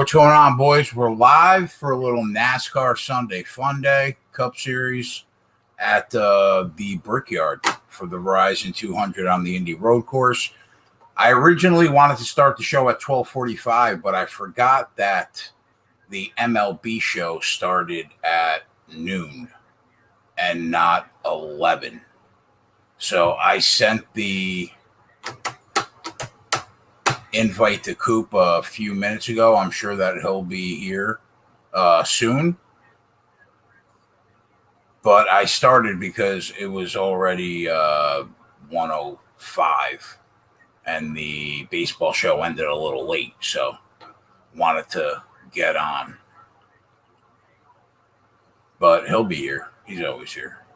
what's going on, boys? We're live for a little NASCAR Sunday Fun Day Cup Series at the Brickyard for the Verizon 200 on the Indy Road Course. I originally wanted to start the show at 12:45, but I forgot that the MLB show started at noon and not 11. So I sent the invite to Coup a few minutes ago. I'm sure that he'll be here soon. But I started because it was already 1:05 and the baseball show ended a little late. So wanted to get on. But he'll be here. He's always here.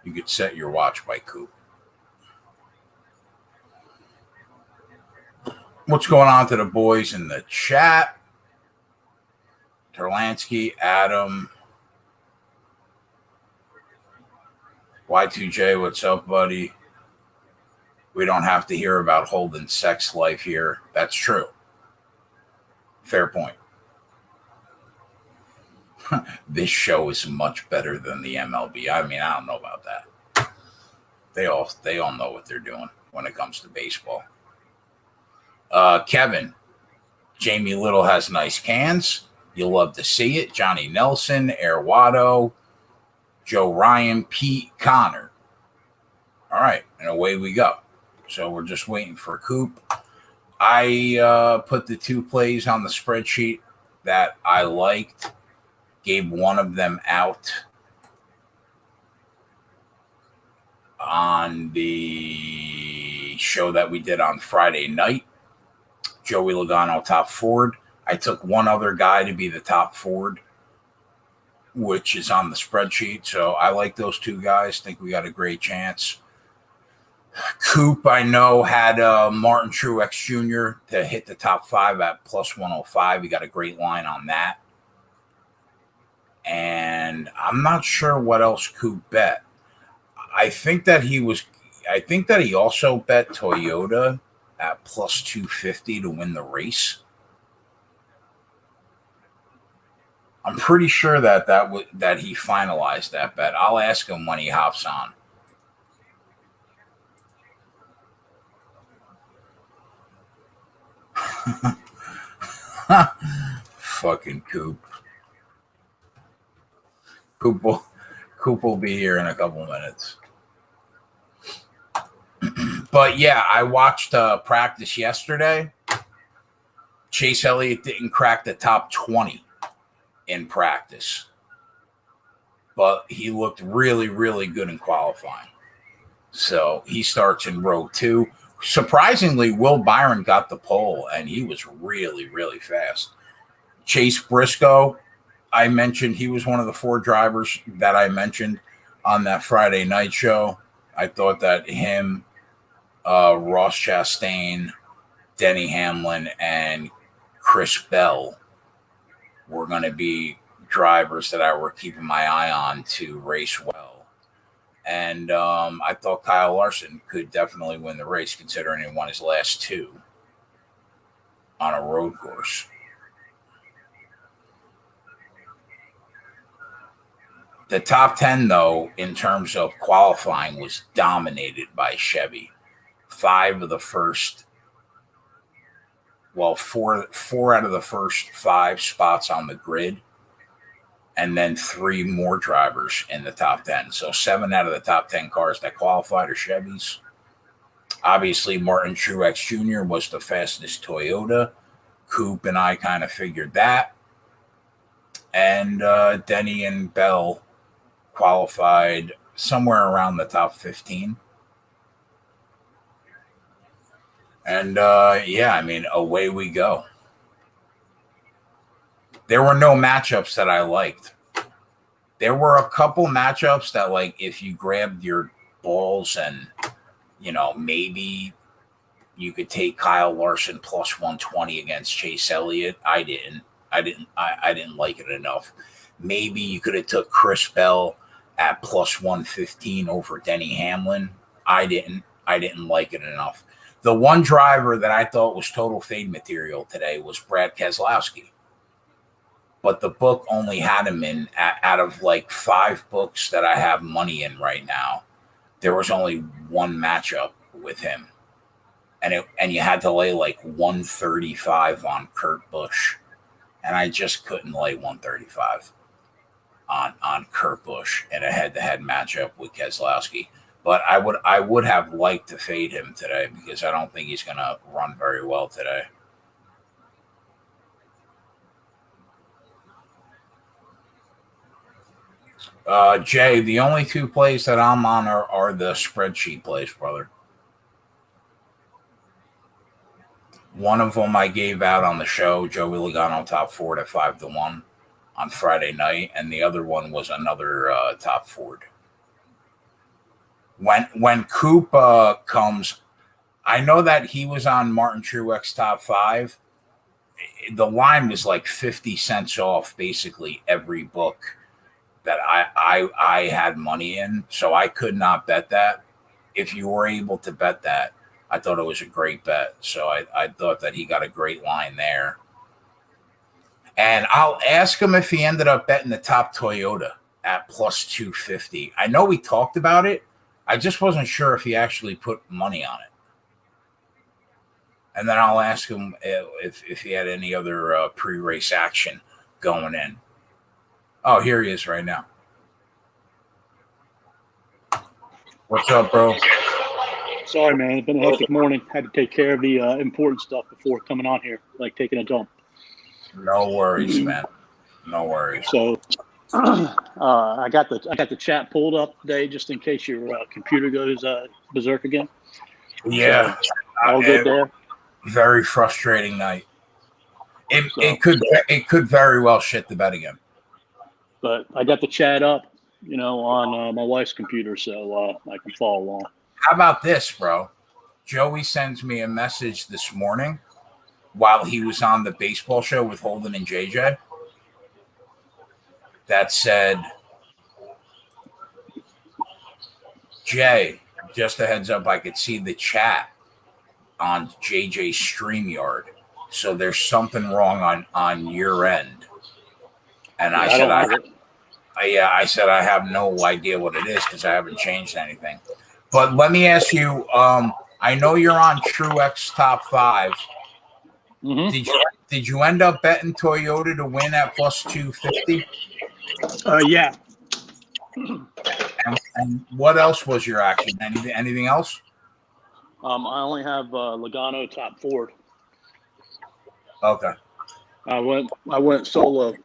You could set your watch by Coup. What's going on to the boys in the chat? Terlansky, Adam, Y2J, what's up, buddy? We don't have to hear about Holden's sex life here. That's true. Fair point. This show is much better than the MLB. I mean, I don't know about that. They all know what they're doing when it comes to baseball. Kevin, Jamie Little has nice cans. You'll love to see it. Johnny Nelson, Air Watto, Joe Ryan, Pete, Connor. All right, and away we go. So we're just waiting for Coup. I put the two plays on the spreadsheet that I liked, gave one of them out on the show that we did on Friday night. Joey Logano, top Ford. I took one other guy to be the top Ford, which is on the spreadsheet. So I like those two guys. Think we got a great chance. Coup, I know, had Martin Truex Jr. to hit the top 5 at plus 105. He got a great line on that. And I'm not sure what else Coup bet. I think that he also bet Toyota at plus 250 to win the race. I'm pretty sure that he finalized that bet. I'll ask him when he hops on. Fucking Coup. Coup will be here in a couple minutes. But yeah, I watched practice yesterday. Chase Elliott didn't crack the top 20 in practice, but he looked really, really good in qualifying. So he starts in row 2. Surprisingly, Will Byron got the pole, and he was really, really fast. Chase Briscoe, I mentioned he was one of the 4 drivers that I mentioned on that Friday night show. I thought that him, Ross Chastain, Denny Hamlin, and Chris Bell were going to be drivers that I were keeping my eye on to race well. And I thought Kyle Larson could definitely win the race, considering he won his last 2 on a road course. The top 10, though, in terms of qualifying, was dominated by Chevy. 4 out of the first 5 spots on the grid, and then 3 more drivers in the top 10. So 7 out of the top 10 cars that qualified are Chevys. Obviously, Martin Truex Jr. was the fastest Toyota. Coup and I kind of figured that. And Denny and Bell qualified somewhere around the top 15. And, away we go. There were no matchups that I liked. There were a couple matchups that, like, if you grabbed your balls and, maybe you could take Kyle Larson plus 120 against Chase Elliott. I didn't like it enough. Maybe you could have took Chris Bell at plus 115 over Denny Hamlin. I didn't like it enough. The one driver that I thought was total fade material today was Brad Keselowski. But the book only had him in out of like 5 books that I have money in right now. There was only one matchup with him. And you had to lay like 135 on Kurt Busch. And I just couldn't lay 135 on Kurt Busch in a head-to-head matchup with Keselowski. But I would have liked to fade him today because I don't think he's going to run very well today. Jay, the only 2 plays that I'm on are the spreadsheet plays, brother. One of them I gave out on the show, Joey Logano top 4 at 5-1 on Friday night, and the other one was another top 4. When Coup comes, I know that he was on Martin Truex top 5. The line was like 50 cents off basically every book that I had money in, so I could not bet that. If you were able to bet that, I thought it was a great bet. So I thought that he got a great line there. And I'll ask him if he ended up betting the top Toyota at plus 250. I know we talked about it. I just wasn't sure if he actually put money on it. And then I'll ask him if he had any other pre-race action going in. Oh, here he is right now. What's up, bro? Sorry, man. It's been a hectic morning. Had to take care of the important stuff before coming on here, like taking a dump. No worries, man. No worries. So I got the chat pulled up today just in case your computer goes berserk again. Yeah. So, all good there. Very frustrating night. It could very well shit the bed again. But I got the chat up, on my wife's computer, so I can follow along. How about this, bro? Joey sends me a message this morning while he was on the baseball show with Holden and JJ that said, Jay, just a heads up, I could see the chat on JJ's StreamYard. So there's something wrong on your end. And I said, I have no idea what it is because I haven't changed anything. But let me ask you, I know you're on Truex top 5. Mm-hmm. Did you end up betting Toyota to win at plus 250? Yeah. And what else was your action? Anything else? I only have Logano top 4. Okay. I went solo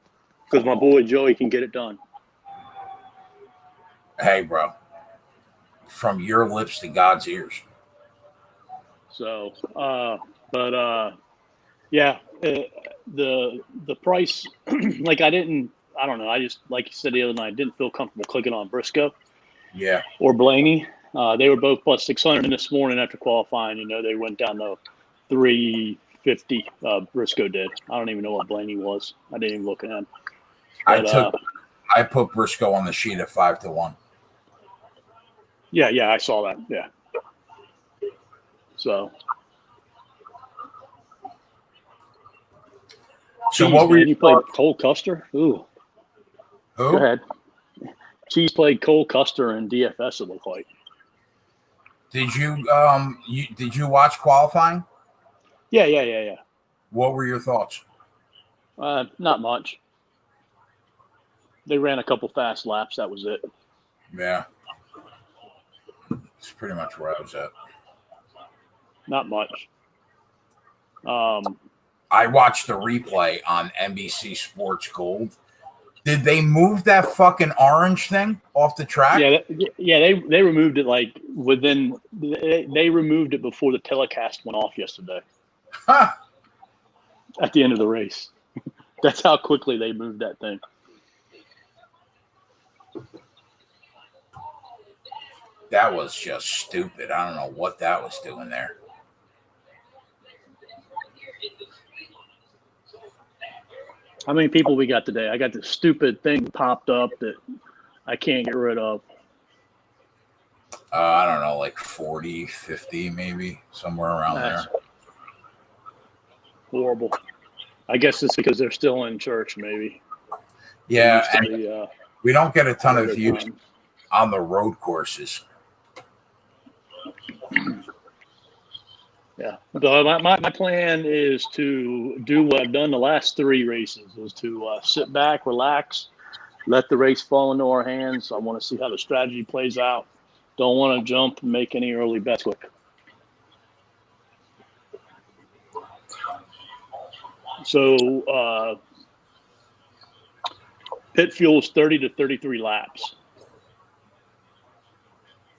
because my boy Joey can get it done. Hey, bro. From your lips to God's ears. So, yeah, the price, like I don't know. I just, like you said the other night, didn't feel comfortable clicking on Briscoe. Yeah. Or Blaney. They were both plus 600. And this morning after qualifying, they went down to 350. Briscoe did. I don't even know what Blaney was. I didn't even look at him. But, I put Briscoe on the sheet at 5-1. Yeah, I saw that. Yeah. So what were you played Cole Custer? Ooh. Who? Go ahead. Cheese played Cole Custer in DFS, it looked like. Did you watch qualifying? Yeah. What were your thoughts? Not much. They ran a couple fast laps. That was it. Yeah. It's pretty much where I was at. Not much. I watched the replay on NBC Sports Gold. Did they move that fucking orange thing off the track? Yeah. They removed it like within. They removed it before the telecast went off yesterday. Huh. At the end of the race. That's how quickly they moved that thing. That was just stupid. I don't know what that was doing there. How many people we got today? I got this stupid thing popped up that I can't get rid of. I don't know, like 40, 50, maybe somewhere around That's there. horrible. I guess it's because they're still in church, maybe. Yeah, and we don't get a ton of views on the road courses. Yeah. But my plan is to do what I've done the last 3 races, is to sit back, relax, let the race fall into our hands. I want to see how the strategy plays out. Don't want to jump and make any early bets quick. So pit fuel is 30 to 33 laps.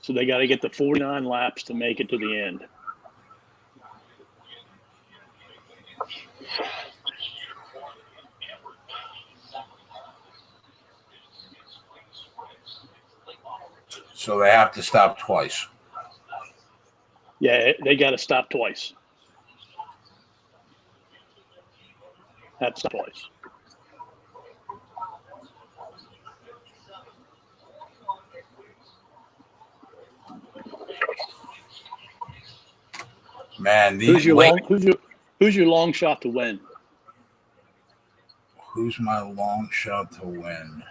So they got to get the 49 laps to make it to the end. So they have to stop twice. Yeah, they got to stop twice. Have to stop twice. Man, who's your long shot to win? Who's my long shot to win?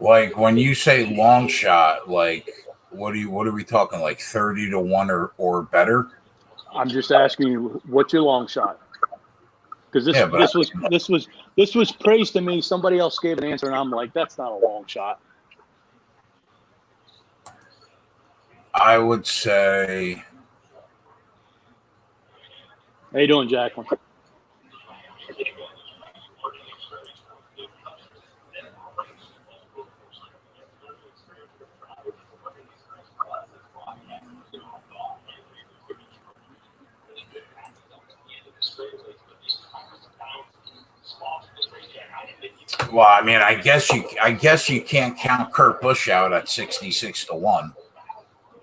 Like when you say long shot, like what are we talking, like 30 to 1 or better? I'm just asking you, what's your long shot? Because this was praised to me. Somebody else gave an answer, and I'm like, that's not a long shot. I would say. How you doing, Jacqueline? Well, I mean, I guess you can't count Kurt Busch out at 66 to 1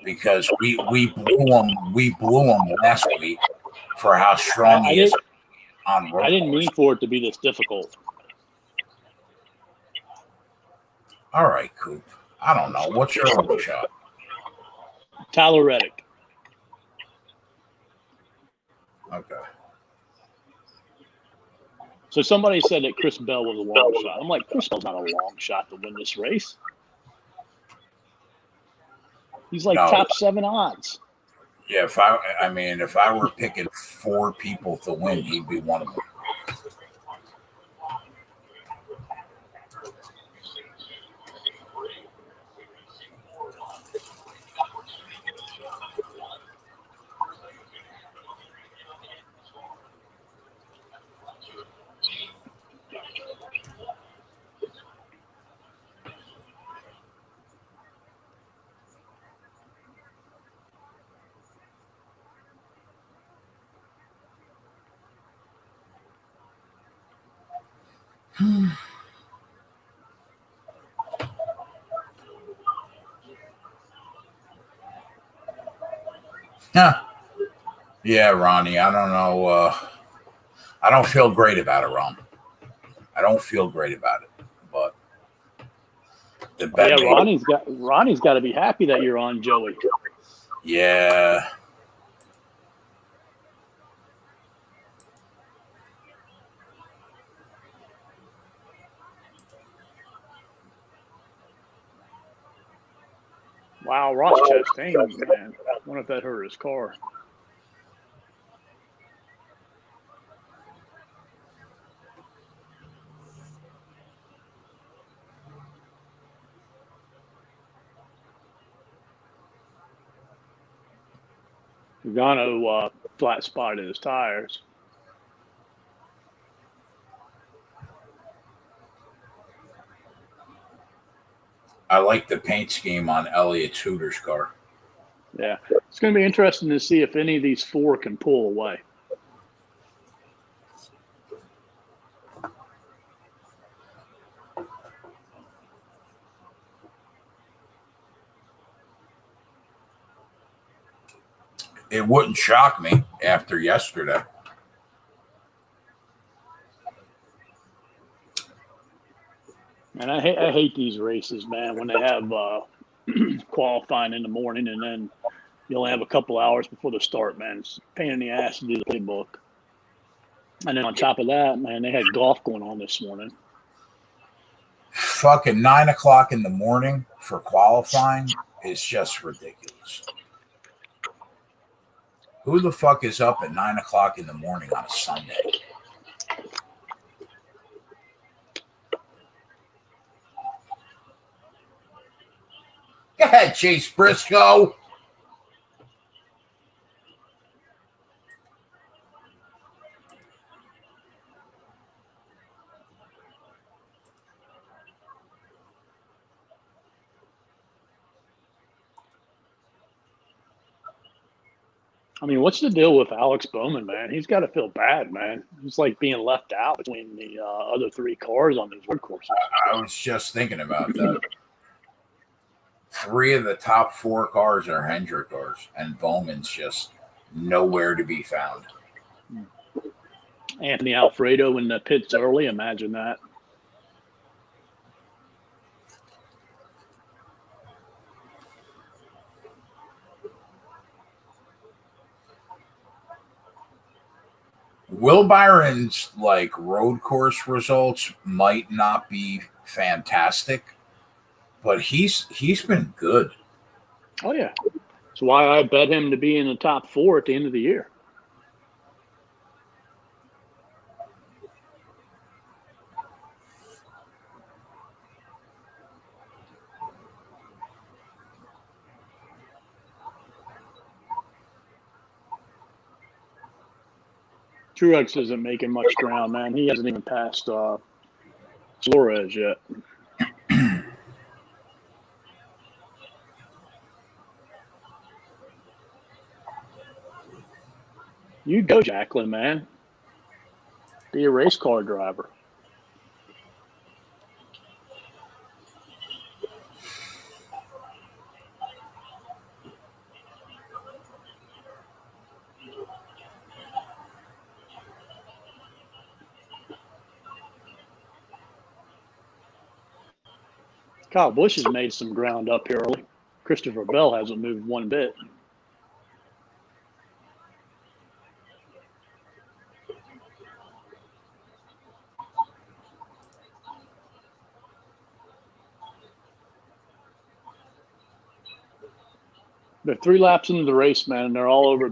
because we blew him last week for how strong he is on road. I didn't mean for it to be this difficult. All right, Coop. I don't know. What's your long shot? Tyler Reddick. Okay. So somebody said that Chris Bell was a long shot. I'm like, Chris Bell's not a long shot to win this race. He's like top 7 odds. Yeah, if I were picking 4 people to win, he'd be one of them. Yeah, Ronnie. I don't know. I don't feel great about it, Ron. I don't feel great about it, but Ronnie's got to be happy that you're on Joey. Yeah. Wow, Ross Chastain, man. I wonder if that hurt his car. Logano flat spotted his tires. I like the paint scheme on Elliott Hooter's car. Yeah. It's going to be interesting to see if any of these four can pull away. It wouldn't shock me after yesterday. And I hate these races, man, when they have qualifying in the morning and then you only have a couple hours before the start, man. It's a pain in the ass to do the playbook. And then on top of that, man, they had golf going on this morning. Fucking 9 o'clock in the morning for qualifying is just ridiculous. Who the fuck is up at 9 o'clock in the morning on a Sunday? Go ahead, Chase Briscoe. I mean, what's the deal with Alex Bowman, man? He's got to feel bad, man. He's like being left out between the other three cars on these road courses. I was just thinking about that. 3 of the top 4 cars are Hendrick cars, and Bowman's just nowhere to be found. Anthony Alfredo in the pits early, imagine that. Will Byron's like road course results might not be fantastic, but he's been good. Oh yeah, that's why I bet him to be in the top 4 at the end of the year. Truex isn't making much ground, man. He hasn't even passed Suarez yet. You go, Jacqueline, man. Be a race car driver. Kyle Busch has made some ground up here early. Christopher Bell hasn't moved one bit. They're 3 laps into the race, man, and they're all over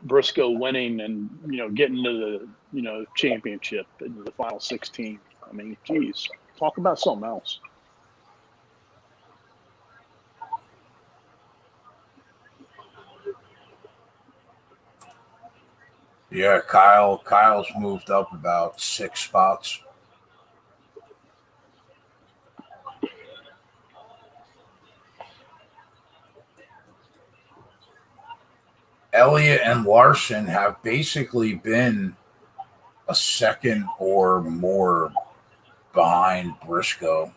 Briscoe winning and, getting to the, championship into the final 16. I mean, geez, talk about something else. Yeah, Kyle's moved up about 6 spots. Elliott and Larson have basically been a second or more behind Briscoe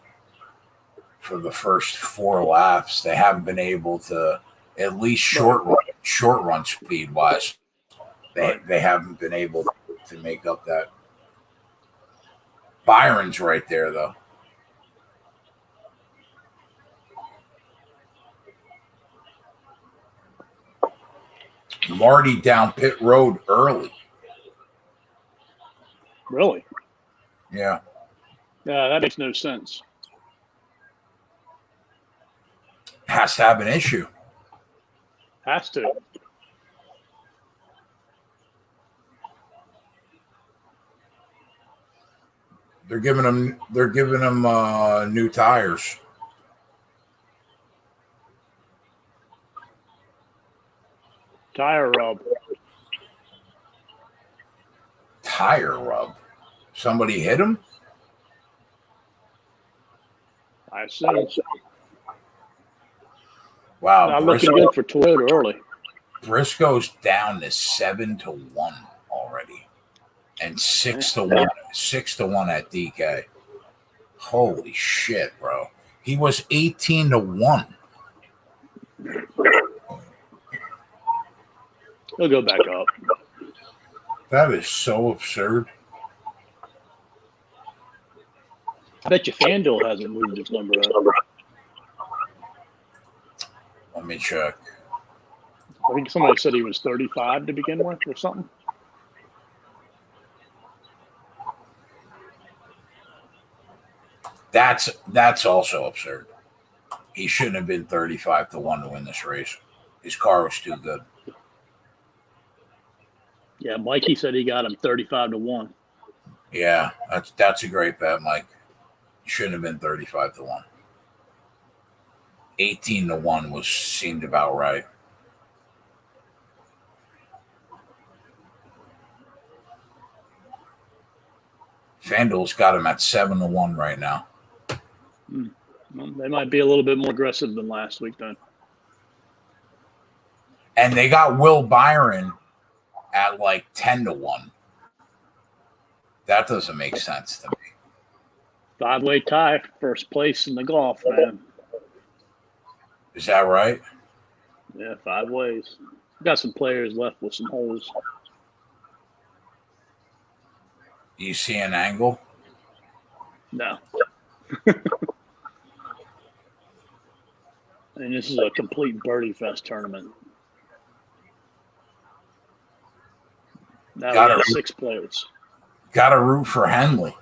for the first 4 laps. They haven't been able to, at least short run speed wise, they haven't been able to make up that. Byron's right there though. Marty down pit road early. Really? Yeah. Yeah, that makes no sense. Has to have an issue. Has to. They're giving him new tires. Tire rub. Tire rub. Somebody hit him? I assume. Wow. Not looking good for Toyota early. Briscoe's down to 7-1 already, and 6-1, 6-1 at DK. Holy shit, bro! He was 18-1. He'll go back up. That is so absurd. I bet you FanDuel hasn't moved his number up. Let me check. I think somebody said he was 35 to begin with or something. That's also absurd. He shouldn't have been 35-1 to win this race. His car was too good. Yeah, Mikey said he got him 35-1. Yeah, that's a great bet, Mike. He shouldn't have been 35-1. 18-1 seemed about right. FanDuel's got him at 7-1 right now. Well, they might be a little bit more aggressive than last week then. And they got Will Byron at like 10-1. That doesn't make sense to me. 5-way tie, first place in the golf, man. Is that right? Yeah, 5 ways. Got some players left with some holes. You see an angle? No. And this is a complete birdie fest tournament. Now we got 6 players. Got to root for Henley.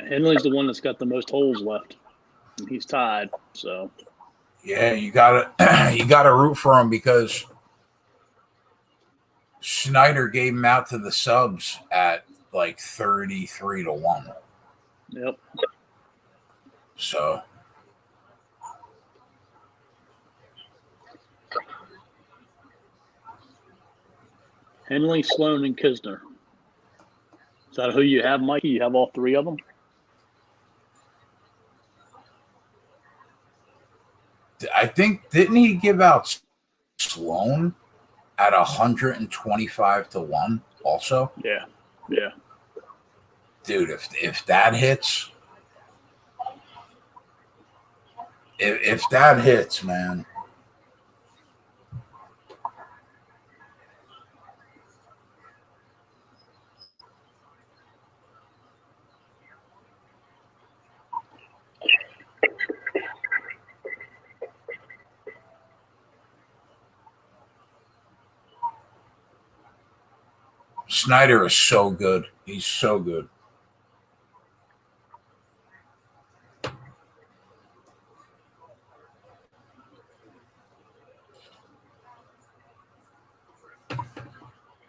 Henley's the one that's got the most holes left. And he's tied, so. Yeah, you gotta root for him because Snyder gave him out to the subs at like 33-1. Yep. So Henley, Sloan, and Kisner. Is that who you have, Mikey? You have all 3 of them? I think, didn't he give out Sloan at 125-1 also? Yeah. Dude, if that hits, if that hits, man. Snyder is so good. He's so good.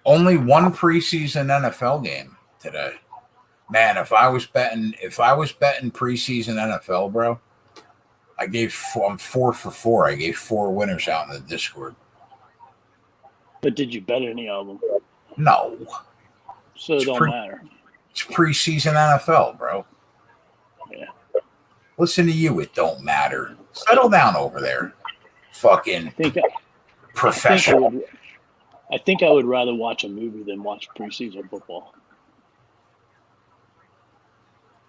Only one preseason NFL game today. Man, if I was betting preseason NFL, bro, I'm 4 for 4. I gave 4 winners out in the Discord. But did you bet any of them? No. So it don't matter. It's preseason NFL, bro. Yeah. Listen to you. It don't matter. Settle down over there. Fucking professional. I think I would rather watch a movie than watch preseason football.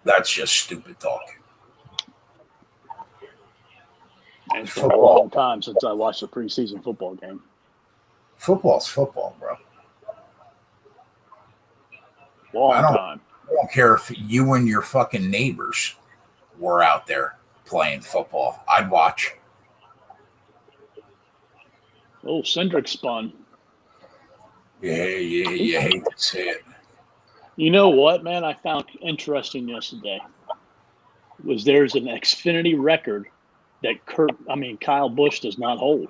That's just stupid talk. And it's been a long time since I watched a preseason football game. Football's football, bro. Long time. I don't care if you and your fucking neighbors were out there playing football. I'd watch. Oh, Cindric spun. Yeah, you hate to see it. You know what, man? I found interesting yesterday was there's an Xfinity record that Kyle Busch does not hold.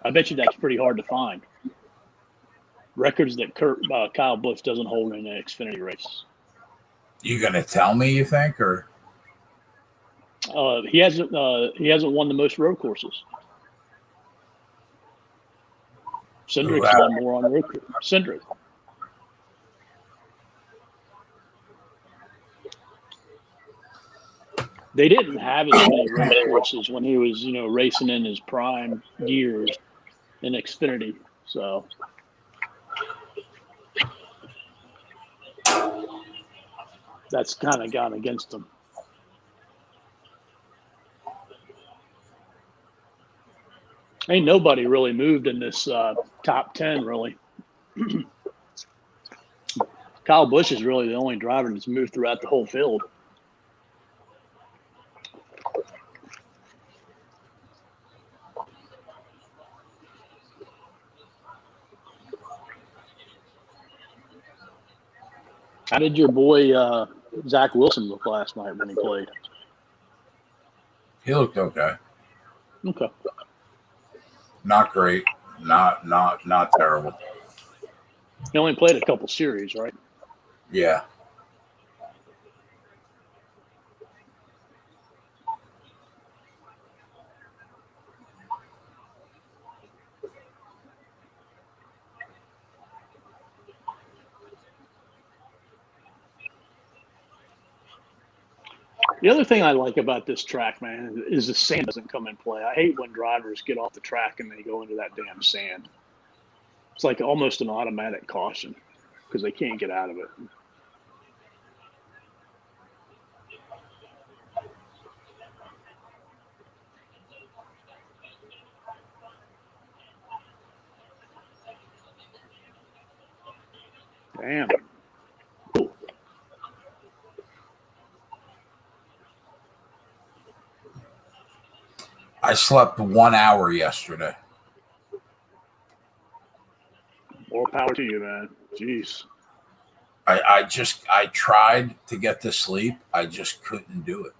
I bet you that's pretty hard to find. Records that Kyle Busch doesn't hold in an Xfinity race. You gonna tell me, you think, or? He hasn't won the most road courses. Cindric's won more on road courses. Cindric. They didn't have as many race courses when he was, racing in his prime years in Xfinity. So that's kind of gone against him. Ain't nobody really moved in this top 10, really. Kyle Busch is really the only driver that's moved throughout the whole field. How did your boy Zach Wilson look last night when he played? He looked okay. Okay. Not great. Not terrible. He only played a couple series, right? Yeah. The other thing I like about this track, man, is the sand doesn't come in play. I hate when drivers get off the track and they go into that damn sand. It's like almost an automatic caution because they can't get out of it. Damn. Cool. I slept 1 hour yesterday. More power to you, man. Jeez. I tried to get to sleep. I just couldn't do it.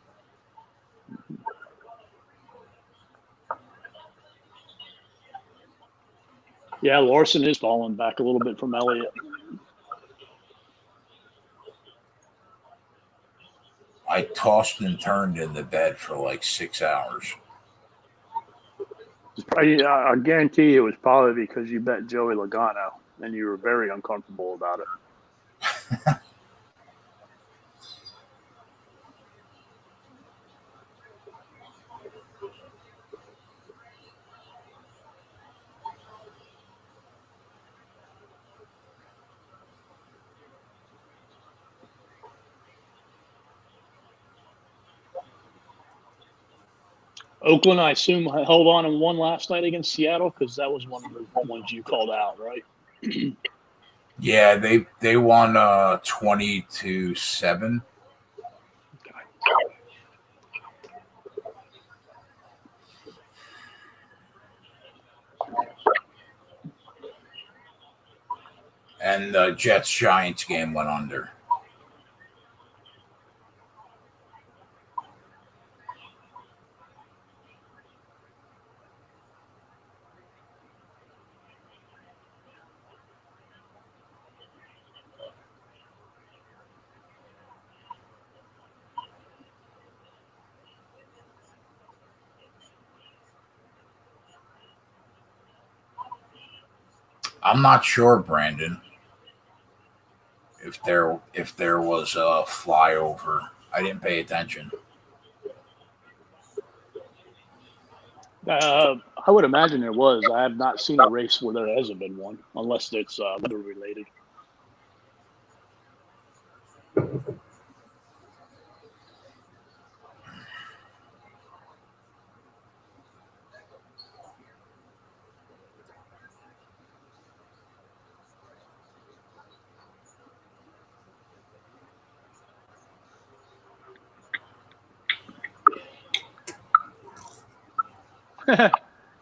Yeah, Larson is falling back a little bit from Elliott. I tossed and turned in the bed for like 6 hours. I guarantee it was probably because you bet Joey Logano and you were very uncomfortable about it. Oakland, I assume, held on and won last night against Seattle because that was one of the ones you called out, right? Yeah, they won 20-7. Okay. And the Jets-Giants game went under. I'm not sure, Brandon, if there was a flyover. I didn't pay attention. I would imagine there was. I have not seen a race where there hasn't been one, unless it's weather related.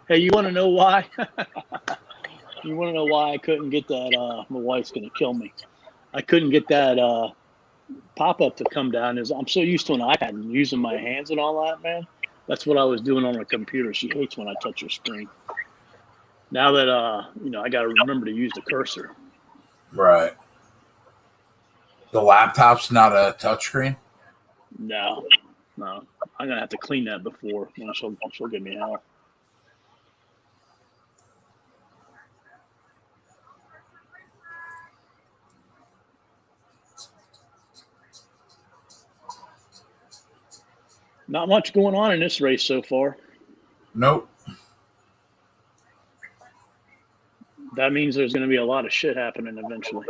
Hey, you want to know why? You want to know why I couldn't get that? My wife's going to kill me. I couldn't get that pop-up to come down. I'm so used to an iPad and using my hands and all that, man. That's what I was doing on the computer. She hates when I touch her screen. Now that, I got to remember to use the cursor. Right. The laptop's not a touchscreen? No. I'm going to have to clean that before. She'll give me hell. Not much going on in this race so far. Nope. That means there's going to be a lot of shit happening eventually.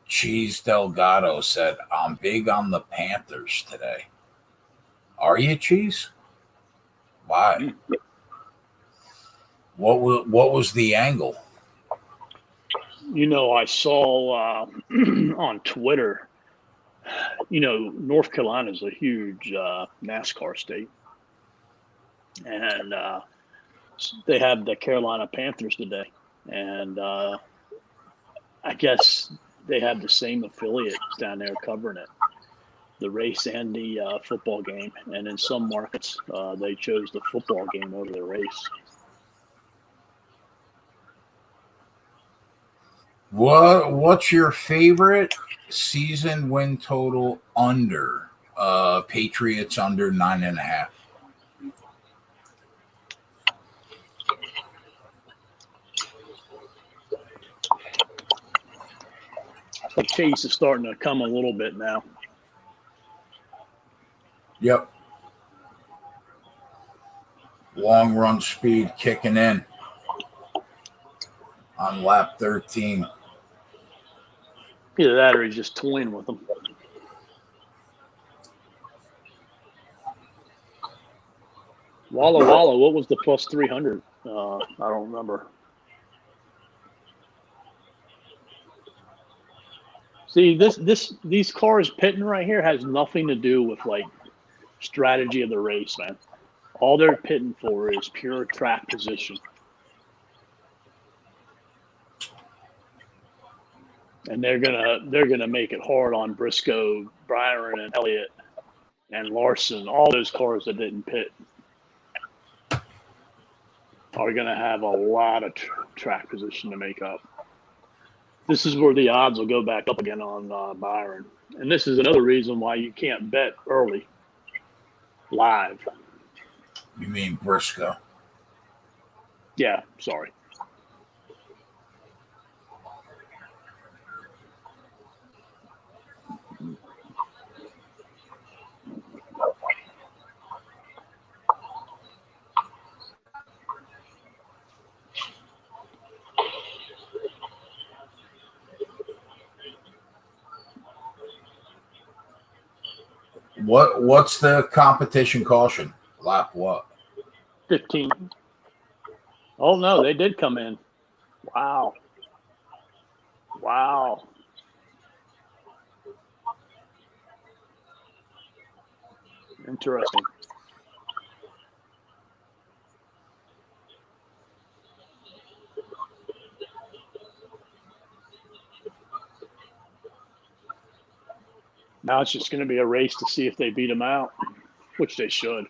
Cheese Delgado said, I'm big on the Panthers today. Are you, Cheese? Why? What was the angle? I saw on Twitter, North Carolina is a huge NASCAR state. And they have the Carolina Panthers today. And I guess they have the same affiliate down there covering it, the race and the football game. And in some markets, they chose the football game over the race. What's your favorite season win total under? Patriots under 9.5. The Chase is starting to come a little bit now. Yep. Long run speed kicking in on lap 13. Either that or he's just toying with them. Walla Walla, what was the plus 300? I don't remember. See, these cars pitting right here has nothing to do with like strategy of the race, man. All they're pitting for is pure track position. And they're gonna make it hard on Briscoe, Byron, and Elliott, and Larson. All those cars that didn't pit are gonna have a lot of track position to make up. This is where the odds will go back up again on Byron. And this is another reason why you can't bet early, live. You mean Briscoe? Yeah, sorry. What's the competition caution? Lap what? 15. Oh, no, they did come in. Wow. Interesting. Now it's just going to be a race to see if they beat them out, which they should.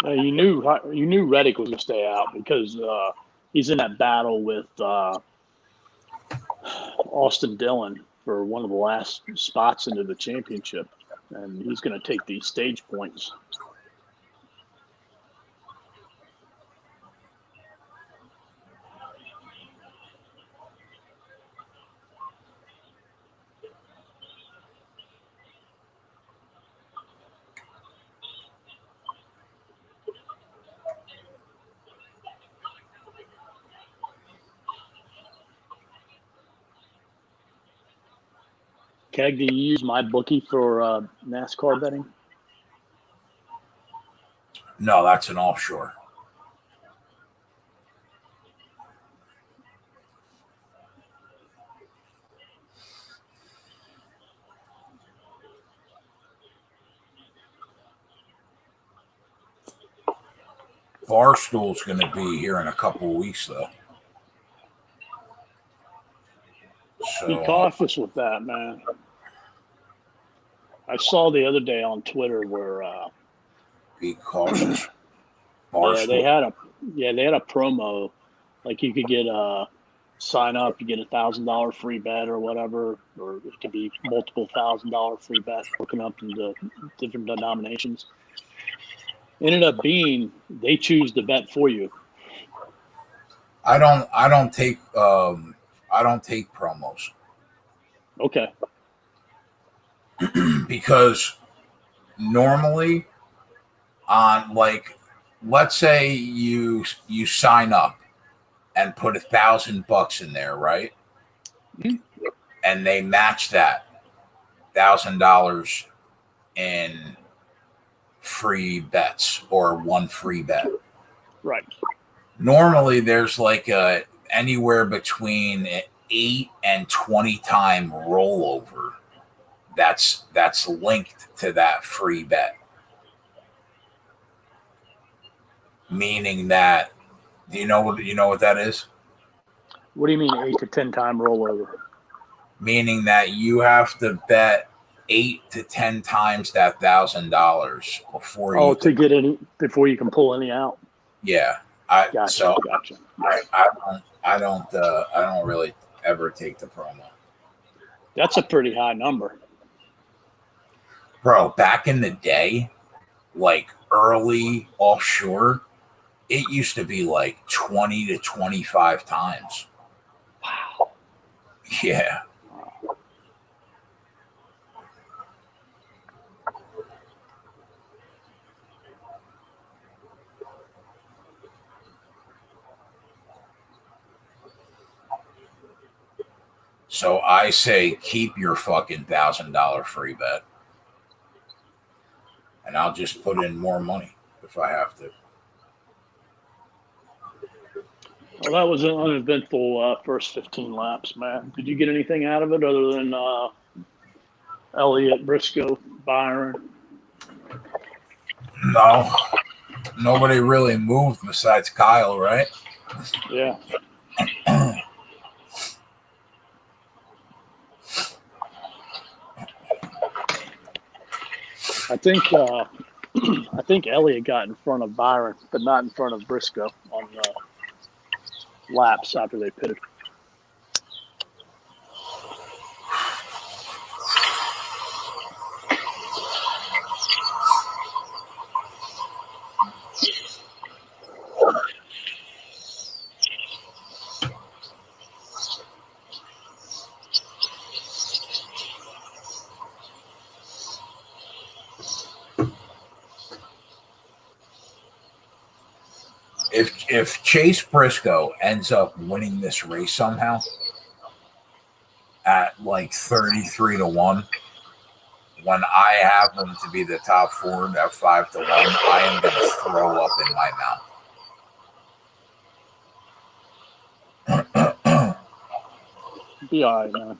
You knew Reddick was going to stay out because he's in that battle with Austin Dillon for one of the last spots into the championship, and he's going to take these stage points. Keg, do you use my bookie for NASCAR betting? No, that's an offshore. Barstool's going to be here in a couple of weeks, though. So, be cautious with that, man. I saw the other day on Twitter where be cautious. yeah, they had a promo, like you could get sign up, you get $1,000 free bet or whatever, or it could be multiple $1,000 free bet broken up into different denominations. Ended up being they choose the bet for you. I don't take promos. Okay. Because normally on, like, let's say you sign up and put $1,000 in there, right? Mm-hmm. And they match that $1,000 in free bets or one free bet. Right. Normally there's like anywhere between 8 and 20 time rollover that's linked to that free bet. Meaning that, do you know what that is? What do you mean 8 to 10 time rollover? Meaning that you have to bet 8 to 10 times that $1,000 before you can pull any out. Yeah, Gotcha. I don't really ever take the promo. That's a pretty high number, bro. Back in the day, like early offshore, it used to be like 20 to 25 times. Wow. Yeah. So I say keep your fucking $1,000 free bet. And I'll just put in more money if I have to. Well, that was an uneventful first 15 laps, man. Did you get anything out of it other than Elliott, Briscoe, Byron? No. Nobody really moved besides Kyle, right? Yeah. I think Elliott got in front of Byron, but not in front of Briscoe on the laps after they pitted. If Chase Briscoe ends up winning this race somehow at like 33 to 1, when I have him to be the top 4 at 5 to 1, I am going to throw up in my mouth. Be all right, man.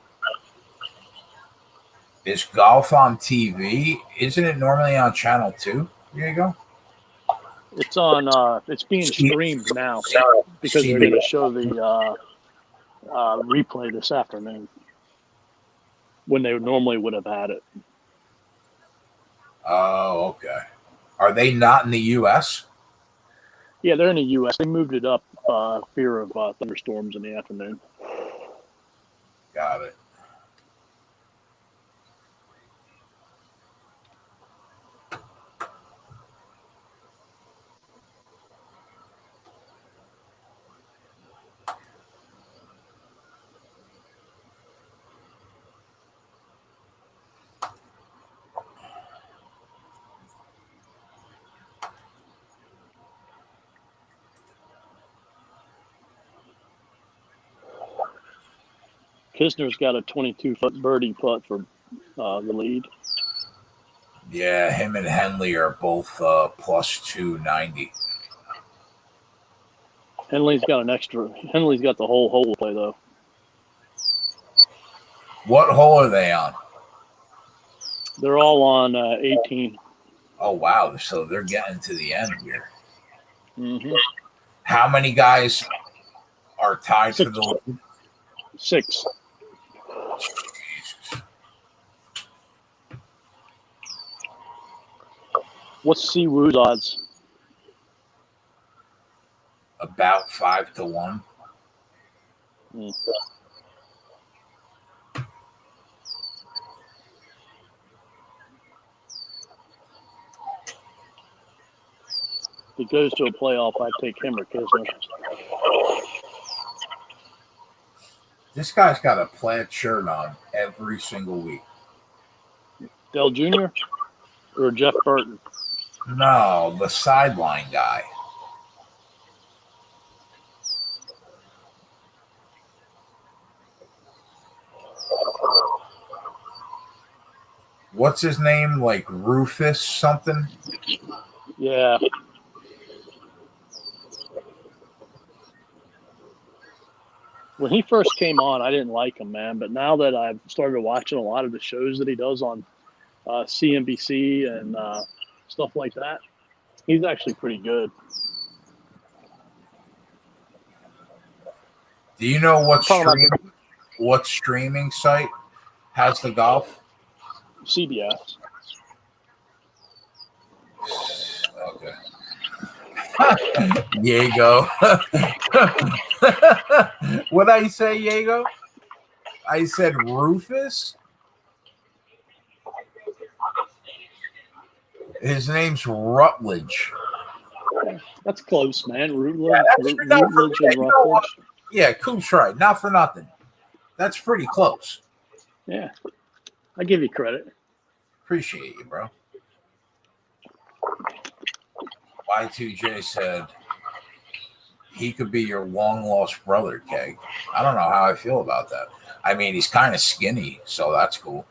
Is golf on TV? Isn't it normally on Channel 2? There you go. It's on. It's being streamed now because they're going to show the replay this afternoon when they normally would have had it. Oh, okay. Are they not in the U.S.? Yeah, they're in the U.S. They moved it up, fear of thunderstorms in the afternoon. Got it. Kisner's got a 22-foot birdie putt for the lead. Yeah, him and Henley are both plus 290. Henley's got the whole hole to play, though. What hole are they on? They're all on 18. Oh, wow. So they're getting to the end here. Mm-hmm. How many guys are tied for the lead? 6. Jesus. What's Si Woo's odds? About 5-1. Mm. If he goes to a playoff, I'd take him or Kisner. This guy's got a plaid shirt on every single week. Dell Jr. or Jeff Burton? No, the sideline guy. What's his name? Like Rufus something? Yeah. When he first came on, I didn't like him, man. But now that I've started watching a lot of the shows that he does on CNBC and stuff like that, he's actually pretty good. Do you know what streaming site has the golf? CBS. Okay. Diego. What'd I say, Diego? I said Rufus. His name's Rutledge. That's close, man. Rutledge and Rutledge. Yeah, Coop's right. Not for nothing. That's pretty close. Yeah. I give you credit. Appreciate you, bro. Y2J said he could be your long-lost brother, Keg. I don't know how I feel about that. I mean, he's kind of skinny, so that's cool.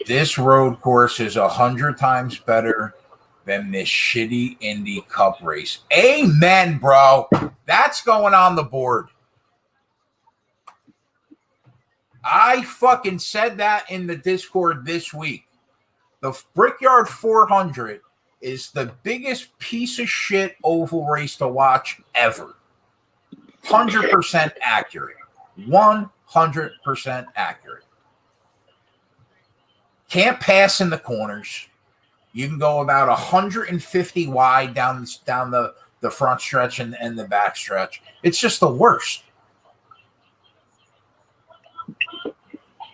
This road course is 100 times better than this shitty Indy Cup race. Amen, bro. That's going on the board. I fucking said that in the Discord this week. The Brickyard 400 is the biggest piece of shit oval race to watch ever. 100% accurate. 100% accurate. Can't pass in the corners. You can go about 150 wide down the front stretch and the back stretch. It's just the worst.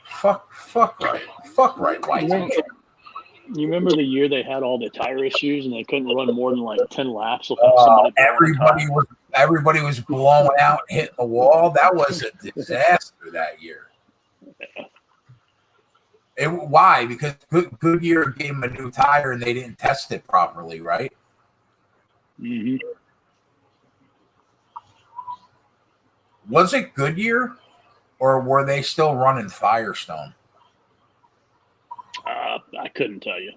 Fuck right. You remember the year they had all the tire issues and they couldn't run more than like 10 laps without somebody. Everybody was blowing out, hitting the wall. That was a disaster that year. Why? Because Goodyear gave them a new tire and they didn't test it properly, right? Mm-hmm. Was it Goodyear, or were they still running Firestone? I couldn't tell you.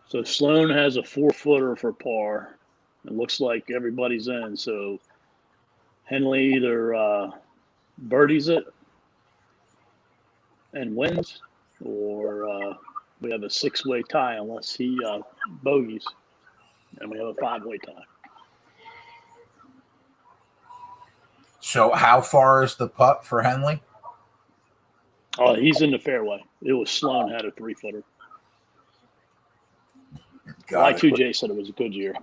So Sloan has a 4-footer for par. It looks like everybody's in. So Henley either birdies it and wins, or we have a 6-way tie unless he bogeys, and we have a 5-way tie. So how far is the putt for Henley? Oh, he's in the fairway. It was Sloan had a 3-footer. Y2J said it was a good year.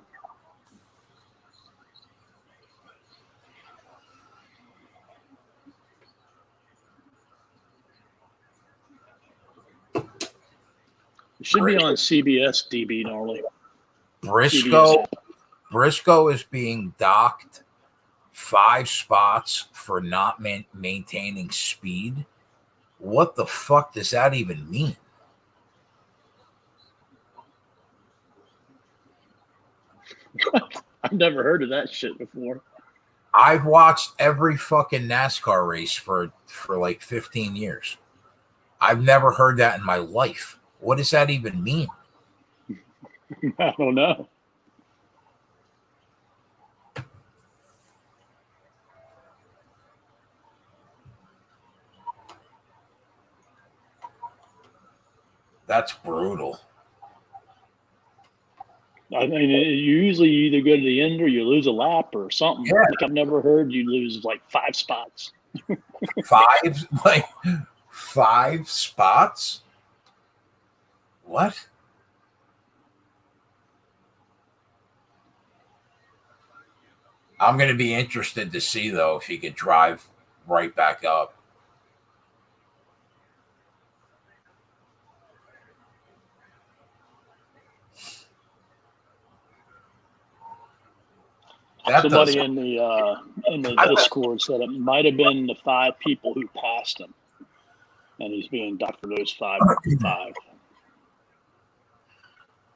It should be on CBS DB, Gnarly. Briscoe is being docked 5 spots for not maintaining speed. What the fuck does that even mean? I've never heard of that shit before. I've watched every fucking NASCAR race for like 15 years. I've never heard that in my life. What does that even mean? I don't know. That's brutal. I mean, you usually either go to the end or you lose a lap or something. Yeah. Like I've never heard you lose like 5 spots. 5? Like 5 spots? What? I'm going to be interested to see, though, if he could drive right back up. Somebody in the Discord said it might have been the 5 people who passed him, and he's being docked for those 5.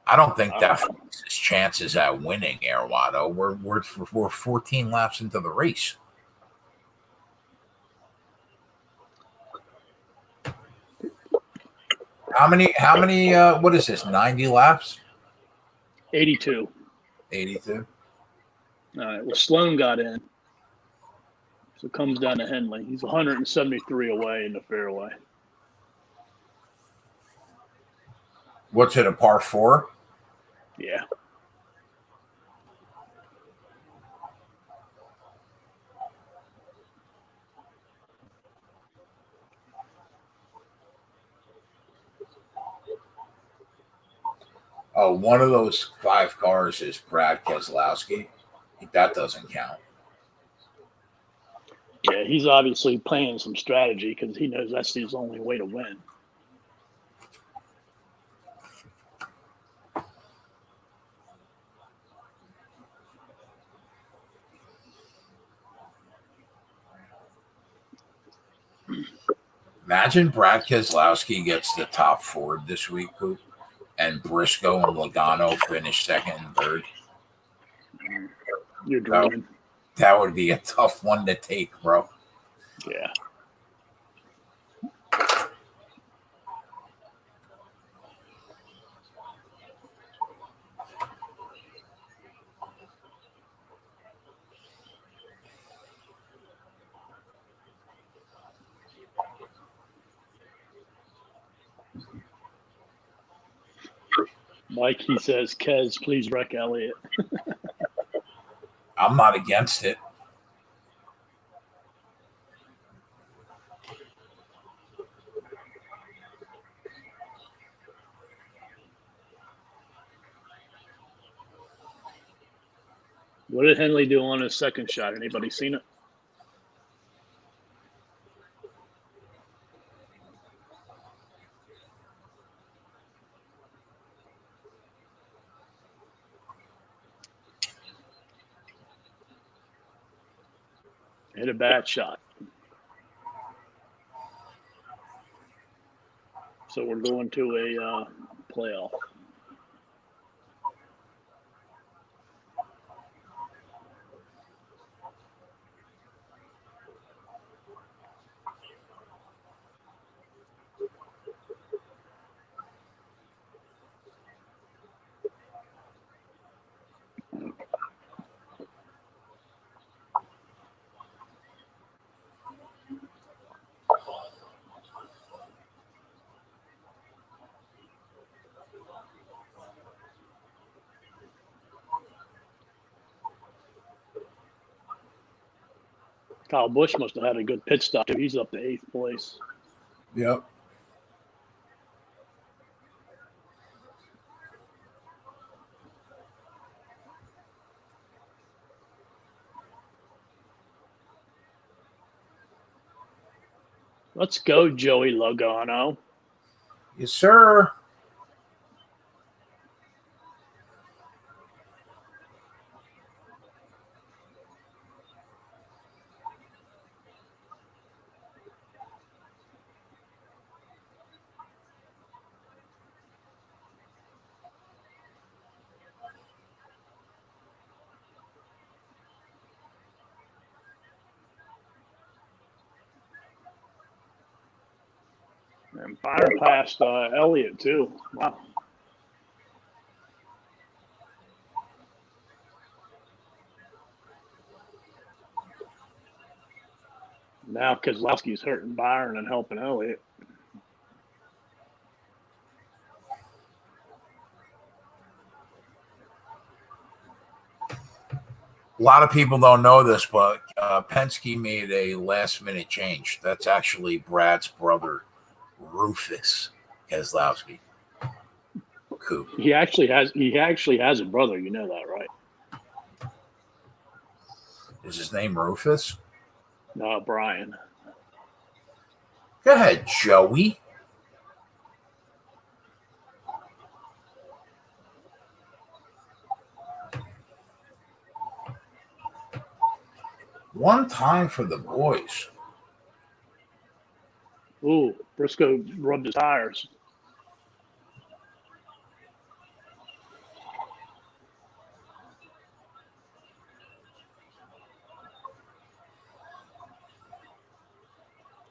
I don't think that affects his chances at winning, Airwado. We're 14 laps into the race. How many? What is this? 90 laps? 82. 82. All right. Well, Sloan got in, so it comes down to Henley. He's 173 away in the fairway. What's it? A par 4? Yeah. Oh, one of those 5 cars is Brad Keselowski. That doesn't count. Yeah, he's obviously playing some strategy because he knows that's his only way to win. Imagine Brad Keselowski gets the top 4 this week, Coup, and Briscoe and Logano finish 2nd and 3rd. You're dreaming. That would be a tough one to take, bro. Yeah. Mike, he says, Kez, please wreck Elliott. I'm not against it. What did Henley do on his second shot? Anybody seen it? Hit a bad shot. So we're going to a playoff. Kyle Busch must have had a good pit stop. He's up to 8th place. Yep. Let's go, Joey Logano. Yes, sir. And Byron passed Elliott, too. Wow. Now Keselowski's hurting Byron and helping Elliott. A lot of people don't know this, but Penske made a last-minute change. That's actually Brad's brother, Rufus Keselowski. Coup. He actually has a brother. You know that, right? Is his name Rufus? No, Brian. Go ahead, Joey. One time for the boys. Ooh, Briscoe rubbed his tires.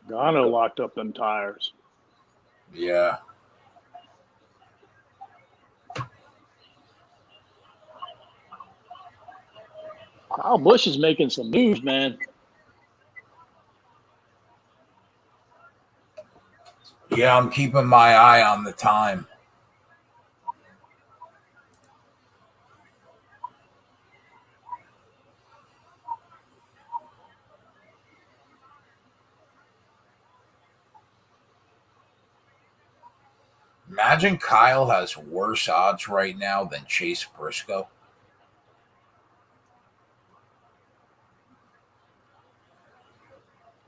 Gano locked up them tires. Yeah. Kyle Busch is making some moves, man. Yeah, I'm keeping my eye on the time. Imagine Kyle has worse odds right now than Chase Briscoe.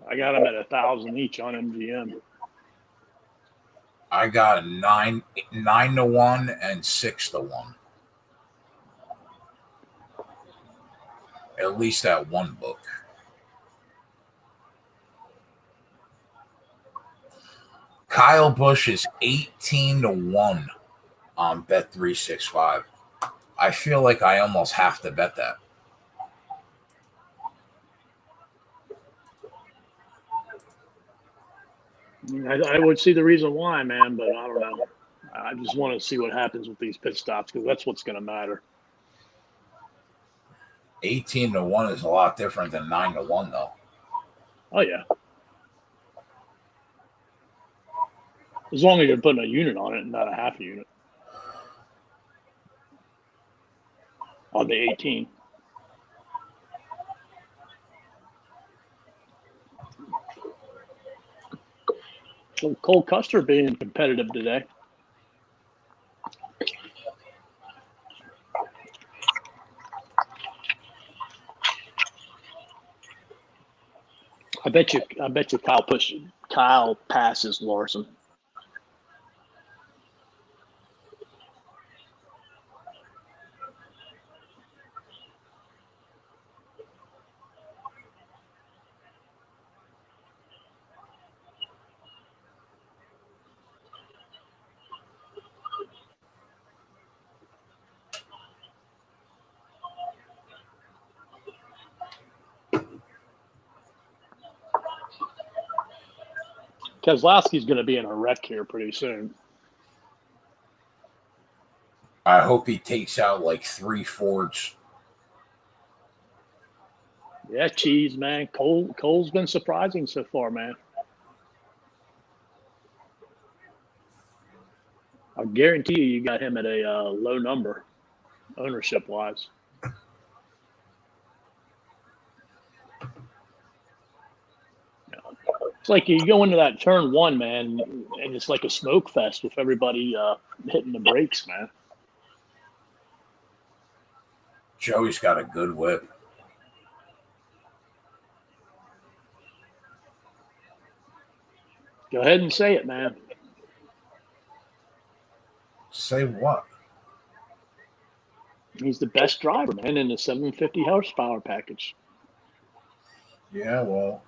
I got them at 1,000 each on MGM. I got 9-1 and 6-1. At least that one book. Kyle Busch is 18-1 on Bet365. I feel like I almost have to bet that. I would see the reason why, man, but I don't know. I just want to see what happens with these pit stops because that's what's going to matter. 18-1 is a lot different than 9-1, though. Oh, yeah. As long as you're putting a unit on it and not a half a unit. On the 18. So Cole Custer being competitive today. I bet you Kyle passes Larson. Keselowski's going to be in a wreck here pretty soon. I hope he takes out like 3 Fords. Yeah, cheese, man. Cole's been surprising so far, man. I guarantee you got him at a low number, ownership-wise. It's like you go into that turn one, man, and it's like a smoke fest with everybody hitting the brakes, man. Joey's got a good whip. Go ahead and say it, man. Say what? He's the best driver, man, in the 750 horsepower package. Yeah, well,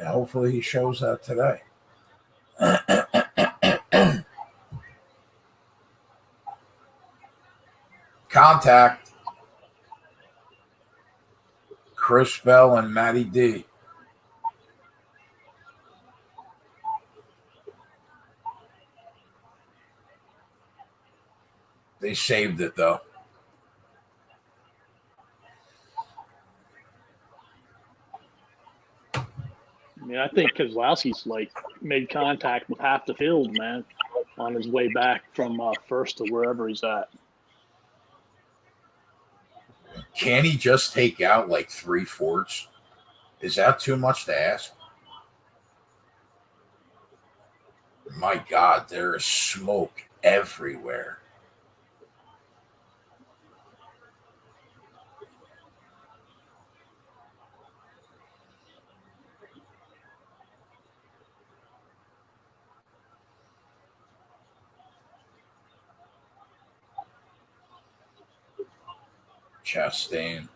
hopefully he shows that today. Contact. Chris Bell and Matty D. They saved it, though. I mean, I think Kozlowski's made contact with half the field, man, on his way back from first to wherever he's at. Can he just take out 3 Fords? Is that too much to ask? My God, there is smoke everywhere. Chastain.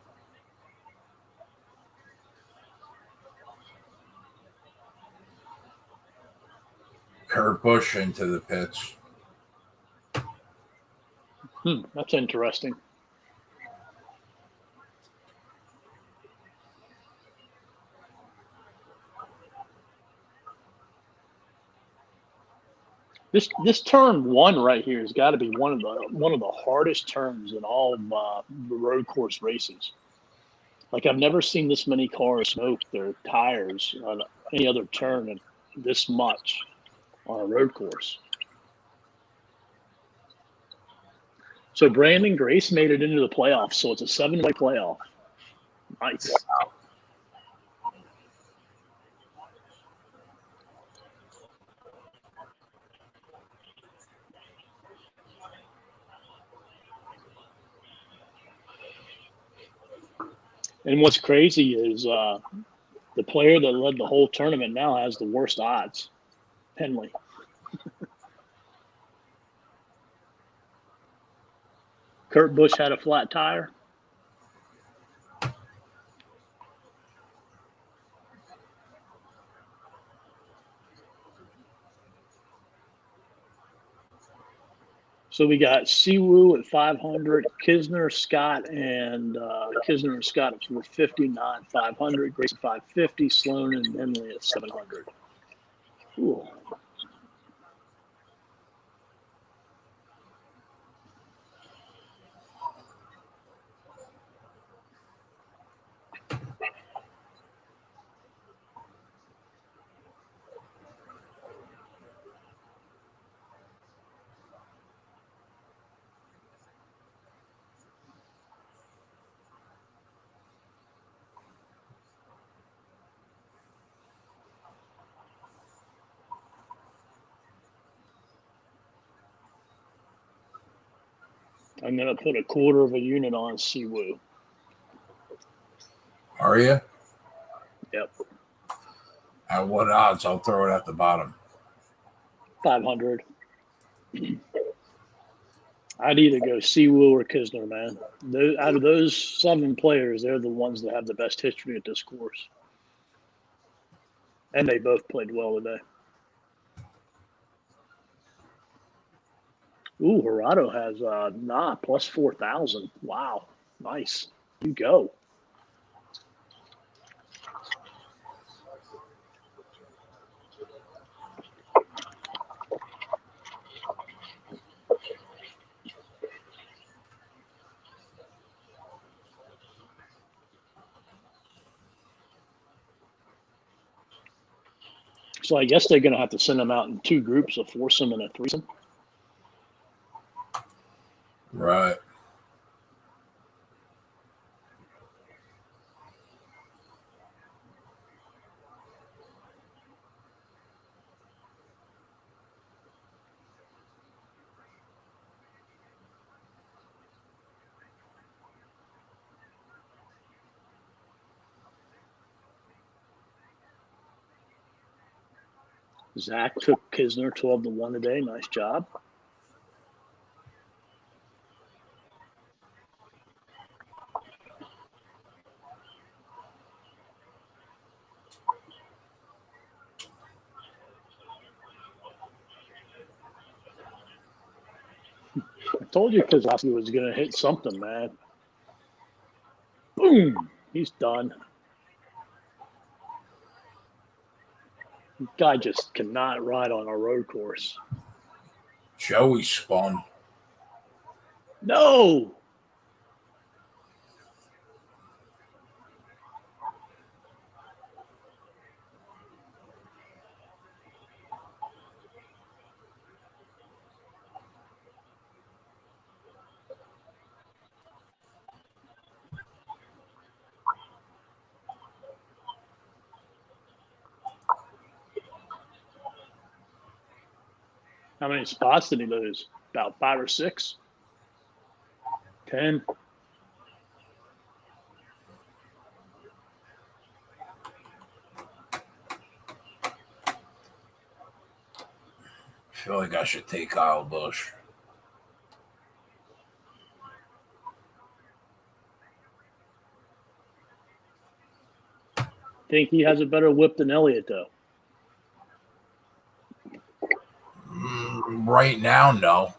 Kurt Busch into the pits. That's interesting. This turn 1 right here has got to be one of the hardest turns in all the road course races. I've never seen this many cars smoke their tires on any other turn and this much on a road course. So Brandon Grace made it into the playoffs, so it's a 7-way playoff. Nice. Wow. And what's crazy is the player that led the whole tournament now has the worst odds, Henley. Kurt Busch had a flat tire. So we got Siwoo at 500, Kisner, Scott, and Kisner and Scott at 459, 500, Grace at 550, Sloan and Henley at 700. Ooh. I'm going to put a quarter of a unit on Siwoo. Are you? Yep. At what odds? I'll throw it at the bottom. 500. I'd either go Siwoo or Kisner, man. Out of those 7 players, they're the ones that have the best history at this course. And they both played well today. Ooh, Gerardo has plus 4,000. Wow, nice. You go. So I guess they're going to have to send them out in 2 groups, a foursome and a threesome. Right. Zach took Kisner 12-1 today. Nice job. I told you Kozlowski was going to hit something, man. Boom. He's done. Guy just cannot ride on a road course. Joey spun. No. How many spots did he lose? About 5 or 6? 10? I feel like I should take Kyle Busch. Think he has a better whip than Elliott, though? Right now, no.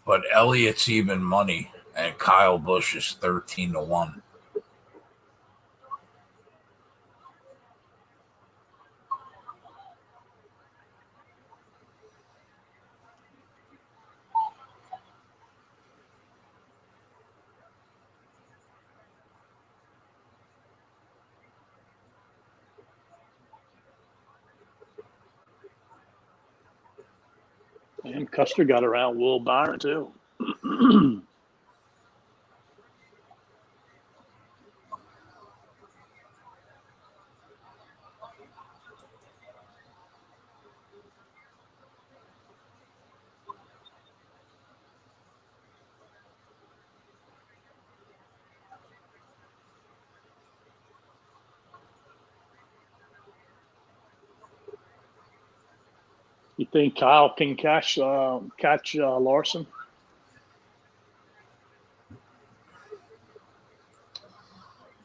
But Elliott's even money, and Kyle Busch is 13-1. And Custer got around Will Byron, too. You think Kyle can catch Larson?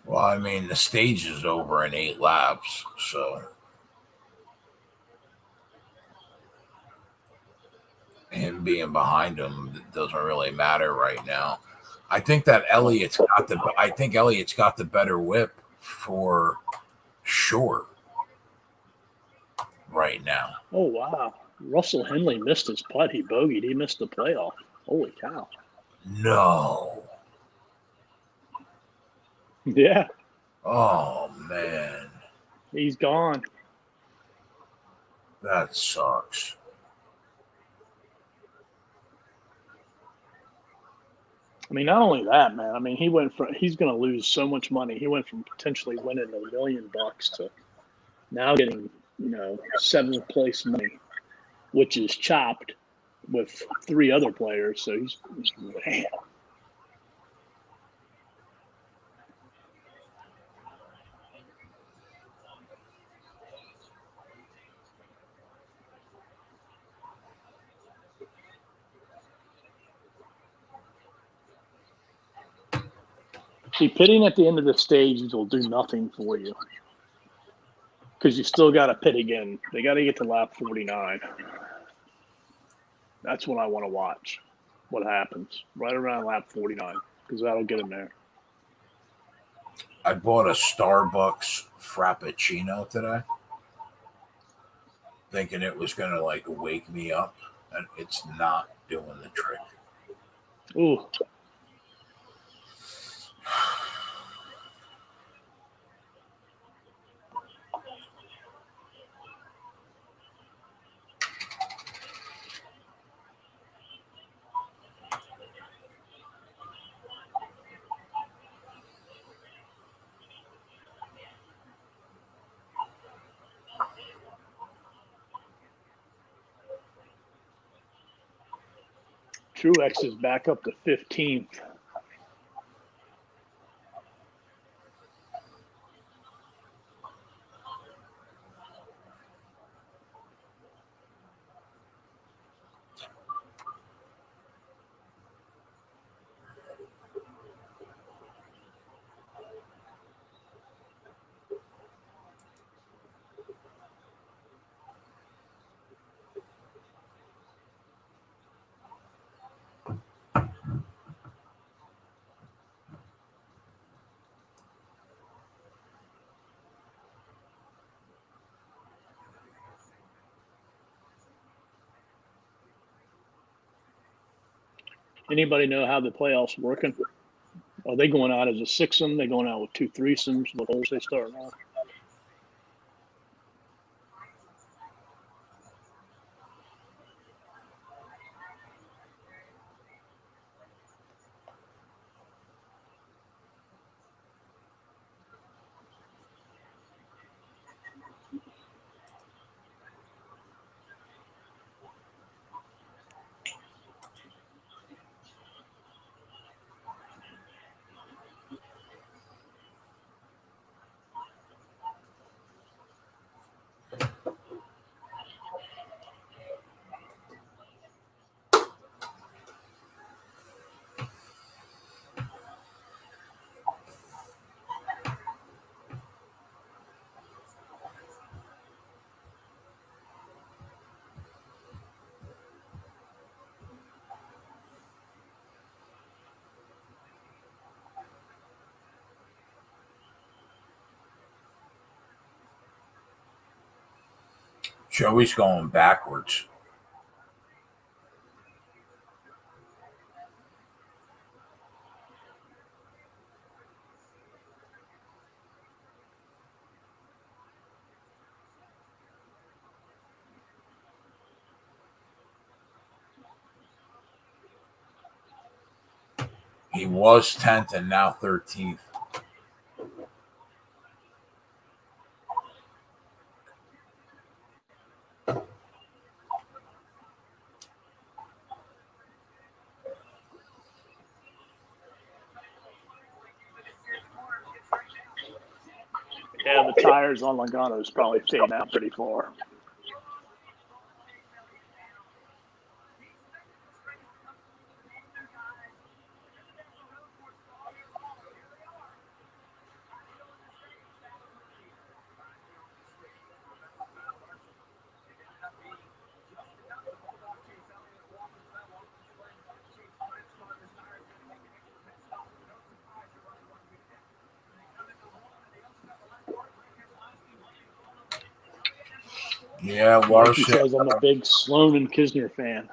Well, I mean, the stage is over in 8 laps, so him being behind him doesn't really matter right now. I think that Elliott's got the better whip for sure right now. Oh, wow. Russell Henley missed his putt. He bogeyed. He missed the playoff. Holy cow. No. Yeah. Oh, man. He's gone. That sucks. I mean, not only that, man. I mean, he's going to lose so much money. He went from potentially winning $1 million to now getting, 7th place money, which is chopped with 3 other players. So he's man. See, pitting at the end of the stage will do nothing for you because you still got to pit again. They got to get to lap 49. That's what I want to watch. What happens right around lap 49 because that'll get them there. I bought a Starbucks Frappuccino today, thinking it was going to wake me up, and it's not doing the trick. Ooh. Truex is back up to 15th. Anybody know how the playoffs working? Are they going out as a sixsome? They going out with 2 threesomes? What holes they starting on? Joey's going backwards. He was 10th and now 13th. Yeah, the tires on Logano's probably fading out pretty far. Yeah, Like Larson. he says, I'm a big Sloan and Kisner fan.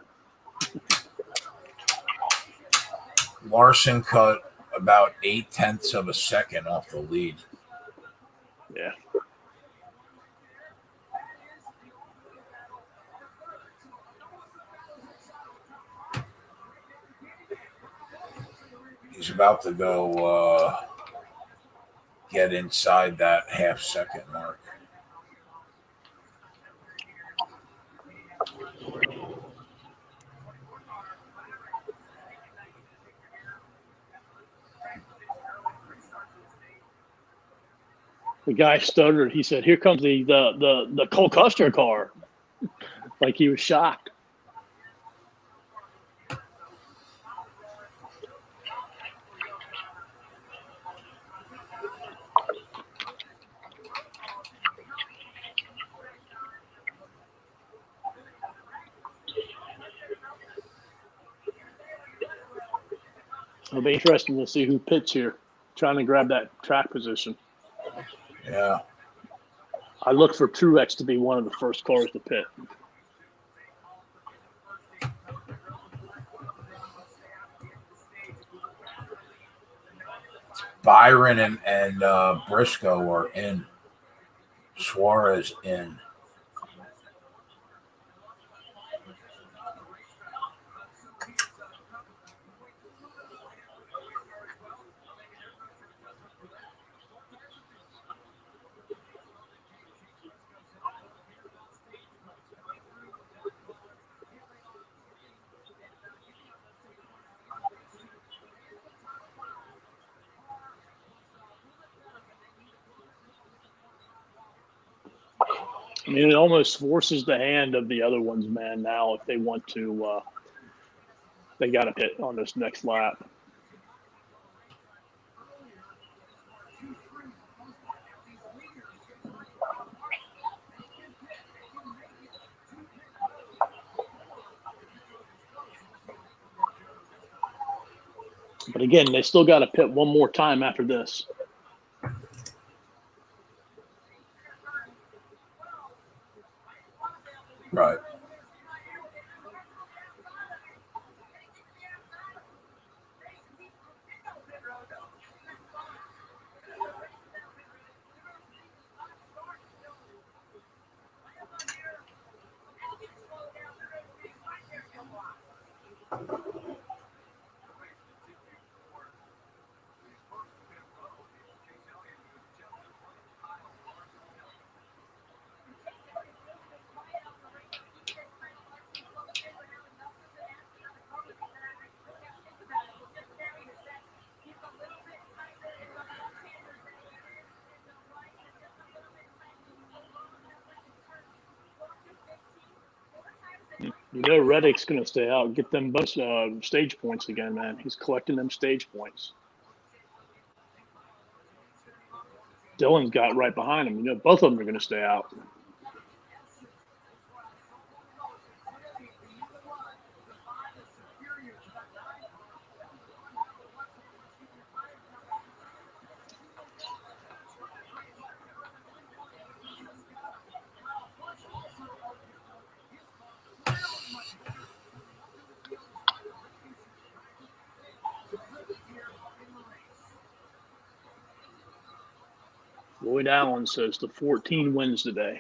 Larson cut about 0.8 of a second off the lead. Yeah. He's about to go get inside that half-second mark. The guy stuttered. He said, "Here comes the Cole Custer car," like he was shocked. It'll be interesting to see who pits here, trying to grab that track position. Yeah. I look for Truex to be one of the first cars to pit. Byron and Briscoe are in. Suarez in. I mean, it almost forces the hand of the other ones, man. Now, if they want to, they got to pit on this next lap. But again, they still got to pit one more time after this. Right. You know Reddick's going to stay out, get them both stage points again, man. He's collecting them stage points. Dylan's got right behind him. You know, both of them are going to stay out. Lloyd Allen says the 14 wins today.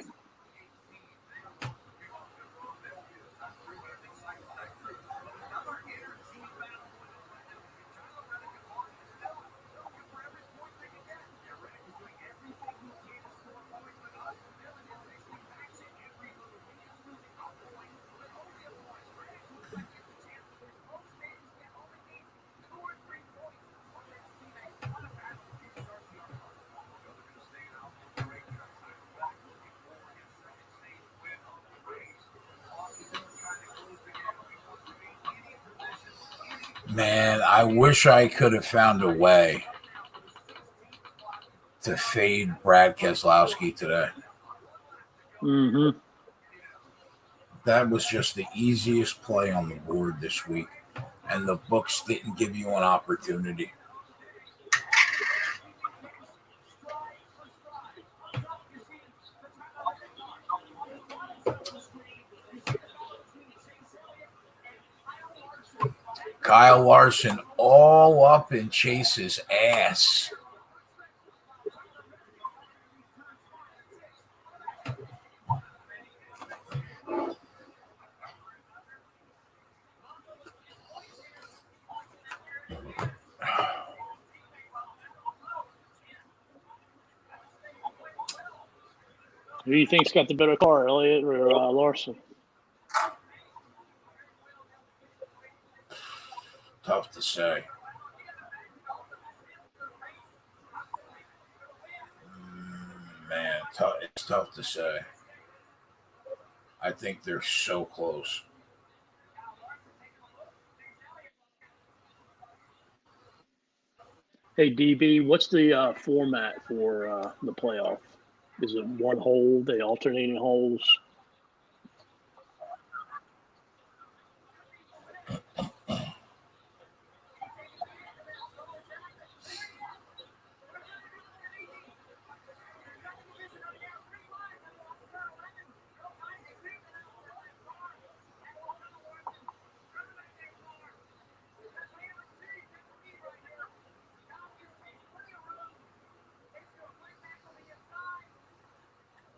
Man, I wish I could have found a way to fade Brad Keselowski today. Mm-hmm. That was just the easiest play on the board this week, and the books didn't give you an opportunity. Kyle Larson all up in Chase's ass. Who do you think's got the better car, Elliott or Larson? Tough to say. Man, it's tough to say. I think they're so close. Hey, DB, what's the format for the playoff? Is it one hole, they alternating holes?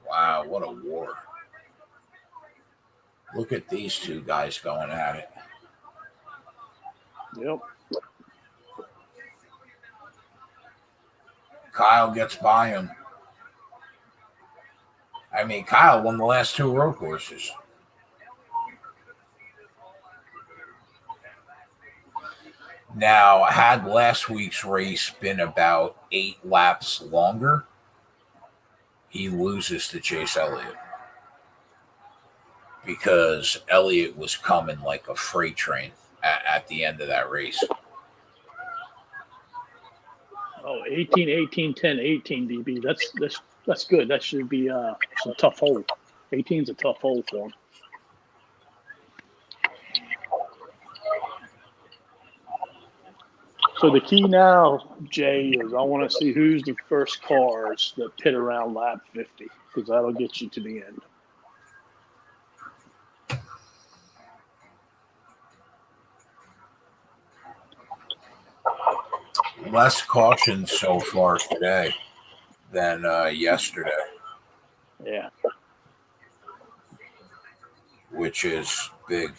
Wow, what a war. Look at these two guys going at it. Yep. Kyle gets by him. I mean, Kyle won the last two road courses. Now, had last week's race been about 8 laps longer, he loses to Chase Elliott because Elliott was coming like a freight train at the end of that race. Oh, 18, 18, 10, 18, DB. That's good. That should be some tough hole. 18's a tough hole for him. So the key now, Jay, is I want to see who's the first cars that pit around lap 50, because that'll get you to the end. Less caution so far today than yesterday. Yeah. Which is big.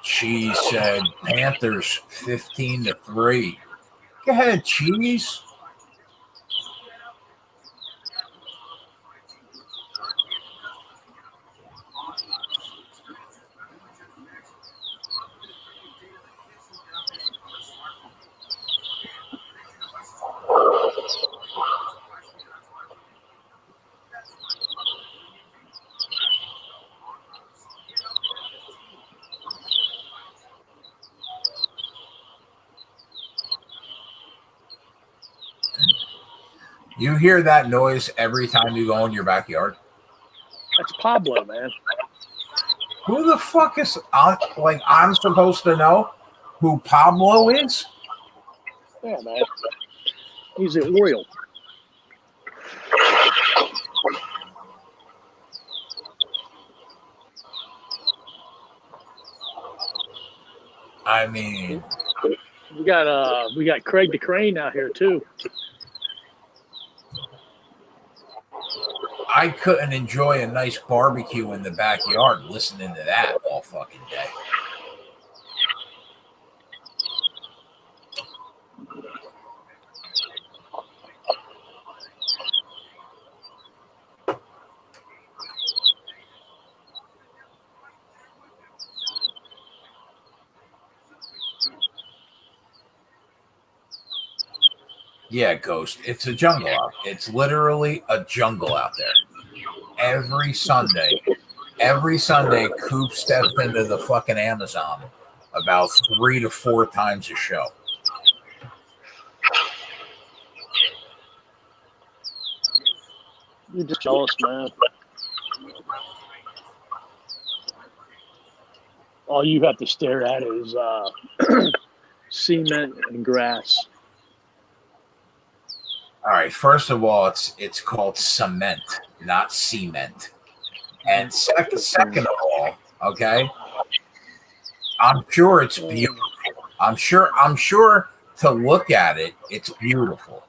Cheese said Panthers 15-3. Go ahead, Cheese. You hear that noise every time you go in your backyard? That's Pablo, man. Who the fuck is like? I'm supposed to know who Pablo is? Yeah, man. He's an Oriole. I mean, we got Craig the Crane out here too. I couldn't enjoy a nice barbecue in the backyard listening to that all fucking day. Yeah, Ghost. It's a jungle out. It's literally a jungle out there. Every Sunday, Coop steps into the fucking Amazon about 3 to 4 times a show. You're just jealous, man. All you have to stare at is cement and grass. All right. First of all, it's called cement, not cement. And second of all, okay, I'm sure it's beautiful. I'm sure to look at it, it's beautiful.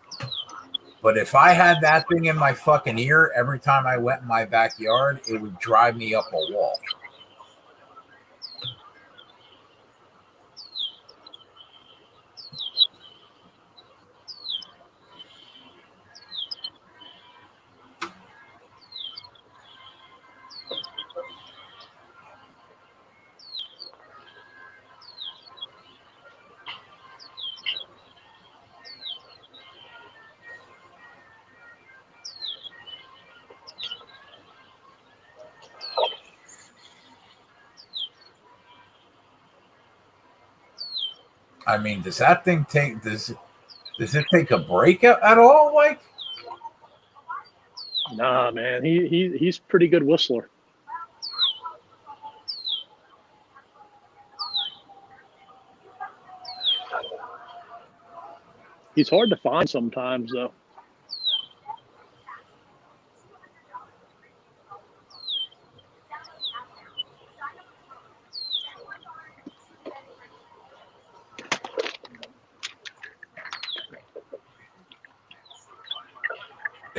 But if I had that thing in my fucking ear every time I went in my backyard, it would drive me up a wall. I mean, does that thing take does it take a break at all? Like, Nah, man, he's pretty good whistler. He's hard to find sometimes, though.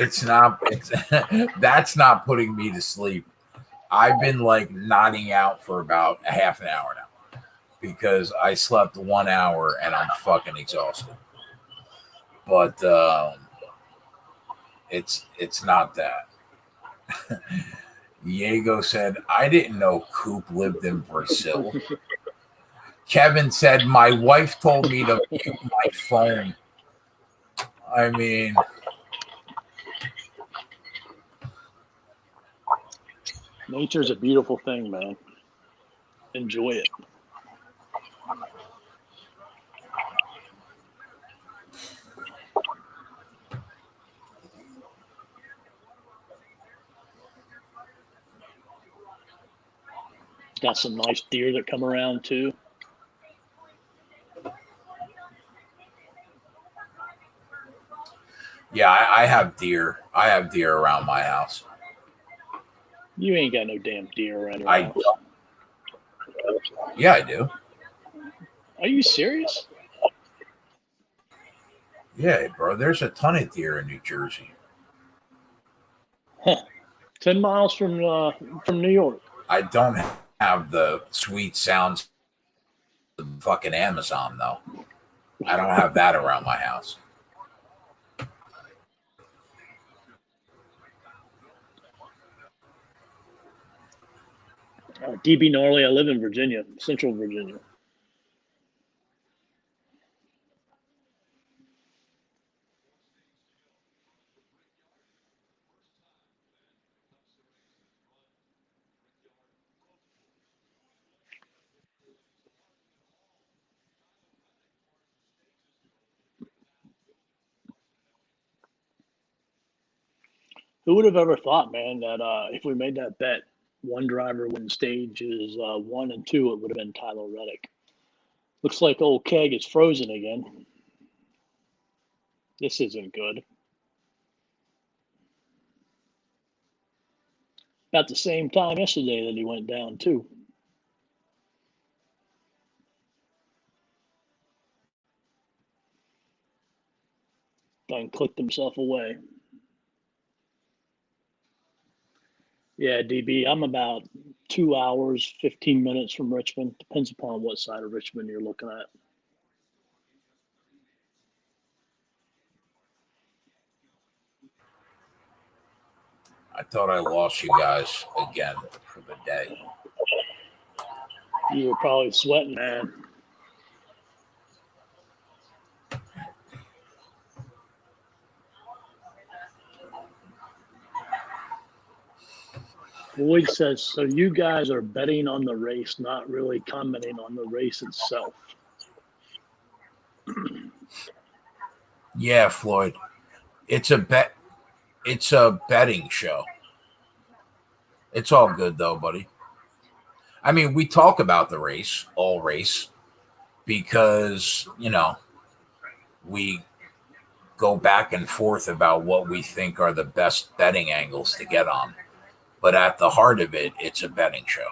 it's that's not putting me to sleep. I've been like nodding out for about a half an hour now because I slept 1 hour and I'm fucking exhausted. But it's not that. Diego said, I didn't know Coop lived in Brazil. Kevin said, my wife told me to mute my phone. I mean, Nature's a beautiful thing, man. Enjoy it. Got some nice deer that come around too. yeah, I have deer. I have deer around my house. You ain't got no damn deer around your I house. Yeah, I do. Are you serious? Yeah, bro. There's a ton of deer in New Jersey. Huh. 10 miles from New York. I don't have the sweet sounds of the fucking Amazon, though. I don't have that around my house. DB Gnarly, I live in Virginia, Central Virginia. Who would have ever thought, man, that if we made that bet, one driver wins stages 1 and 2, it would have been Tyler Reddick. Looks like old Keg is frozen again. This isn't good. About the same time yesterday that he went down, too. Done clicked himself away. Yeah, DB, I'm about 2 hours, 15 minutes from Richmond. Depends upon what side of Richmond you're looking at. I thought I lost you guys again for the day. You were probably sweating, man. Floyd says, so you guys are betting on the race, not really commenting on the race itself. Yeah, Floyd. It's a bet. It's a betting show. It's all good though, buddy. I mean, we talk about the race, all race, because, we go back and forth about what we think are the best betting angles to get on. But at the heart of it, it's a betting show.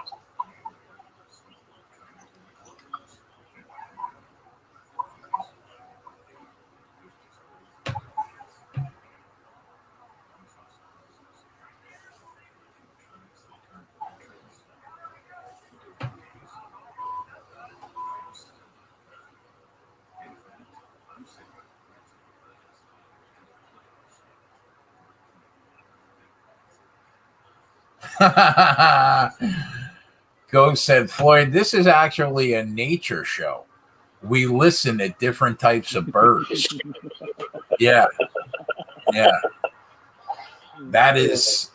Ghost said, Floyd, this is actually a nature show. We listen to different types of birds. Yeah. That is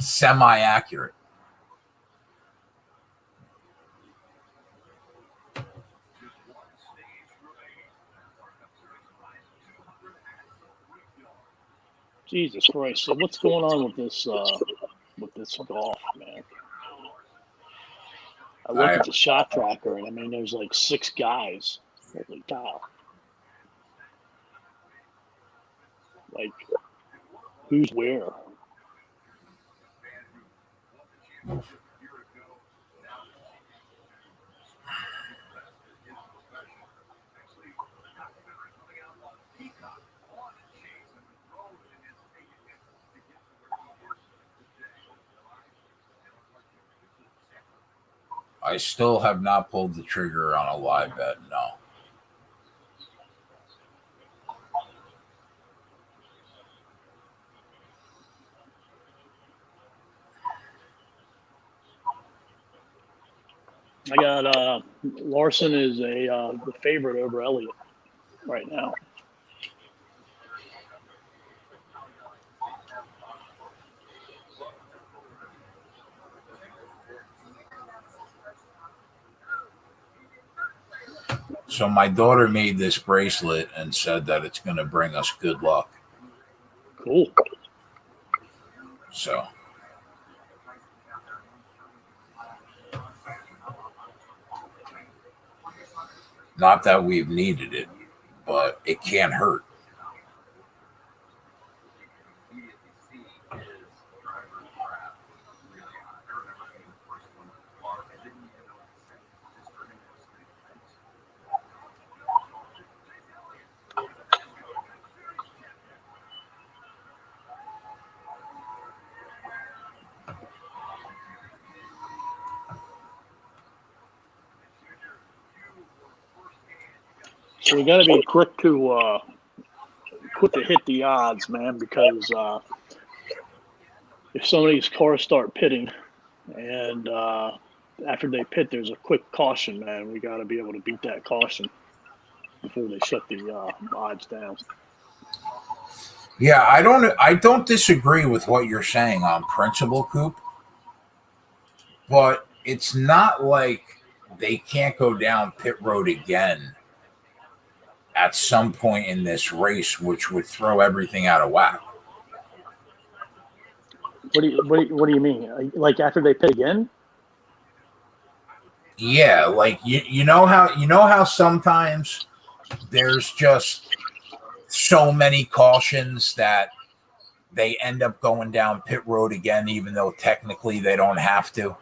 semi-accurate. Jesus Christ! So what's going on with this golf, man? I look at the shot tracker, and I mean, there's like 6 guys. Holy cow! Like, who's where? I still have not pulled the trigger on a live bet, no. I got Larson is the favorite over Elliott right now. So my daughter made this bracelet and said that it's going to bring us good luck. Cool. So. Not that we've needed it, but it can't hurt. So we got to be quick to hit the odds, man, because if some of these cars start pitting, and after they pit, there's a quick caution, man. We got to be able to beat that caution before they shut the odds down. Yeah, I don't disagree with what you're saying on principle, Coop, but it's not like they can't go down pit road again at some point in this race, which would throw everything out of whack. What do you mean? Like after they pit again? Yeah, like you know how sometimes there's just so many cautions that they end up going down pit road again, even though technically they don't have to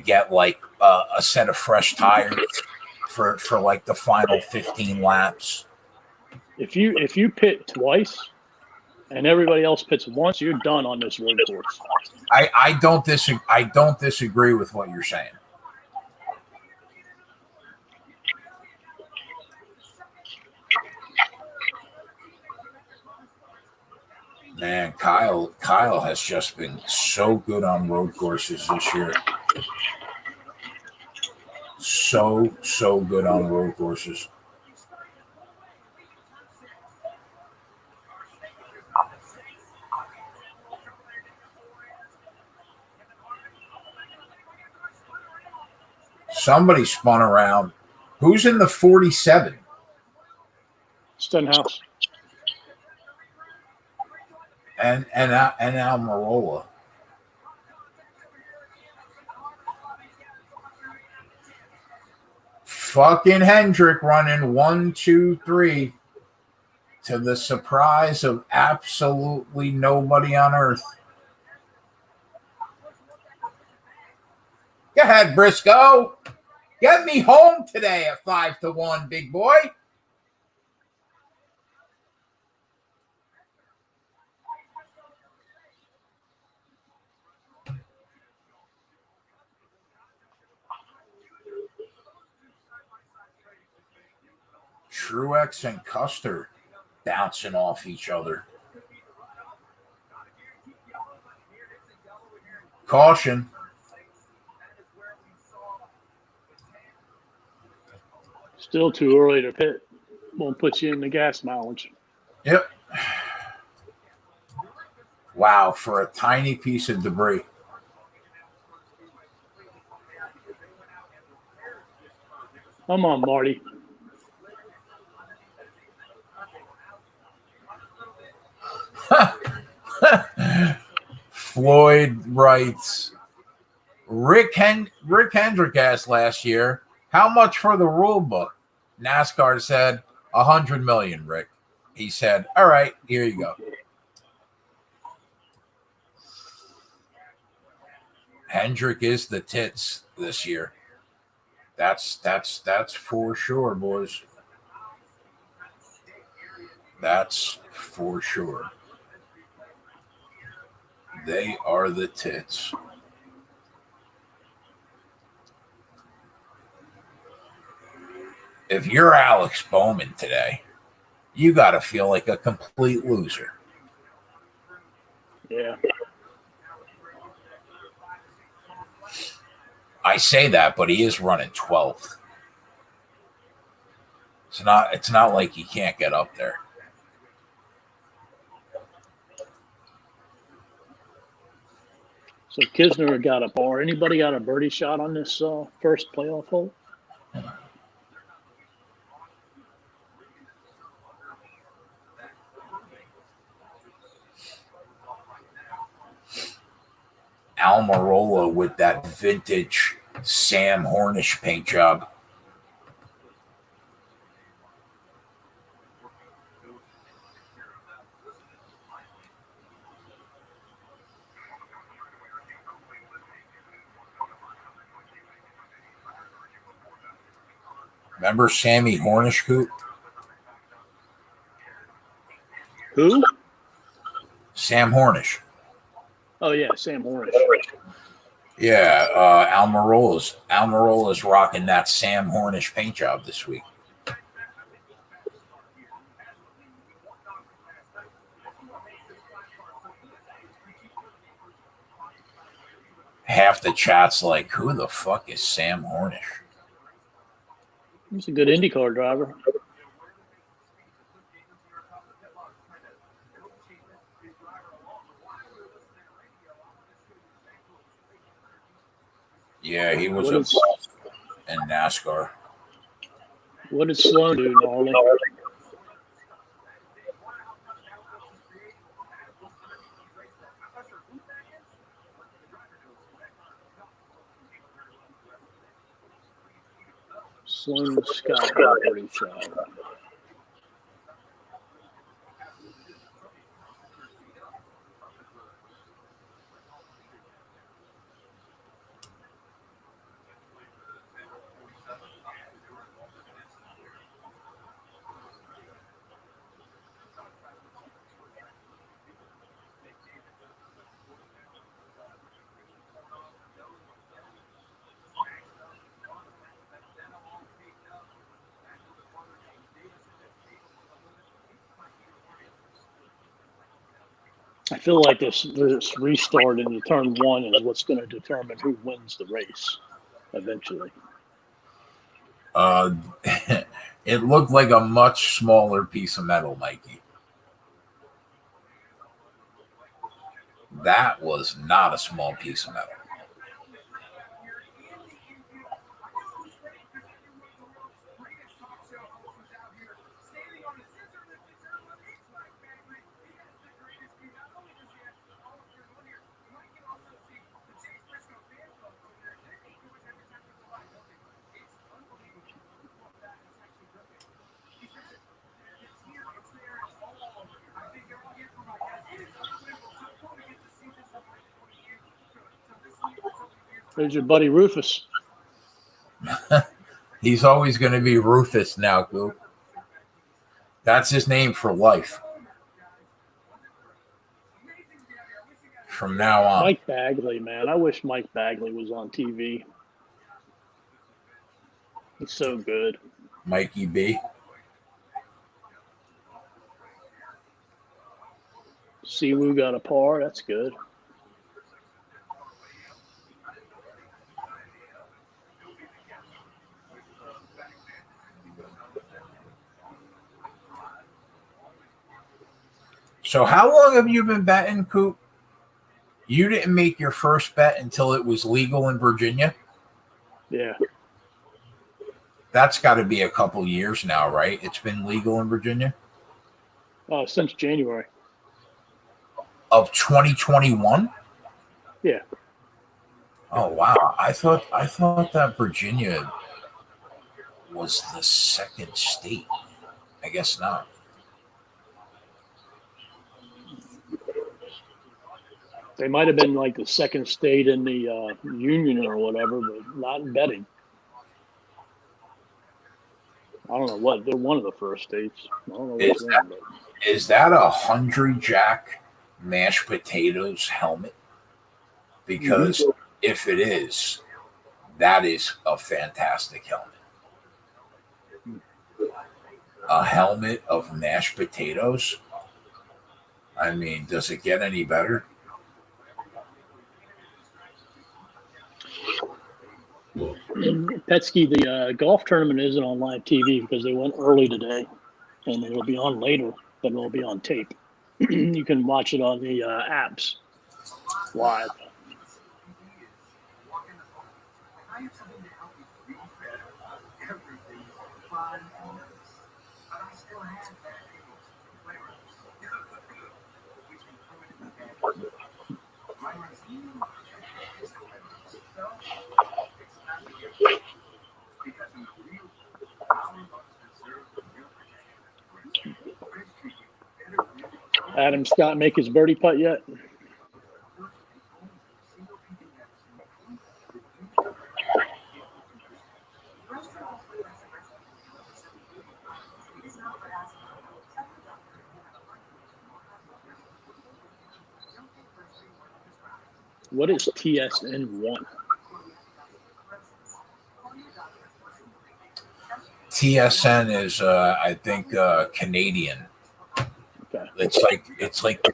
get like a set of fresh tires for like the final 15 laps. If you pit twice and everybody else pits once, you're done on this road course. I don't disagree with what you're saying. Man, Kyle has just been so good on road courses this year. So good on road courses. Somebody spun around. Who's in the 47? Stenhouse. And Almirola. Fucking Hendrick running 1, 2, 3 to the surprise of absolutely nobody on earth. Go ahead, Briscoe. Get me home today at 5-1, big boy. Truex and Custer bouncing off each other. Caution. Still too early to pit. Won't put you in the gas mileage. Yep. Wow, for a tiny piece of debris. Come on, Marty. Floyd writes, Rick Hendrick asked last year, how much for the rule book? NASCAR said, $100 million, Rick. He said, all right, here you go. Hendrick is the tits this year. That's for sure, boys. That's for sure. They are the tits. If you're Alex Bowman today, you got to feel like a complete loser. Yeah. I say that, but he is running 12th. It's not like he can't get up there. So Kisner got a bar. Anybody got a birdie shot on this first playoff hole? Almirola with that vintage Sam Hornish paint job. Remember Sammy Hornish, Coup? Who? Sam Hornish. Oh, yeah, Sam Hornish. Yeah, Almirola's rocking that Sam Hornish paint job this week. Half the chat's like, who the fuck is Sam Hornish? He's a good IndyCar driver. Yeah, he was a boss in NASCAR. What did Sloan do, Gnarly? Slim Scott Liberty Shot. I feel like this restart into turn one is what's going to determine who wins the race eventually. It looked like a much smaller piece of metal, Mikey. That was not a small piece of metal. There's your buddy Rufus. He's always going to be Rufus now, Coup. That's his name for life. From now on. Mike Bagley, man. I wish Mike Bagley was on TV. He's so good. Mikey B. Siwoo got a par. That's good. So how long have you been betting, Coop? You didn't make your first bet until it was legal in Virginia? Yeah. That's got to be a couple years now, right? It's been legal in Virginia? Since January. Of 2021? Yeah. Oh, wow. I thought that Virginia was the second state. I guess not. They might have been like the second state in the union or whatever, but not in betting. I don't know what. They're one of the first states. I don't know which one. Is that a 100 Jack mashed potatoes helmet? Because if it is, that is a fantastic helmet. A helmet of mashed potatoes? I mean, does it get any better? Petsky, the golf tournament isn't on live TV because they went early today, and it'll be on later, but it'll be on tape. You can watch it on the apps live. Adam Scott make his birdie putt yet? What is TSN1? TSN is, I think, Canadian. Okay. It's like,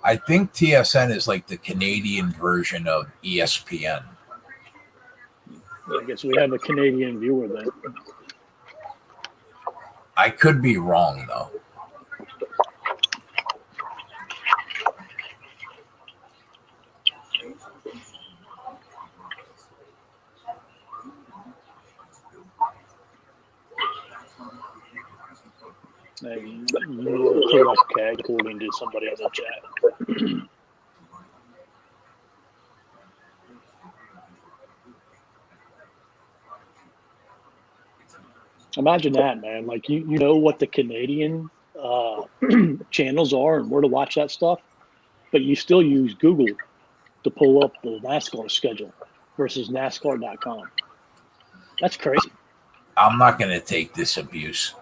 I think TSN is like the Canadian version of ESPN. I guess we have a Canadian viewer then. I could be wrong, though. And you are correct, according to somebody in the chat. Imagine that, man. Like you know what the Canadian channels are and where to watch that stuff, but you still use Google to pull up the NASCAR schedule versus NASCAR.com. That's crazy. I'm not going to take this abuse.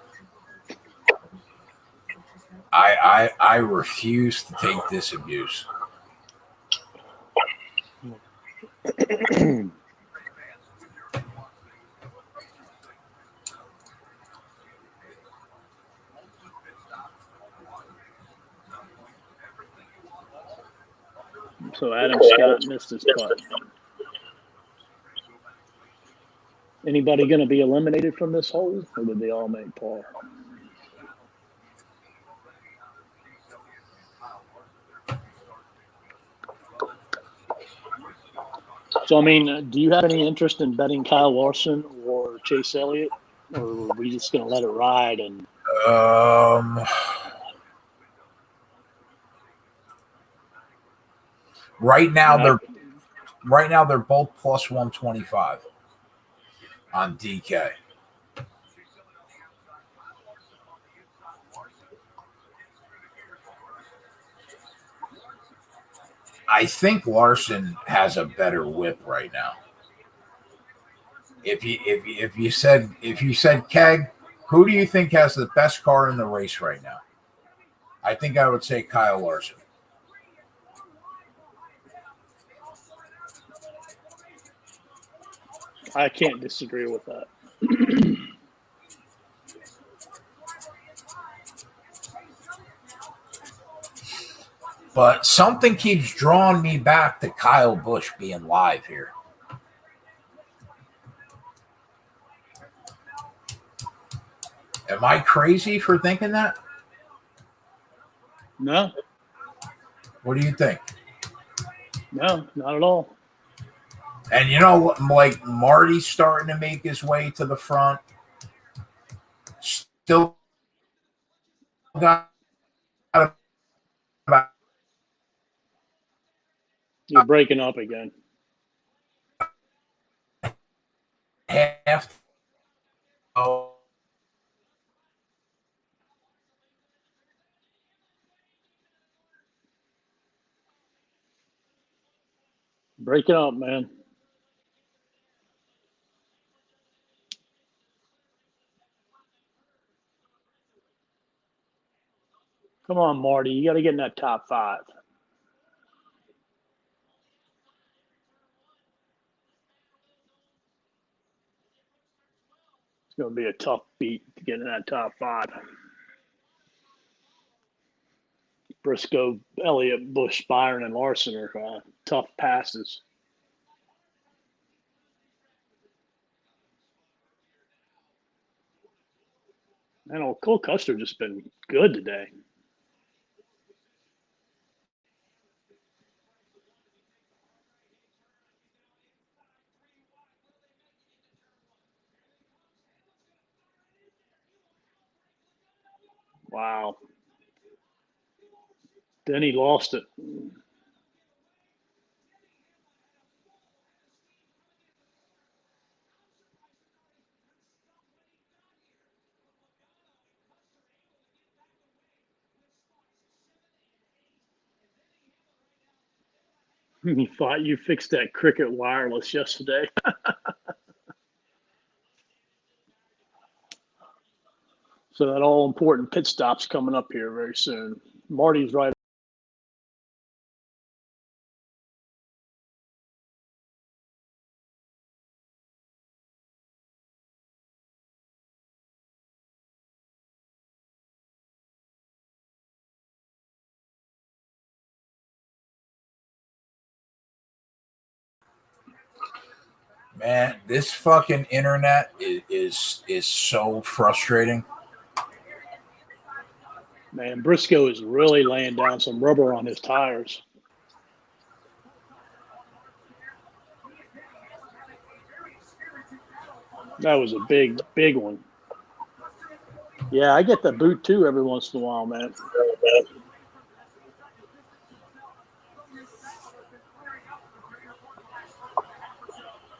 I refuse to take this abuse. So Adam Scott missed his putt. Anybody going to be eliminated from this hole, or did they all make par? So, I mean, do you have any interest in betting Kyle Larson or Chase Elliott, or are we just going to let it ride? And right now they're both plus 125 on DK. I think Larson has a better whip right now. If you said Keg, who do you think has the best car in the race right now? I think I would say Kyle Larson. I can't disagree with that. But something keeps drawing me back to Kyle Busch being live here. Am I crazy for thinking that? No. What do you think? No, not at all. And you know, like Marty's starting to make his way to the front. Still got about You're breaking up again. half. Breaking up, man. Come on, Marty. You got to get in that top 5. It's going to be a tough beat to get in that top 5. Briscoe, Elliott, Busch, Byron, and Larson are tough passes. Man, Cole Custer just been good today. Wow. Then he lost it. He thought you fixed that Cricket wireless yesterday. So that all important pit stop's coming up here very soon. Marty's right. Man, this fucking internet is so frustrating. Man, Briscoe is really laying down some rubber on his tires. That was a big, big one. Yeah, I get the boot too every once in a while, man.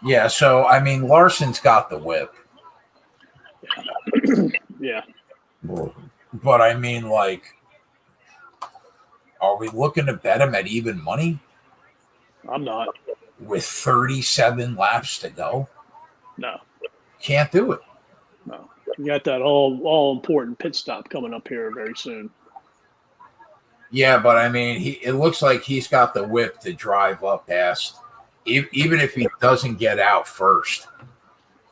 Yeah, so I mean Larson's got the whip. Yeah. But I mean, like, are we looking to bet him at even money I'm not. with 37 laps to go? No. Can't do it. No. You got that all important pit stop coming up here very soon. Yeah, but I mean, it looks like he's got the whip to drive up past, even if he doesn't get out first.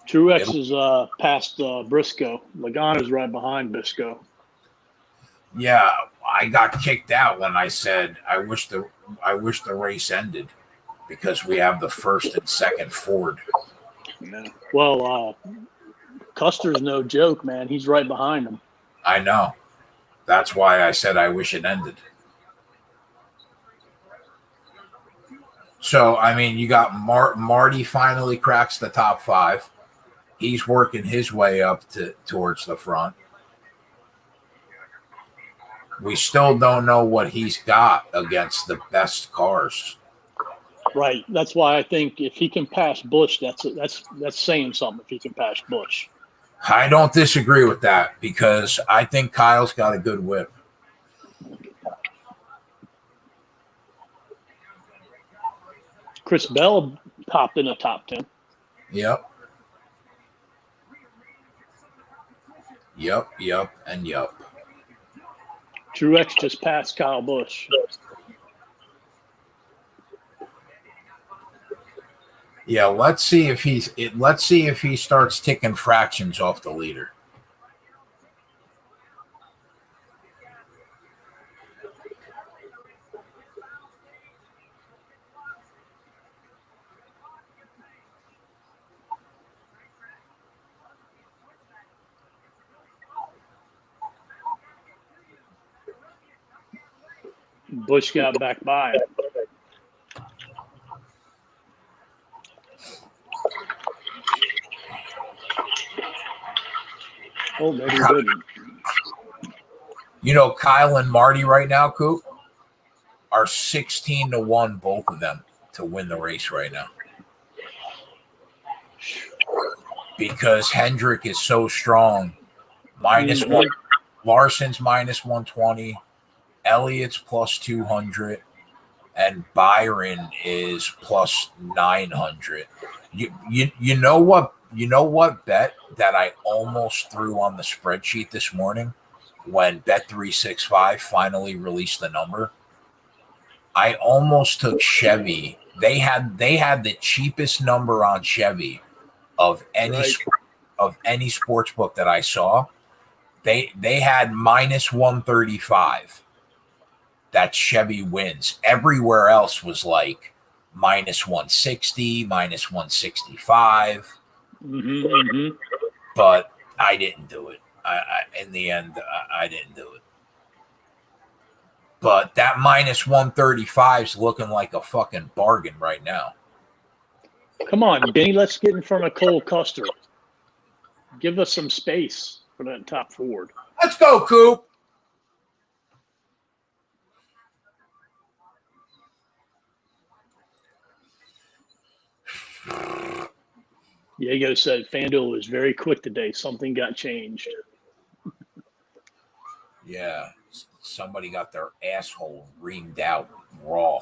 Truex is past Briscoe. Logano's right behind Briscoe. Yeah, I got kicked out when I said I wish the race ended because we have the first and second Ford. Yeah. Well, Custer's no joke, man. He's right behind him. I know. That's why I said I wish it ended. So, I mean, you got Marty finally cracks the top 5. He's working his way up towards the front. We still don't know what he's got against the best cars. Right. That's why I think if he can pass Busch, that's saying something. If he can pass Busch, I don't disagree with that because I think Kyle's got a good whip. Chris Bell popped in the top 10. Yep. And yep. Truex just passed Kyle Busch. Yeah, let's see if he starts ticking fractions off the leader. Busch got back by it. Oh, maybe he didn't. You know, Kyle and Marty right now, Coup, are 16-1, both of them, to win the race right now. Because Hendrick is so strong. -1. Larson's -120. Elliott's +200. And Byron is +900. You know what? You know what bet that I almost threw on the spreadsheet this morning when Bet365 finally released the number? I almost took Chevy. They had the cheapest number on Chevy of any sports book that I saw. They had -135. That Chevy wins. Everywhere else was like -160, -165. But I didn't do it. In the end, I didn't do it. But that -135 is looking like a fucking bargain right now. Come on, Benny, let's get in front of Cole Custer. Give us some space for that top Ford. Let's go, Coop. Diego said FanDuel was very quick today. Something got changed. Yeah, somebody got their asshole reamed out raw.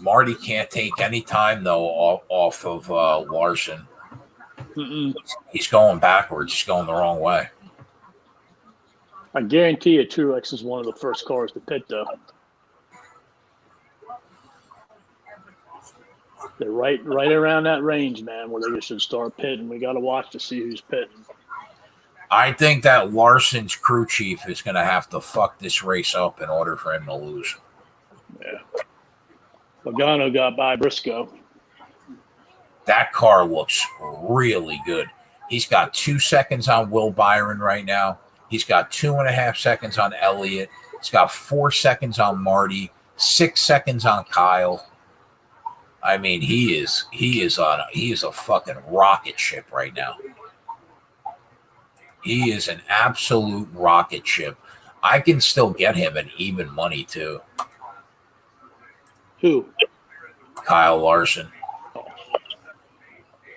Marty can't take any time, though, off of Larson. He's going backwards. He's going the wrong way. I guarantee you Truex is one of the first cars to pit, though. They're right around that range, man, where they should start pitting. We got to watch to see who's pitting. I think that Larson's crew chief is going to have to fuck this race up in order for him to lose. Yeah. Logano got by Briscoe. That car looks really good. He's got 2 seconds on Will Byron right now. He's got 2.5 seconds on Elliott. He's got 4 seconds on Marty, 6 seconds on Kyle. I mean, he is a fucking rocket ship right now. He is an absolute rocket ship. I can still get him at even money too. Who? Kyle Larson.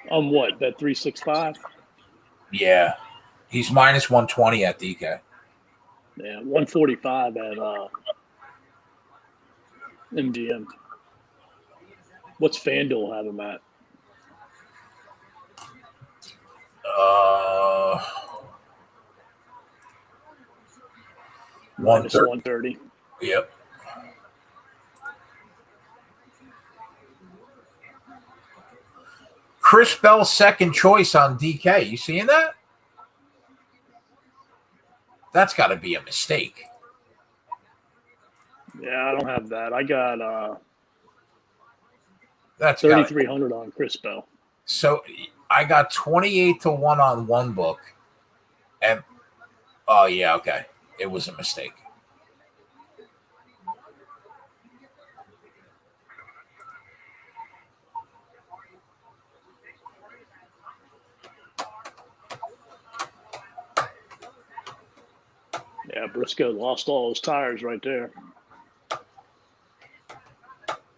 What? Bet 365? Yeah. He's minus 120 at DK. Yeah, 145 at MGM. What's FanDuel have him at? Minus 130. Yep. Chris Bell second choice on DK. You seeing that? That's got to be a mistake. Yeah, I don't have that. I got that's 3,300 on Chris Bell. So I got 28 to 1 on one book. And oh yeah, okay. It was a mistake. Yeah, Briscoe lost all his tires right there.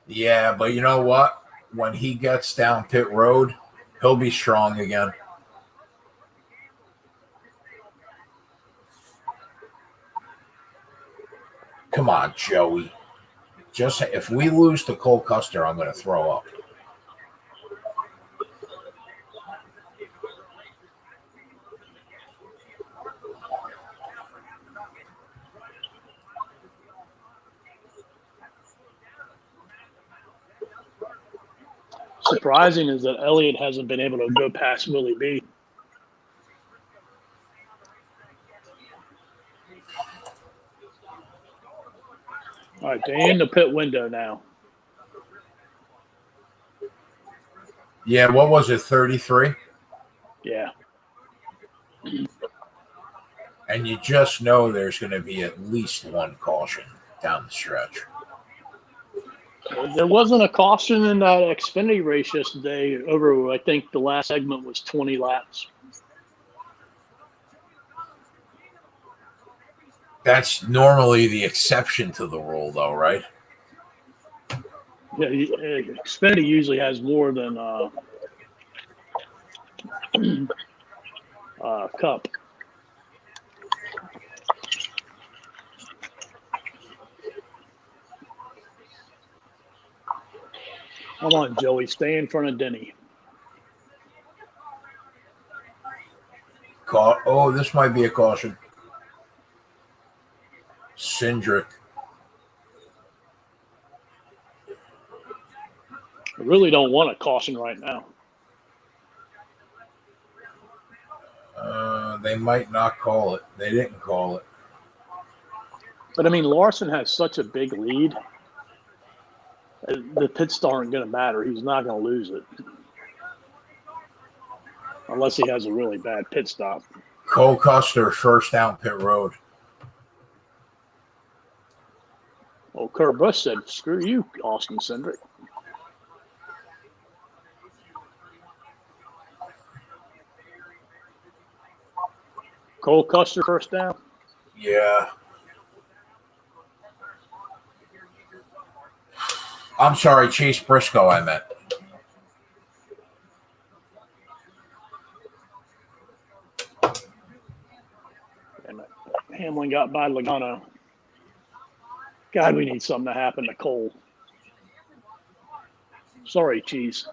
Yeah, but you know what? When he gets down pit road, he'll be strong again. Come on, Joey. Just if we lose to Cole Custer, I'm going to throw up. Surprising is that Elliott hasn't been able to go past Willie B. All right, they're in the pit window now. Yeah, what was it, 33? Yeah. And you just know there's going to be at least one caution down the stretch. There wasn't a caution in that Xfinity race yesterday over, I think the last segment was 20 laps. That's normally the exception to the rule, though, right? Yeah, Xfinity usually has more than Cup. Come on, Joey, stay in front of Denny. Oh, this might be a caution. Cindric. I really don't want a caution right now. They might not call it. They didn't call it. But, I mean, Larson has such a big lead. The pits aren't going to matter. He's not going to lose it. Unless he has a really bad pit stop. Cole Custer, first down pit road. Well, Kurt Busch said, screw you, Austin Cindric. Cole Custer, first down? Yeah. I'm sorry, Chase Briscoe, I meant. And Hamlin got by Logano. God, we need something to happen to Cole. Sorry, Cheese.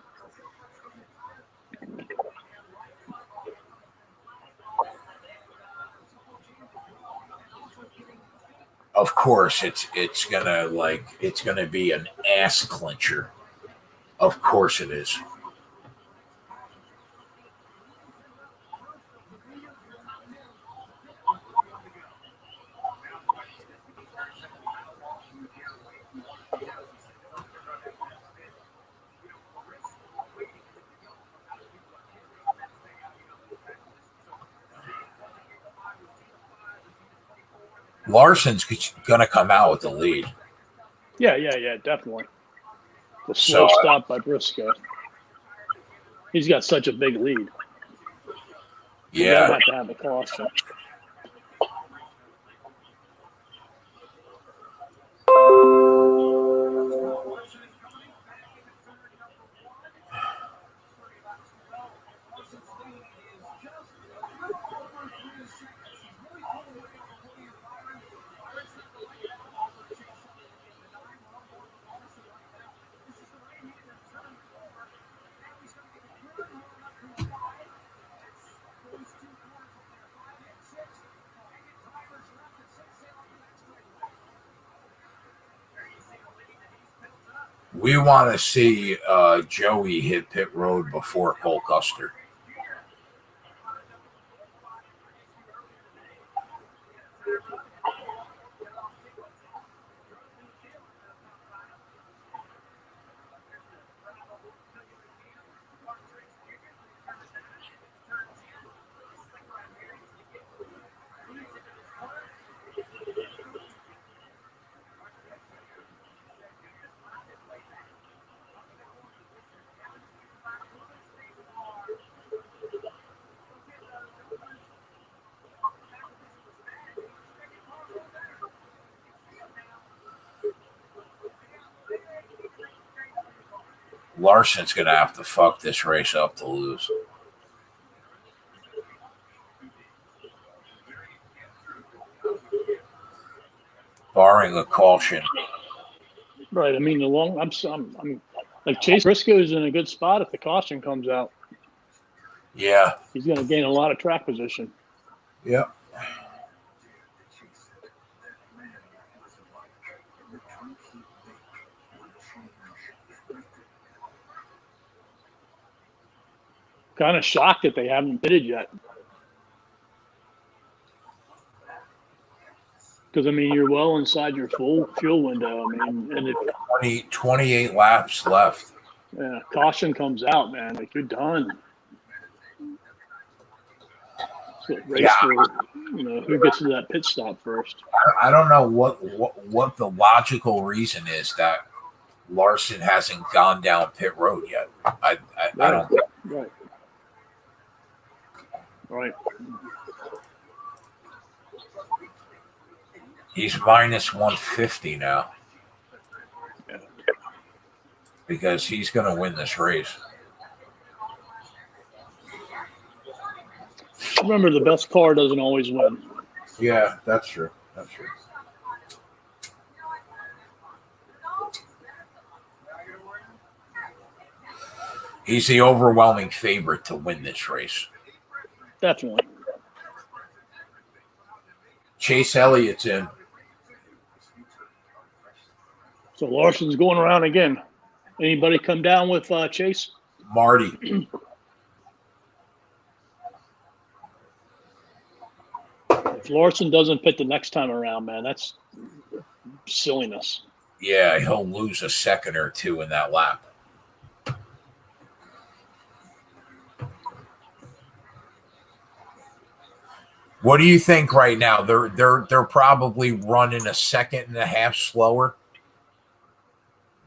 Of course, it's gonna be an ass clincher. Of course it is. Larson's going to come out with the lead. Yeah, definitely. The slow stop by Briscoe. He's got such a big lead. Yeah. Have to have a caution. We want to see Joey hit pit road before Cole Custer. Larson's going to have to fuck this race up to lose. Barring a caution. Right. I mean, I'm like Chase Briscoe's in a good spot if the caution comes out. Yeah. He's going to gain a lot of track position. Yep. Kind of shocked that they haven't pitted yet. Because, I mean, you're well inside your full fuel window. I mean, and if 28 laps left. Yeah, caution comes out, man. Like, you're done. So race for, who gets to that pit stop first. I don't know what the logical reason is that Larson hasn't gone down pit road yet. I don't. Right. He's minus 150 now. Yeah. Because he's going to win this race. Remember, the best car doesn't always win. Yeah, that's true. That's true. He's the overwhelming favorite to win this race. Definitely. Chase Elliott's in. So Larson's going around again. Anybody come down with Chase? Marty. If Larson doesn't pit the next time around, man, that's silliness. Yeah, he'll lose a second or two in that lap. What do you think right now? They're probably running a second and a half slower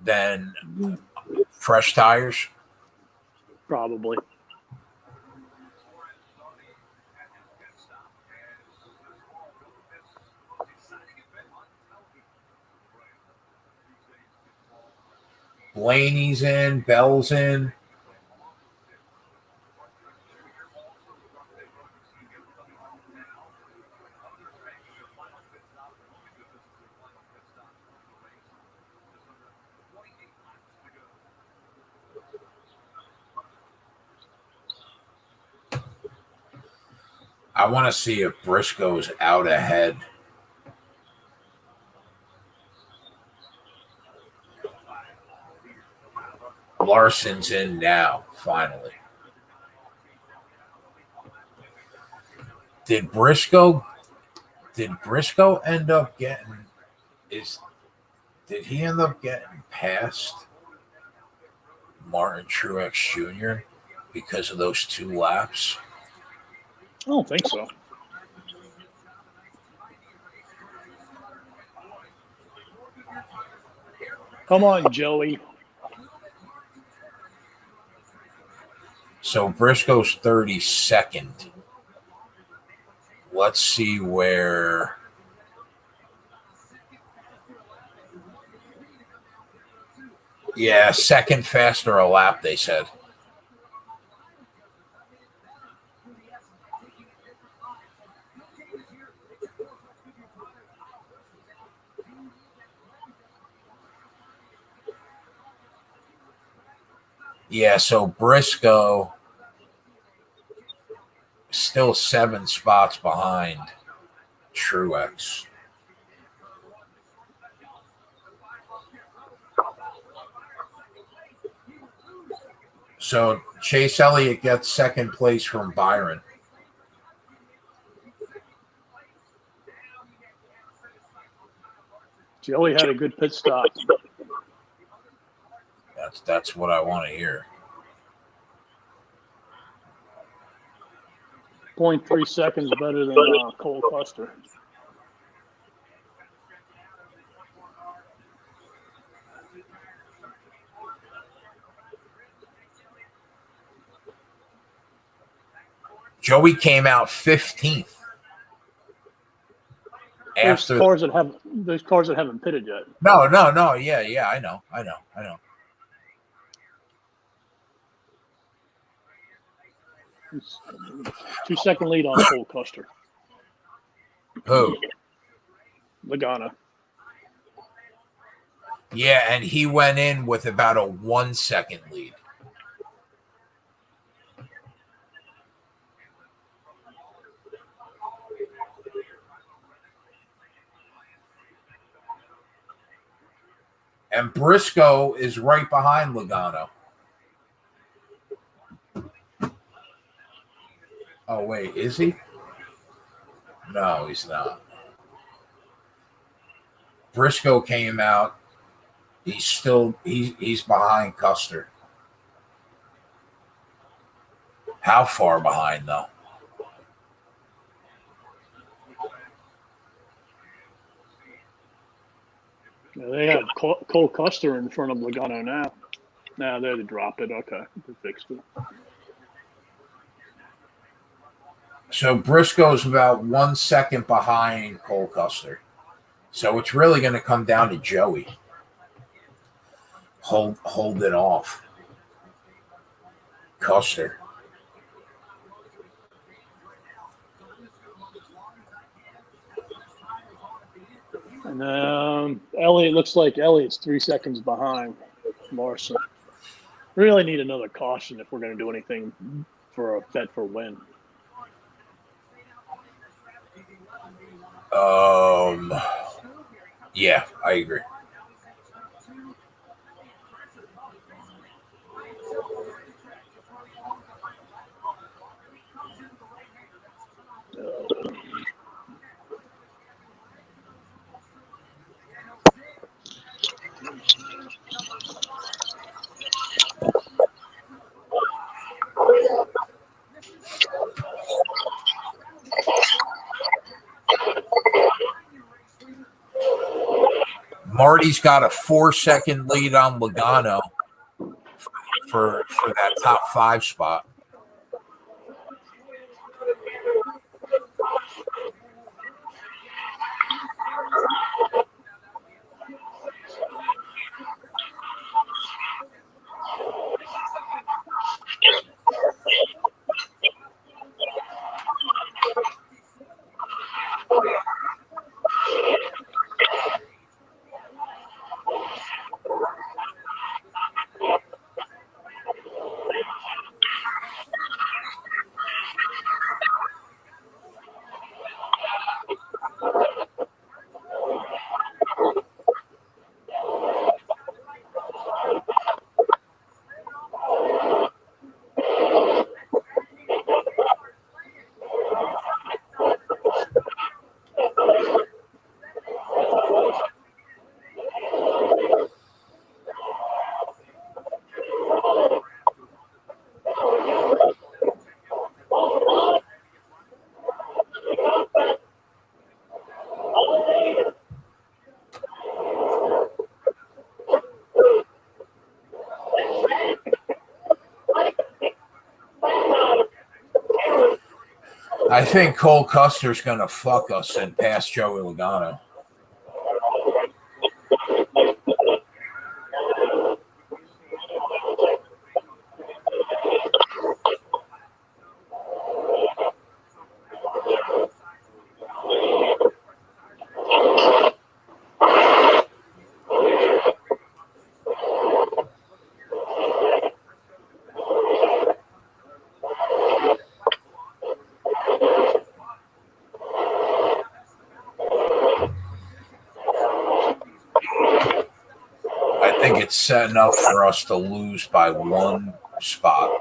than fresh tires. Probably. Blaney's in, Bell's in. I want to see if Briscoe's out ahead. Larson's in now, finally. Did Briscoe end up getting did he end up getting past Martin Truex Jr. because of those 2 laps? I don't think so. Come on, Joey. So Briscoe's 32nd. Let's see where. Yeah, second faster a lap, they said. Yeah, so Briscoe still 7 spots behind Truex. So Chase Elliott gets second place from Byron. Joey had a good pit stop. That's what I want to hear. 0.3 seconds better than Cole Custer. Joey came out 15th. Those cars that haven't pitted yet. No. Yeah. I know. 2-second lead on Cole Custer. Who? Logano. Yeah, and he went in with about a 1 second lead. And Briscoe is right behind Logano. Oh, wait, is he? No, he's not. Briscoe came out. He's behind Custer. How far behind, though? Yeah, they have Cole Custer in front of Logano now. Now they dropped it. Okay, they fixed it. So Briscoe's about 1 second behind Cole Custer. So it's really going to come down to Joey. Hold it off. Custer. And Elliott looks like Elliott's 3 seconds behind Larson. Really need another caution if we're going to do anything for a bet for win. Yeah, I agree. Marty's got a 4 second lead on Logano for that top 5 spot. I think Cole Custer's going to fuck us and pass Joey Logano. I think it's setting up for us to lose by one spot.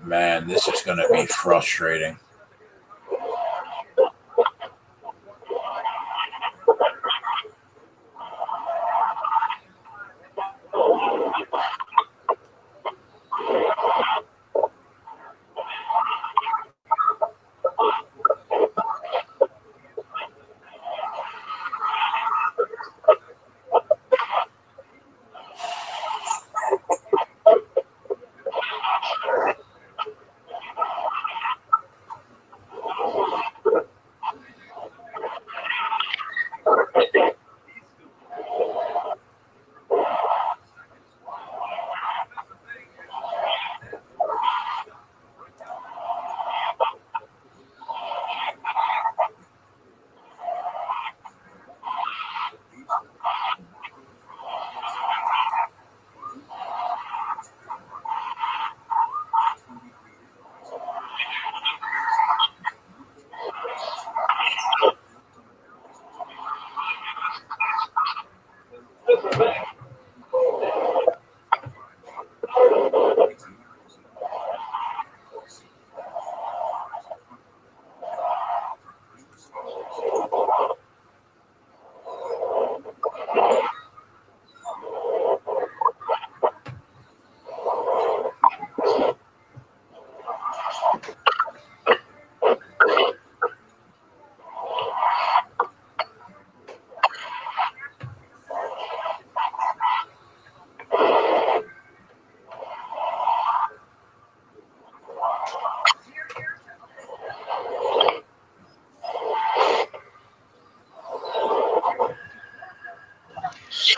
Man, this is going to be frustrating.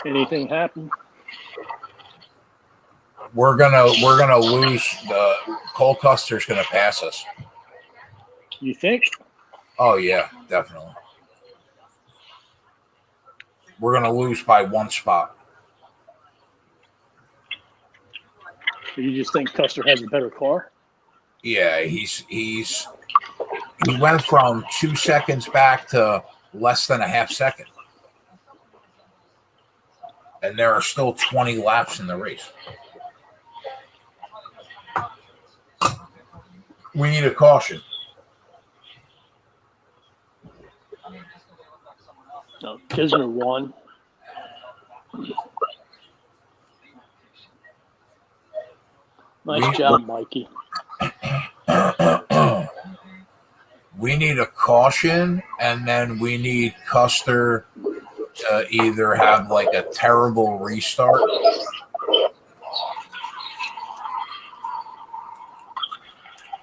Anything happen? We're gonna lose. Cole Custer's gonna pass us. You think? Oh yeah, definitely. We're gonna lose by one spot. You just think Custer has a better car? Yeah, he went from 2 seconds back to less than a half second. And there are still 20 laps in the race. We need a caution. So Kisner won. Nice job, Mikey. We need a caution, and then we need Custer to either have like a terrible restart.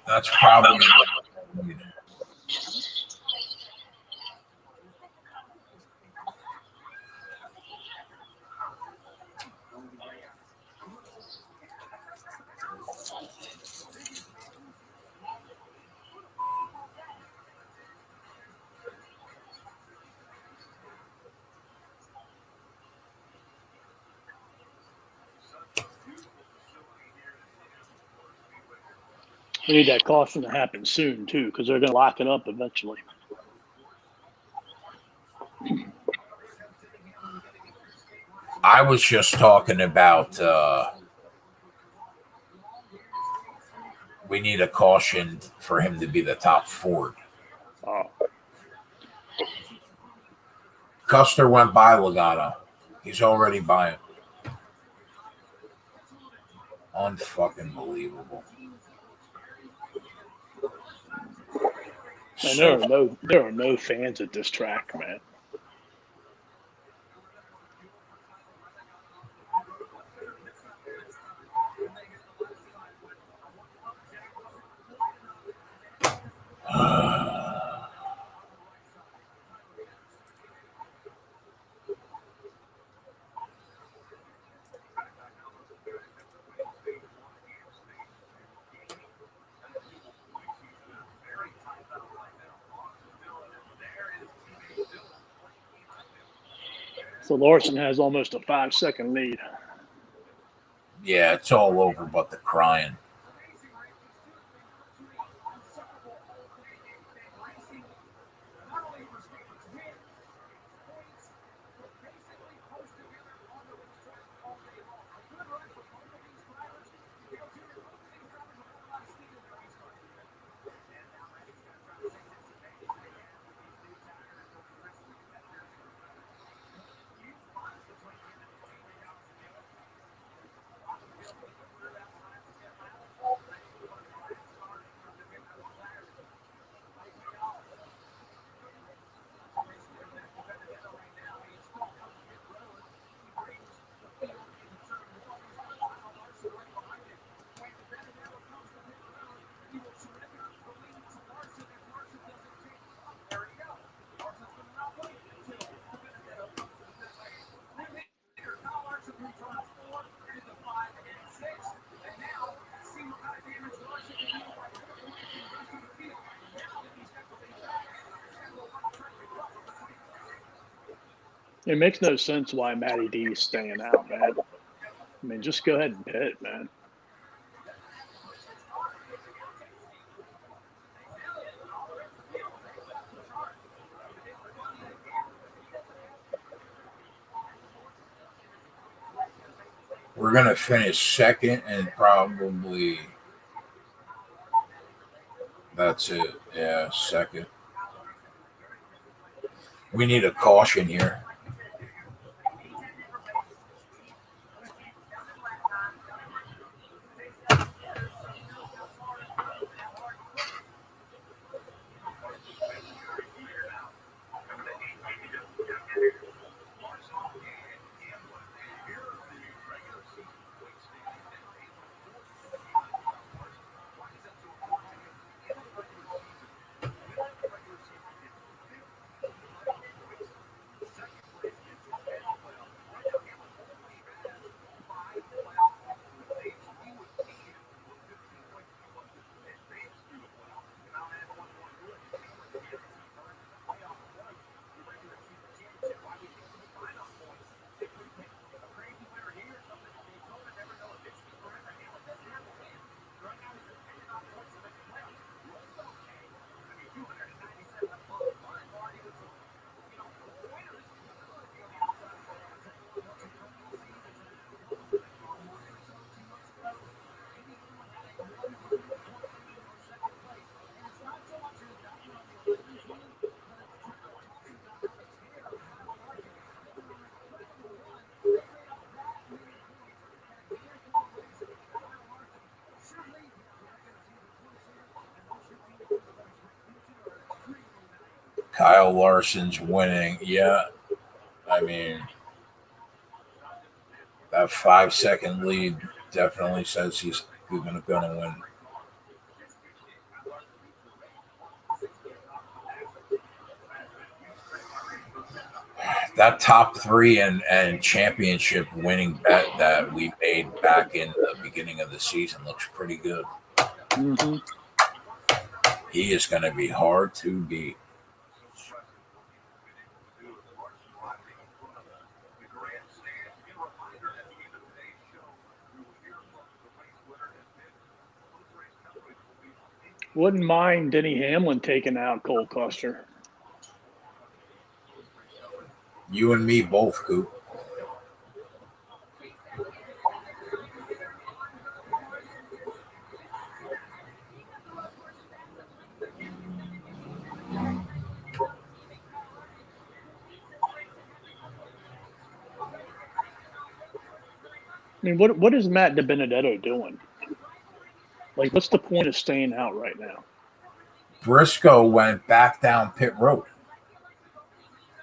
That's probably what we need. We need that caution to happen soon, too, because they're going to lock it up eventually. I was just talking about we need a caution for him to be the top Ford. Oh. Custer went by Logano. He's already buying. Unfucking believable. And there are no fans at this track, man. So Larson has almost a 5-second lead. Yeah, it's all over but the crying. It makes no sense why Matty D is staying out, man. I mean, just go ahead and pit, man. We're going to finish second and probably that's it. Yeah, second. We need a caution here. Kyle Larson's winning. Yeah. I mean, that 5-second lead definitely says he's going to win. That top 3 and championship winning bet that we made back in the beginning of the season looks pretty good. Mm-hmm. He is going to be hard to beat. Wouldn't mind Denny Hamlin taking out Cole Custer. You and me both, Coup. I mean, what is Matt DiBenedetto doing? Like, what's the point of staying out right now? Briscoe went back down pit road.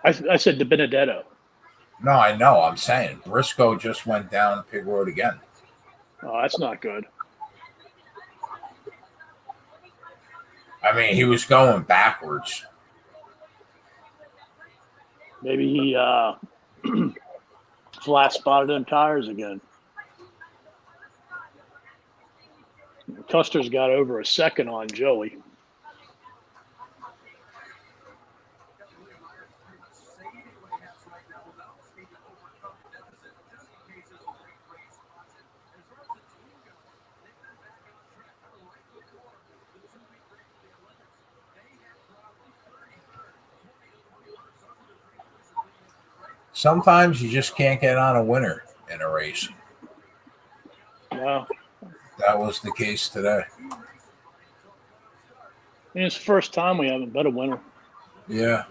I said DiBenedetto. No, I know. I'm saying Briscoe just went down pit road again. Oh, that's not good. I mean, he was going backwards. Maybe he flat spotted them tires again. Custer's got over a second on Joey. Sometimes you just can't get on a winner in a race. No. That was the case today. And it's the first time we haven't bet a winner. Yeah.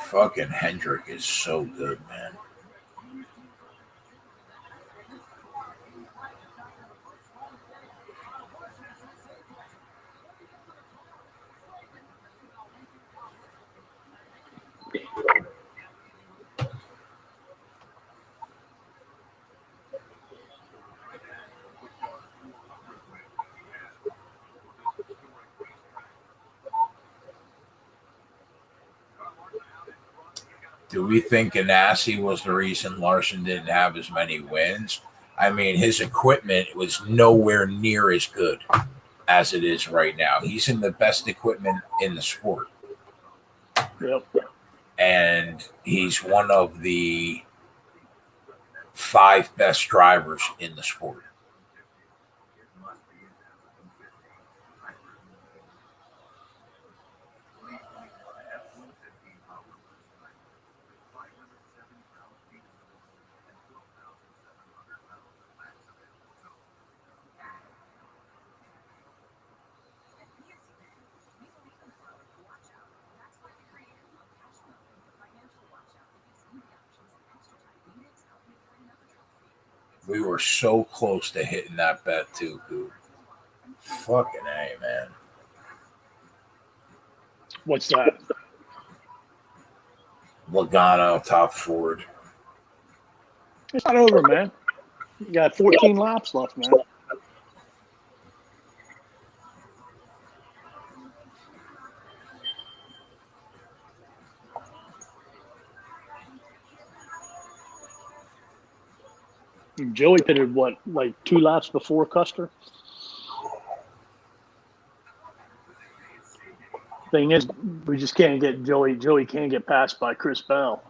Fucking Hendrick is so good, man. Do we think Ganassi was the reason Larson didn't have as many wins? I mean, his equipment was nowhere near as good as it is right now. He's in the best equipment in the sport. Yep. And he's one of the 5 best drivers in the sport. We were so close to hitting that bet too, dude. Fucking A, man. What's that? Logano, top Ford. It's not over, man. You got 14 laps left, man. Joey pitted what, like 2 laps before Custer? Thing is, we just can't get Joey. Joey can't get passed by Chris Bell.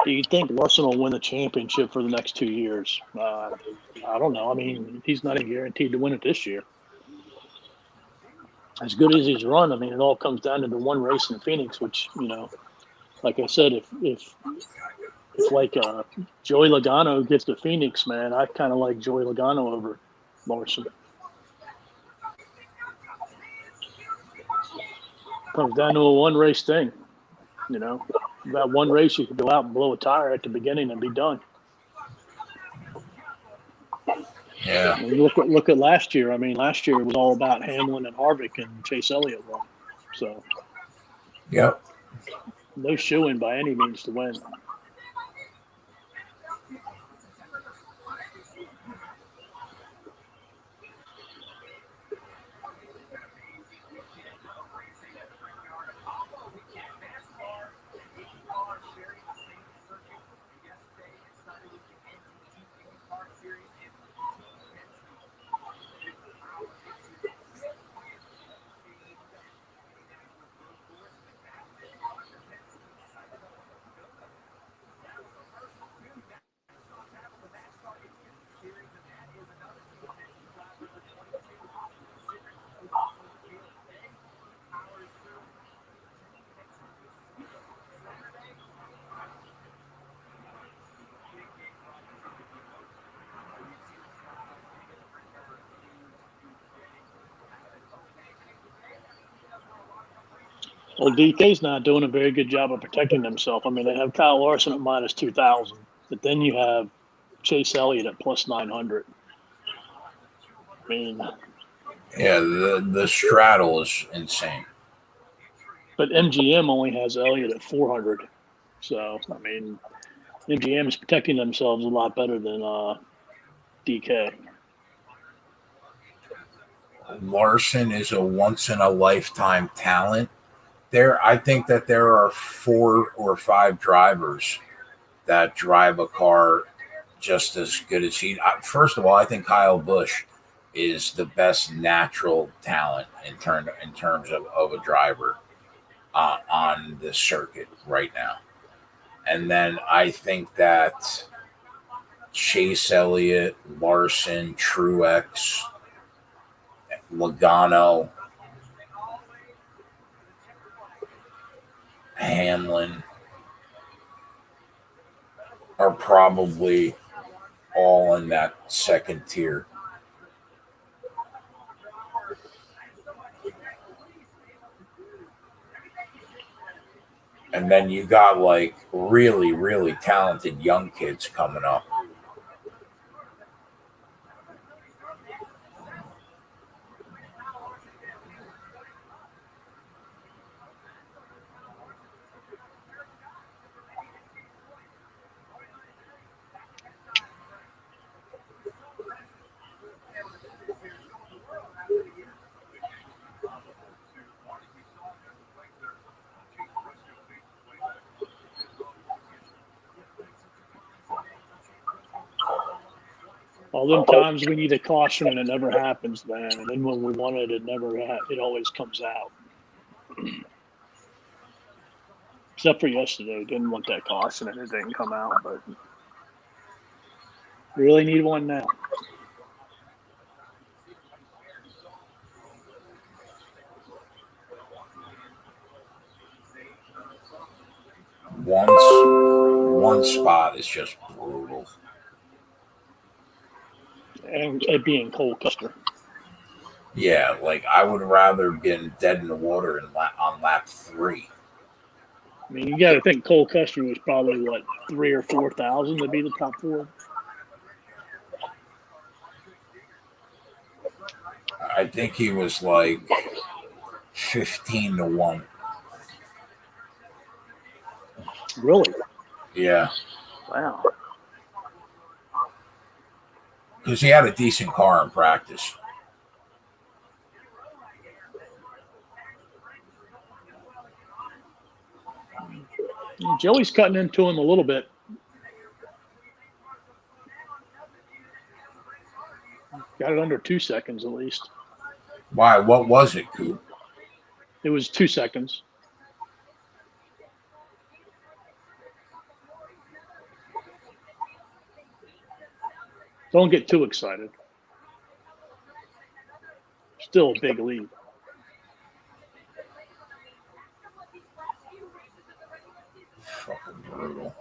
Do you think Larson will win the championship for the next 2 years? I don't know. I mean, he's not even guaranteed to win it this year. As good as he's run, I mean, it all comes down to the one race in Phoenix, which, like I said, if Joey Logano gets to Phoenix, man, I kind of like Joey Logano over Larson. Comes down to a one-race thing, That one race, you could go out and blow a tire at the beginning and be done. Yeah. I mean, look at last year. I mean, last year it was all about Hamlin and Harvick, and Chase Elliott won. So, Yep. No shoe-in by any means to win. Well, DK's not doing a very good job of protecting himself. I mean, they have Kyle Larson at minus 2,000, but then you have Chase Elliott at plus 900. I mean, yeah, the straddle is insane. But MGM only has Elliott at 400. So, I mean, MGM is protecting themselves a lot better than DK. Larson is a once-in-a-lifetime talent. I think that there are 4 or 5 drivers that drive a car just as good as he. First of all, I think Kyle Busch is the best natural talent in terms of a driver on the circuit right now. And then I think that Chase Elliott, Larson, Truex, Logano, Hamlin are probably all in that second tier. And then you got like really, really talented young kids coming up. All them times we need a caution and it never happens, man. And then when we want it, it always comes out. Except for yesterday, didn't want that caution and it didn't come out, but really need one now. One spot is just brutal. And it being Cole Custer. Yeah, like I would rather been dead in the water on lap 3. I mean, you got to think Cole Custer was probably, 3,000 or 4,000 to be the top 4? I think he was like 15-1. Really? Yeah. Wow. Because he had a decent car in practice. Joey's cutting into him a little bit. Got it under 2 seconds at least. Why? What was it, Coup? It was 2 seconds. Don't get too excited. Still a big lead. Fucking brutal.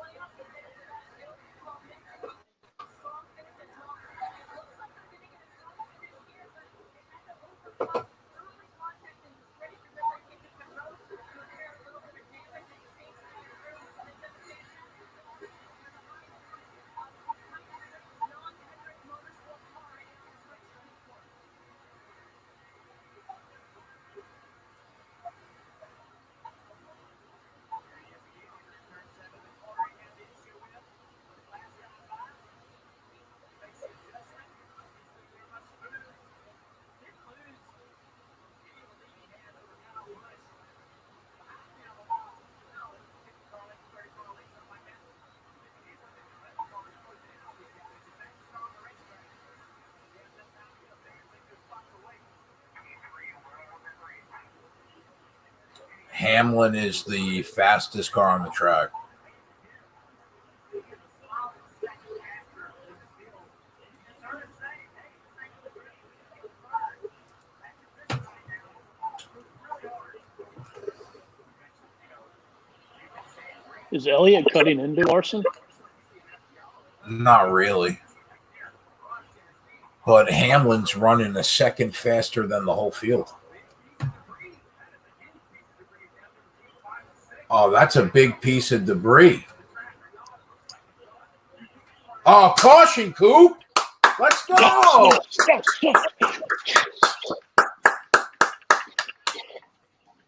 Hamlin is the fastest car on the track. Is Elliott cutting into Larson? Not really. But Hamlin's running a second faster than the whole field. Oh, that's a big piece of debris. Oh, caution, Coup. Let's go.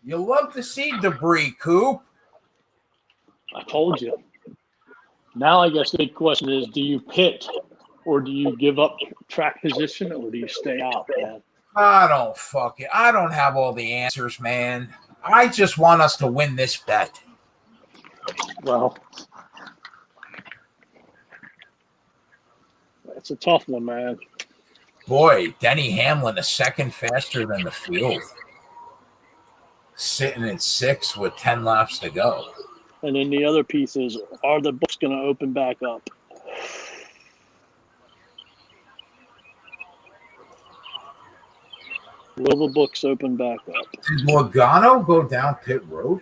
You love to see debris, Coup. I told you. Now I guess the big question is, do you pit or do you give up track position or do you stay out, man? I don't have all the answers, man. I just want us to win this bet. Well, it's a tough one, man. Boy, Denny Hamlin a second faster than the field. Sitting at 6 with 10 laps to go. And then the other piece is, are the books going to open back up? Will the books open back up? Did Logano go down pit road?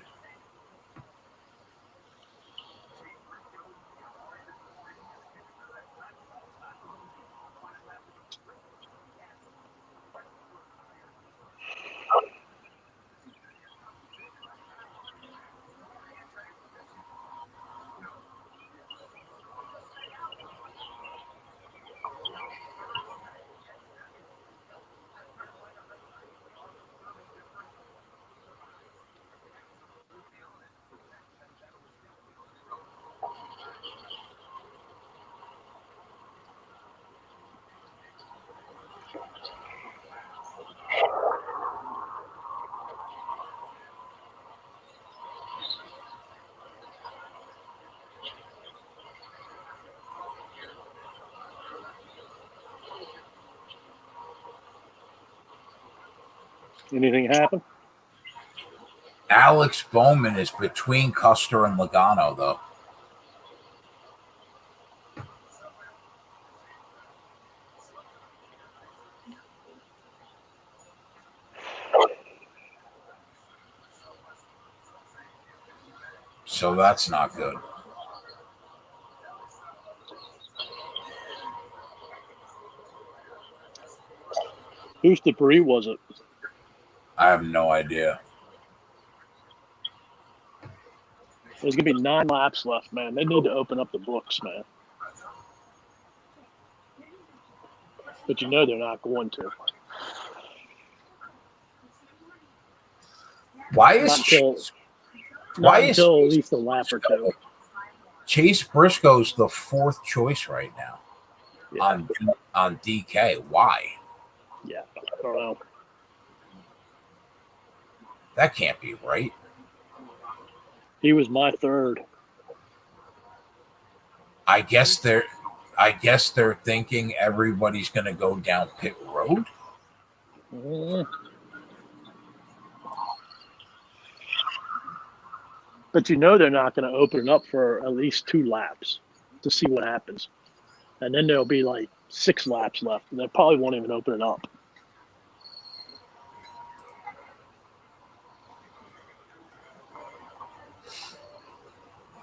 Anything happen? Alex Bowman is between Custer and Logano, though. So that's not good. Whose debris was it? I have no idea. There's going to be 9 laps left, man. They need to open up the books, man. But you know they're not going to. Why is until at least a lap or two. Chase Briscoe's the 4th choice right now on DK? Why? Yeah, I don't know. That can't be right. He was my 3rd. I guess they're thinking everybody's going to go down pit road. But you know they're not going to open it up for at least 2 laps to see what happens. And then there'll be like 6 laps left, and they probably won't even open it up.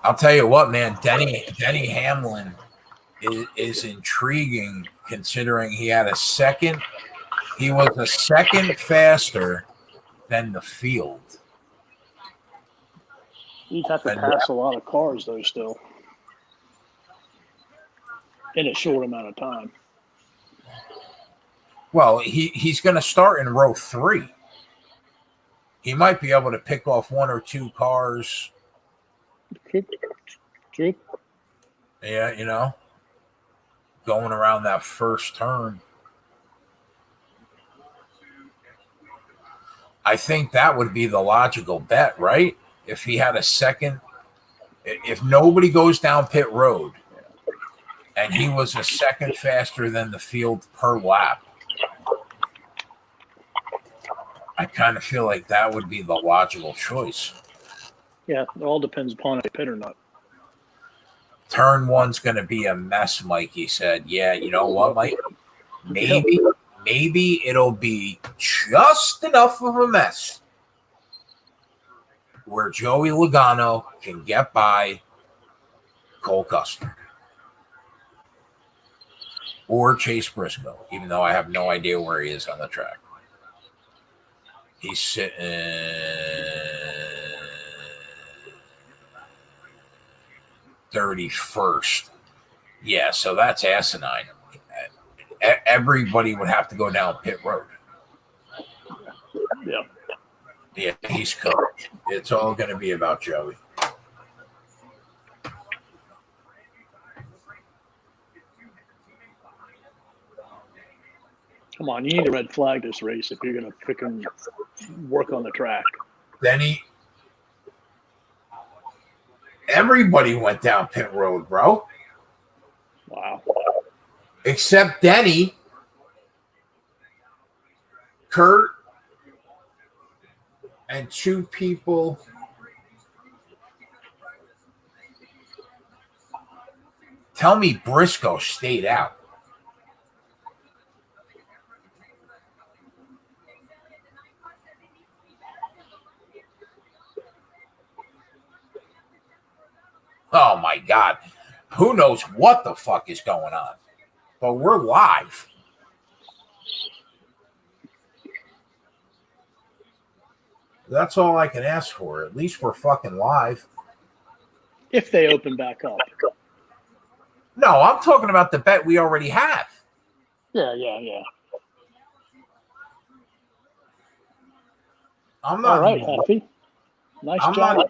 I'll tell you what, man, Denny Hamlin is intriguing considering he had a second. He was a second faster than the field. You'd have to pass a lot of cars, though, still, in a short amount of time. Well, he's going to start in row 3. He might be able to pick off 1 or 2 cars. True. Yeah, going around that first turn. I think that would be the logical bet, right? If he had a second, if nobody goes down pit road and he was a second faster than the field per lap, I kind of feel like that would be the logical choice. Yeah, it all depends upon if they pit or not. Turn 1's going to be a mess, Mikey said. Yeah, you know what, Mike? Maybe it'll be just enough of a mess where Joey Logano can get by Cole Custer or Chase Briscoe, even though I have no idea where he is on the track. He's sitting 31st. Yeah, so that's asinine. Everybody would have to go down pit road. Yeah, he's cooked. It's all going to be about Joey. Come on, you need to red flag this race if you're going to freaking work on the track. Everybody went down pit road, bro. Wow. Except Denny, Kurt, and 2 people. Tell me Briscoe stayed out. Oh, my God. Who knows what the fuck is going on? But we're live. That's all I can ask for. At least we're fucking live. If they open back up. No, I'm talking about the bet we already have. Yeah. I'm not. All right, Happy. Nice job.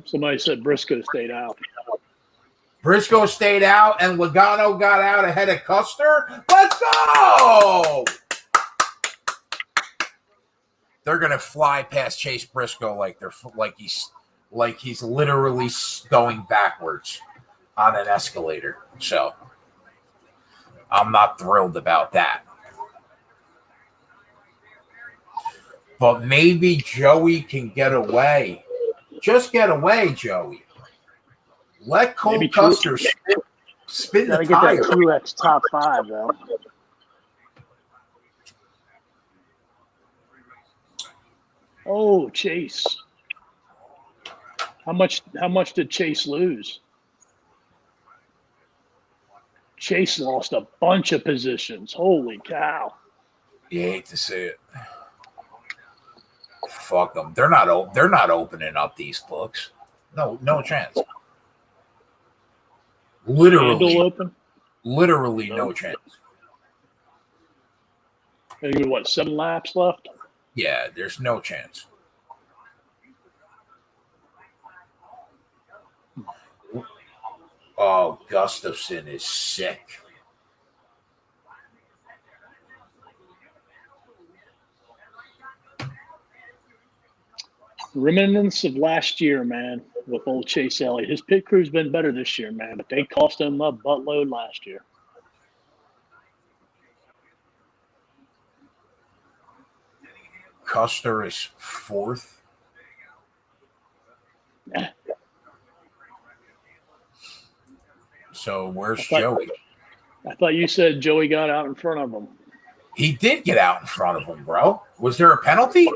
Somebody said Briscoe stayed out. Briscoe stayed out and Logano got out ahead of Custer. Let's go! They're gonna fly past Chase Briscoe like he's literally going backwards on an escalator. So I'm not thrilled about that. But maybe Joey can get away. Just get away, Joey. Let Cole Custer spin the tire. Gotta get that Truex top 5, though. Oh, Chase. How much did Chase lose? Chase lost a bunch of positions. Holy cow. You hate to see it. Fuck them. They're not opening up these books. No chance. Literally no chance. Maybe 7 laps left? Yeah, there's no chance. Oh, Gustafson is sick. Remnants of last year, man, with old Chase Elliott. His pit crew's been better this year, man, but they cost him a buttload last year. Custer is 4th. So where's Joey? I thought you said Joey got out in front of him. He did get out in front of him, bro. Was there a penalty?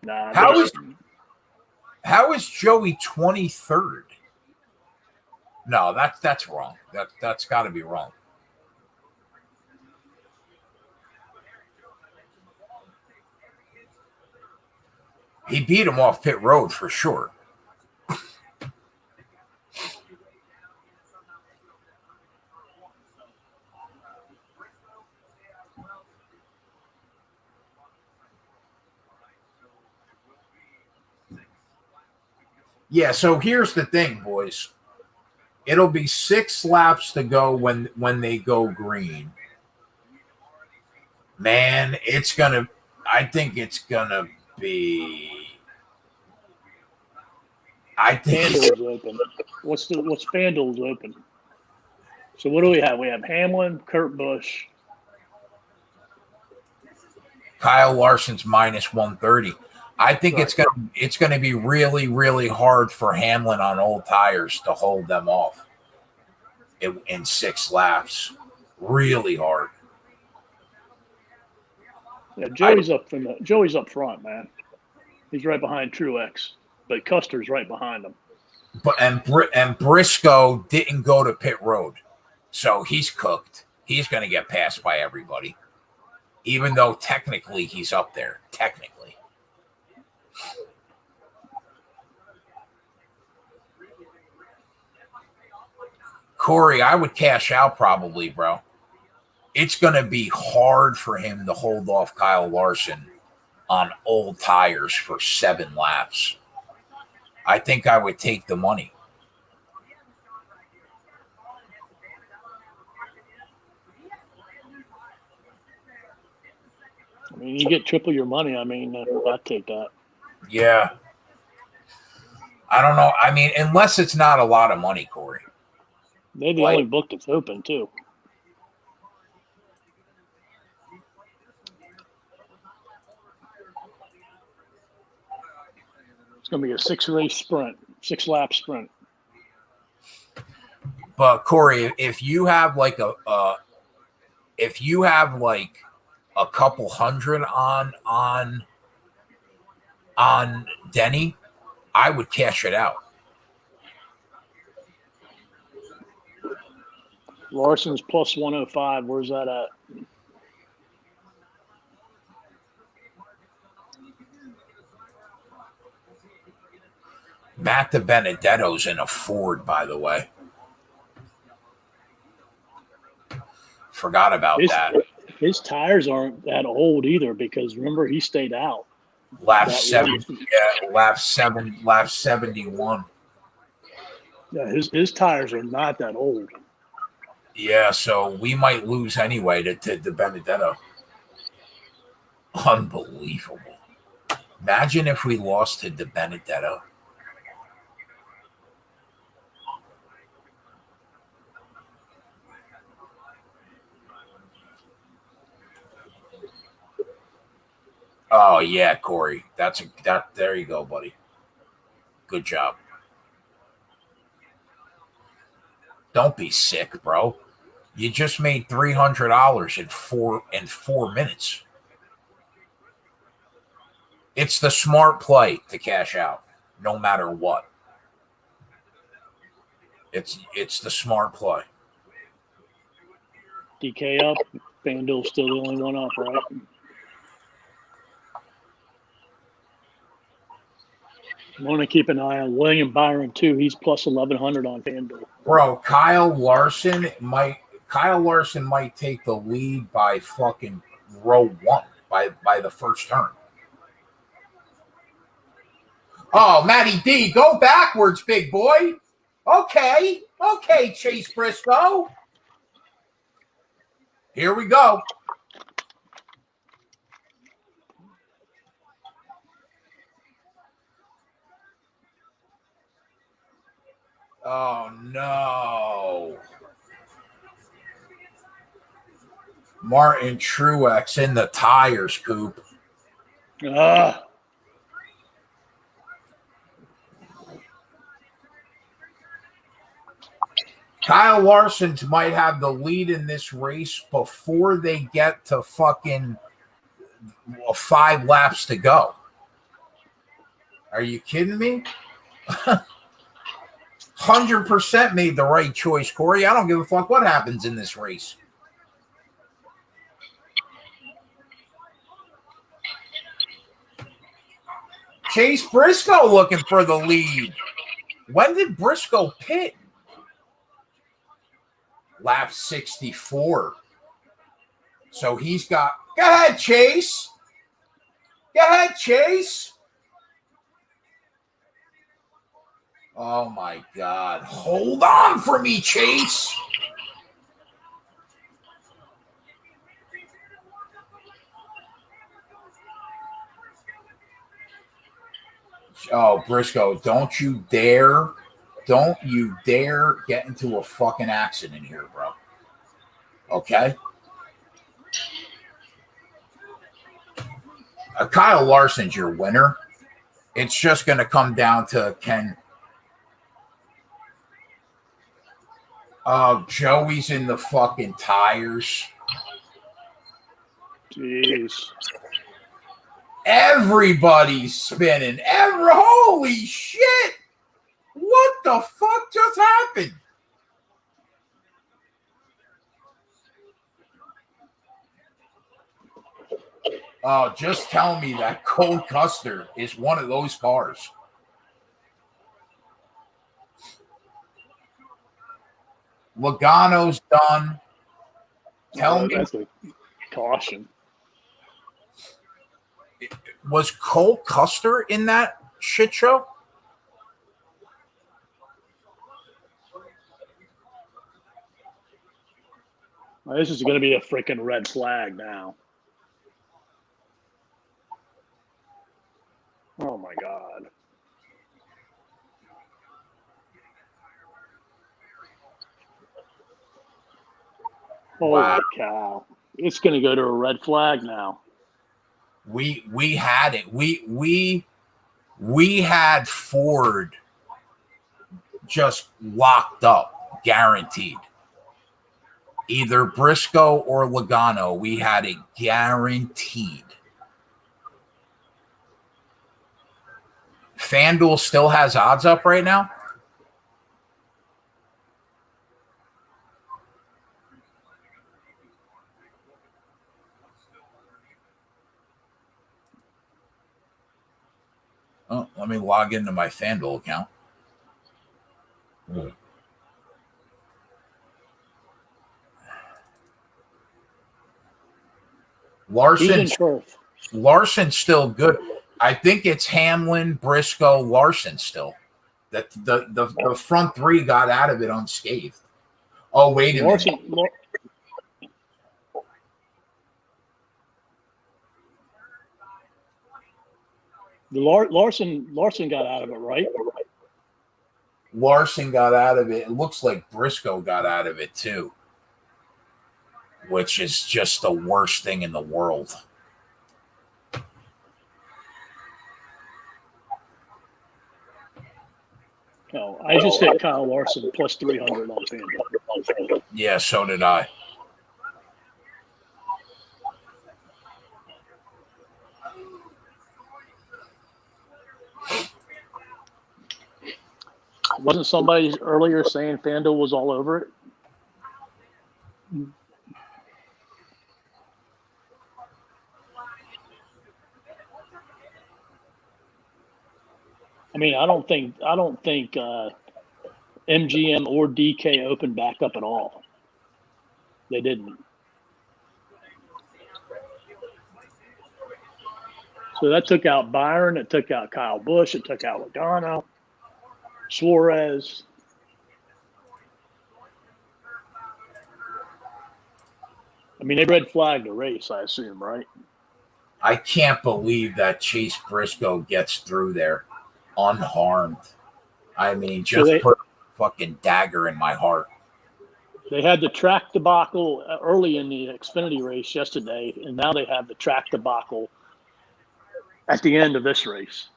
Nah. How is Joey 23rd? No, that's wrong. That's got to be wrong. He beat him off pit road for sure. Yeah, so here's the thing, boys. It'll be 6 laps to go when they go green. Man, I think it's gonna be. FanDuel's open. What's FanDuel's open? So what do we have? We have Hamlin, Kurt Busch, Kyle Larson's minus 130. I think it's gonna be really, really hard for Hamlin on old tires to hold them off in 6 laps. Really hard. Yeah, Joey's up front, man. He's right behind Truex, but Custer's right behind him. But and Briscoe didn't go to pit road, so he's cooked. He's going to get passed by everybody, even though technically he's up there. Technically, Corey, I would cash out probably, bro. It's going to be hard for him to hold off Kyle Larson on old tires for 7 laps. I think I would take the money. I mean, you get triple your money. I mean, I'd take that. Yeah. I don't know. I mean, unless it's not a lot of money, Corey. They're the only book that's open, too. It's going to be a 6-lap sprint. But Corey, if you have like a couple hundred on Denny, I would cash it out. Larson's plus 105. Where's that at? Matt DiBenedetto's in a Ford, by the way. Forgot about that. His tires aren't that old either because remember he stayed out. Lap 71. Yeah, his tires are not that old. Yeah, so we might lose anyway to DiBenedetto. Unbelievable. Imagine if we lost to DiBenedetto. Oh yeah, Corey. There you go, buddy. Good job. Don't be sick, bro. You just made $300 in 4 minutes. It's the smart play to cash out, no matter what. It's the smart play. DK up. FanDuel's still the only one up, right? I want to keep an eye on William Byron too. He's plus 1,100 on FanDuel. Bro, Kyle Larson might take the lead by fucking row 1 by the first turn. Oh, Matty D, go backwards, big boy. Okay, Chase Briscoe. Here we go. Oh, no. Martin Truex in the tires, Coop. Kyle Larson's might have the lead in this race before they get to fucking 5 laps to go. Are you kidding me? 100% made the right choice, Corey. I don't give a fuck what happens in this race. Chase Briscoe looking for the lead. When did Briscoe pit? Lap 64. So he's got... Go ahead, Chase. Go ahead, Chase. Oh, my God. Hold on for me, Chase. Oh, Briscoe, don't you dare get into a fucking accident here, bro. Okay? Kyle Larson's your winner. It's just going to come down to Joey's in the fucking tires. Jeez. Everybody's spinning. Holy shit! What the fuck just happened? Oh, just tell me that Cole Custer is one of those cars. Logano's done. Tell me. That's a caution. Was Cole Custer in that shit show? Well, this is going to be a freaking red flag now. Oh, my God. Holy cow. It's going to go to a red flag now. We had it. We had Ford just locked up, guaranteed. Either Briscoe or Logano, we had it guaranteed. FanDuel still has odds up right now? Oh, let me log into my FanDuel account. Larson's still good. I think it's Hamlin, Briscoe, Larson still. That the front three got out of it unscathed. Oh, wait a minute. Larson got out of it, right? Larson got out of it. It looks like Briscoe got out of it too, which is just the worst thing in the world. No, I just hit Kyle Larson plus 300 on FanDuel. Yeah, so did I. Wasn't somebody earlier saying FanDuel was all over it? I mean, I don't think MGM or DK opened back up at all. They didn't. So that took out Byron. It took out Kyle Busch. It took out Logano, Suarez. I mean, they red flagged the race, I assume, right? I can't believe that Chase Briscoe gets through there unharmed. I mean, just put a fucking dagger in my heart. They had the track debacle early in the Xfinity race yesterday, and now they have the track debacle at the end of this race.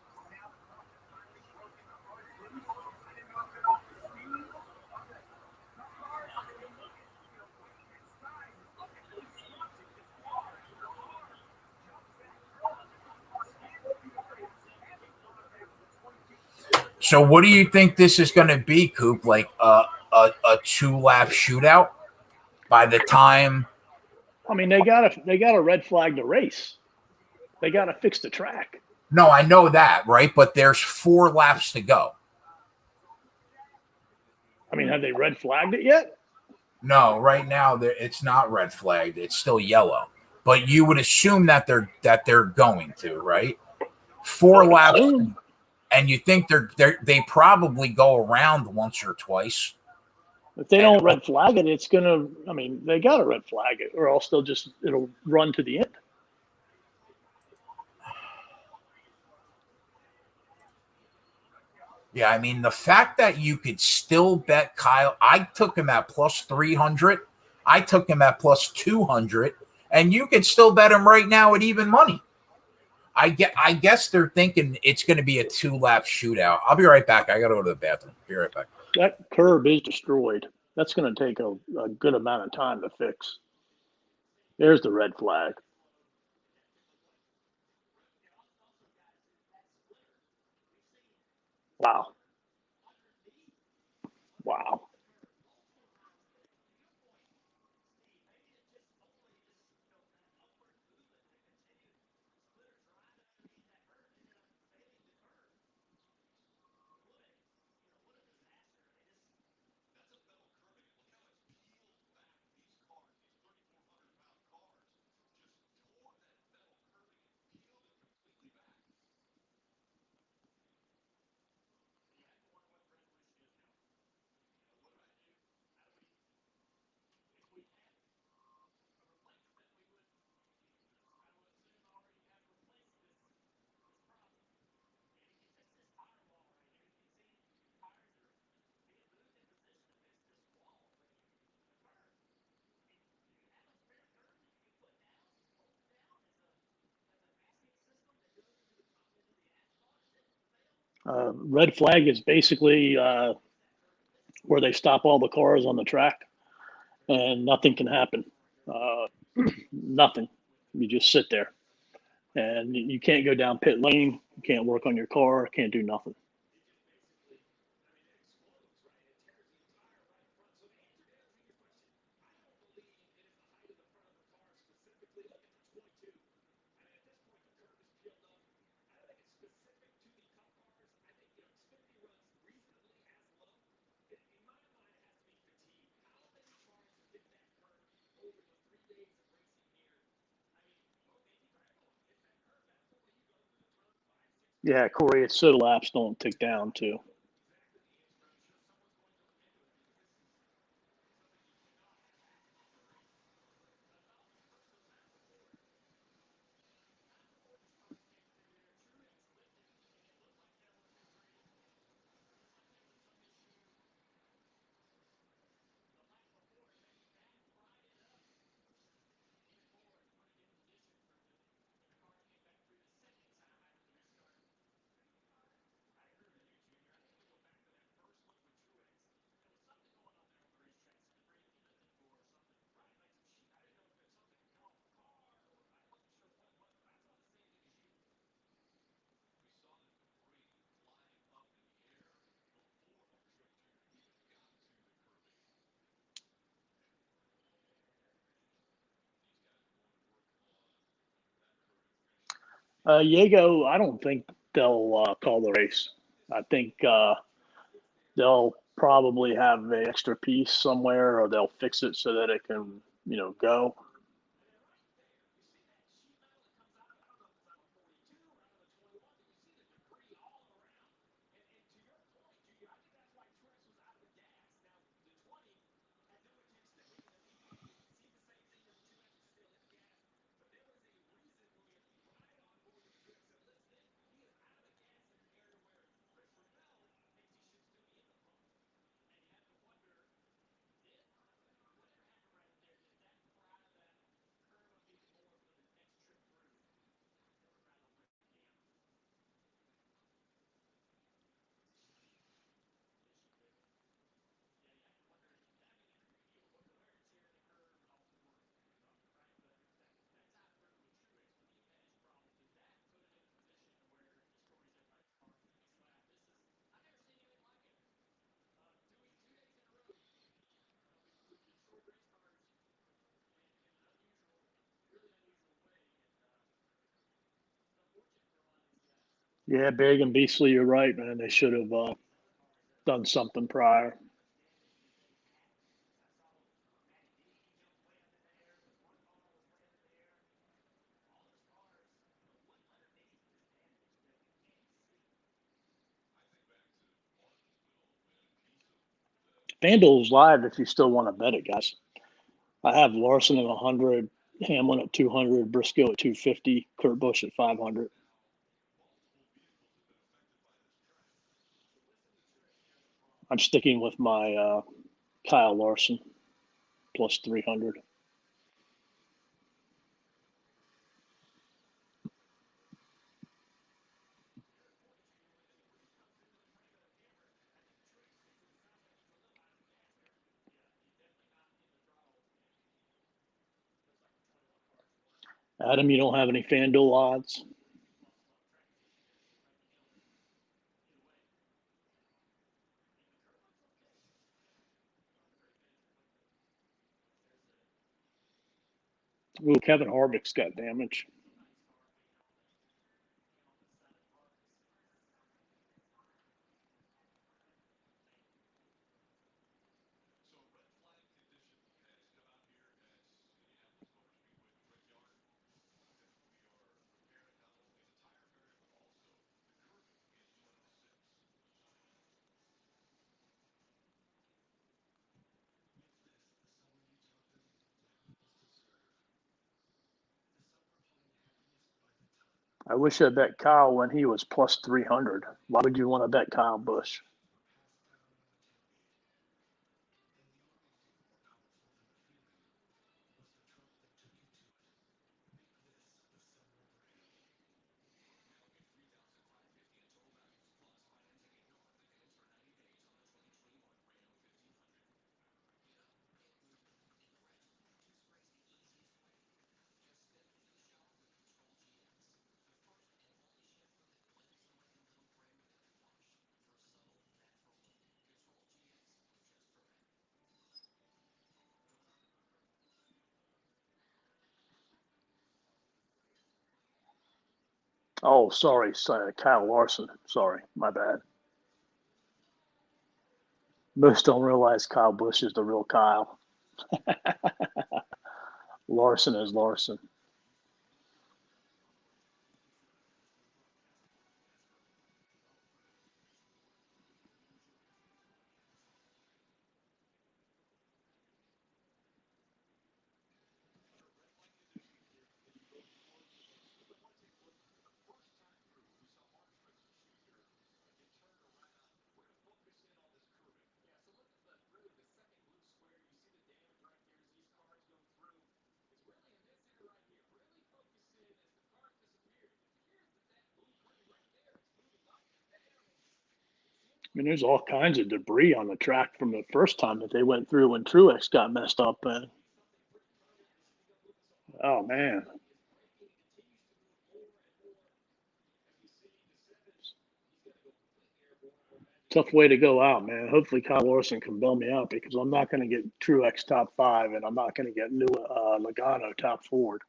So what do you think this is going to be, Coop? Like a 2-lap shootout by the time? I mean, they gotta red flag the race. They gotta fix the track. No, I know that, right? But there's 4 laps to go. I mean, have they red flagged it yet? No, right now it's not red flagged. It's still yellow. But you would assume that they're going to, right? 4 laps, Assume. and you think they probably go around once or twice. If they And don't red flag it, it's gonna. I mean, they gotta red flag it, or else it'll run to the end. yeah, I mean the fact that you could still bet Kyle. I took him at plus 300. I took him at plus 200, and you could still bet him right now at even money. I guess they're thinking it's going to be a 2-lap shootout. I'll be right back. I got to go to the bathroom. Be right back. That curb is destroyed. That's going to take a good amount of time to fix. There's the red flag. Wow. Wow. Red flag is basically where they stop all the cars on the track and nothing can happen. Uh, nothing. You just sit there and you can't go down pit lane. You can't work on your car. Can't do nothing. Yeah, Corey, it's so the laps don't tick down too. Diego, I don't think they'll call the race. I think they'll probably have an extra piece somewhere, or they'll fix it so that it can, go. Yeah, big and beastly. You're right, man. They should have done something prior. FanDuel's live if you still want to bet it, guys. I have Larson at 100, Hamlin at 200, Briscoe at 250, Kurt Busch at 500. I'm sticking with my Kyle Larson plus 300. Adam, you don't have any FanDuel odds? Ooh, Kevin Harvick's got damage. I wish I bet Kyle when he was plus 300. Why would you want to bet Kyle Busch? Oh, sorry, Kyle Larson. Sorry, my bad. Most don't realize Kyle Busch is the real Kyle. Larson is Larson. I mean, there's all kinds of debris on the track from the first time that they went through when Truex got messed up. And oh man, tough way to go out, man. Hopefully Kyle Larson can bail me out because I'm not going to get Truex top 5 and I'm not going to get new Logano top 4.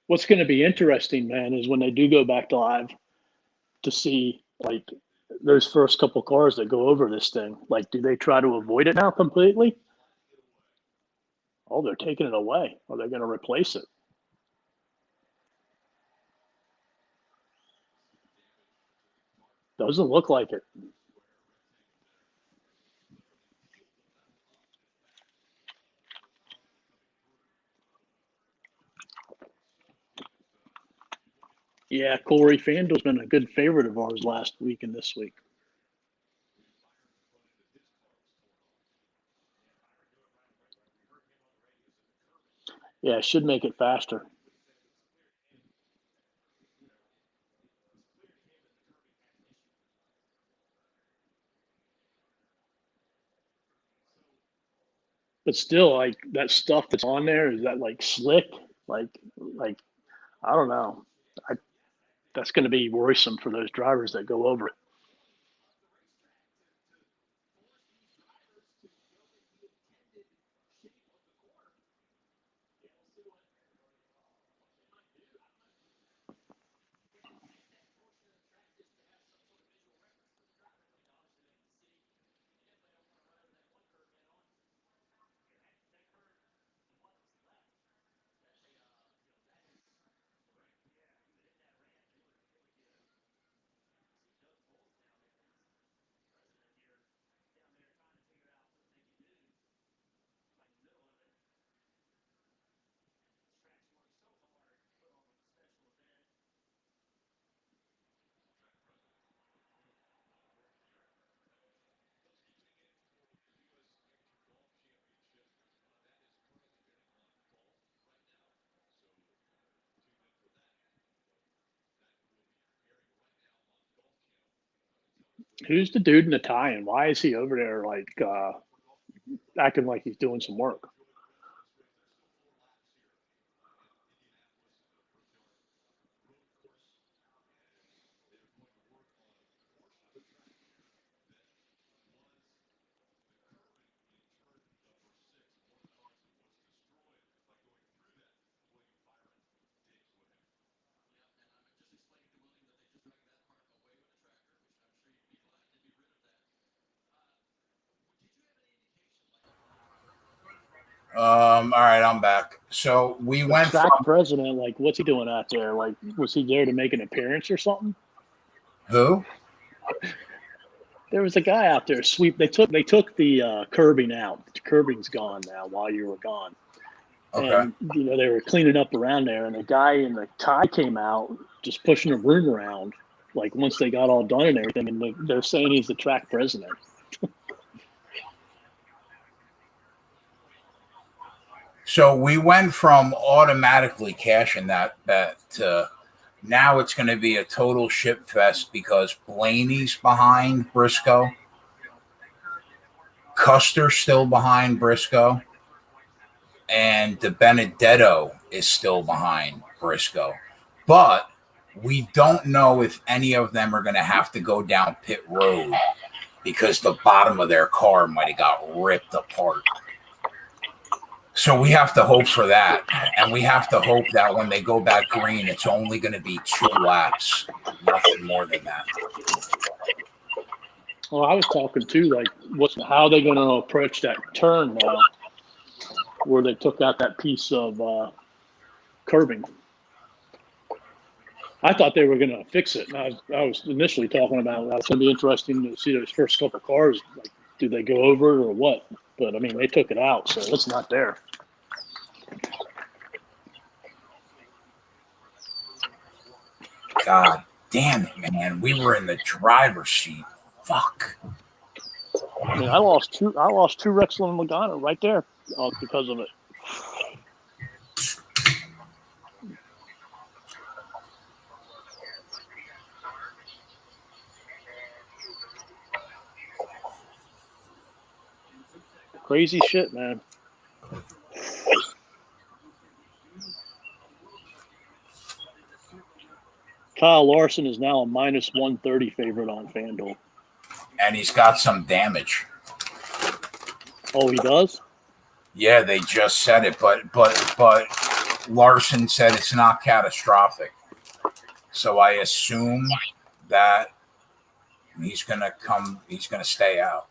What's going to be interesting, man, is when they do go back to live to see like those first couple cars that go over this thing. Like, do they try to avoid it now completely? Oh, they're taking it away. Are they going to replace it? Doesn't look like it. Yeah, Corey FanDuel's been a good favorite of ours last week and this week. Yeah, it should make it faster. But still, like that stuff that's on there, is that like slick? Like I don't know. I That's going to be worrisome for those drivers that go over it. Who's the dude in the tie, and why is he over there like acting like he's doing some work? All right, I'm back. So we went Track from president, like, what's he doing out there? Like, was he there to make an appearance or something? who? There was a guy out there sweep. They took the curbing out. The curbing's gone now while you were gone, Okay. and they were cleaning up around there. And the guy in the tie came out, just pushing a room around. Like once they got all done and everything, and they're saying he's the track president. So we went from automatically cashing that bet to now it's going to be a total shit fest because Blaney's behind Briscoe. Custer's still behind Briscoe. And De Benedetto is still behind Briscoe. But we don't know if any of them are going to have to go down pit road because the bottom of their car might have got ripped apart. So we have to hope for that. And we have to hope that when they go back green, it's only going to be 2 laps. Nothing more than that. Well, I was talking too, like, how are they going to approach that turn now where they took out that piece of curbing? I thought they were going to fix it. And I was initially talking about it's going to be interesting to see those first couple cars. Like, do they go over it or what? But, I mean, they took it out, so it's not there. God damn it, man. We were in the driver's seat. Fuck. I mean, I lost two Rexel and Logano right there because of it. Crazy shit, man. Kyle Larson is now a minus 130 favorite on FanDuel. And he's got some damage. Oh, he does? Yeah, they just said it, but Larson said it's not catastrophic. So I assume that he's gonna stay out.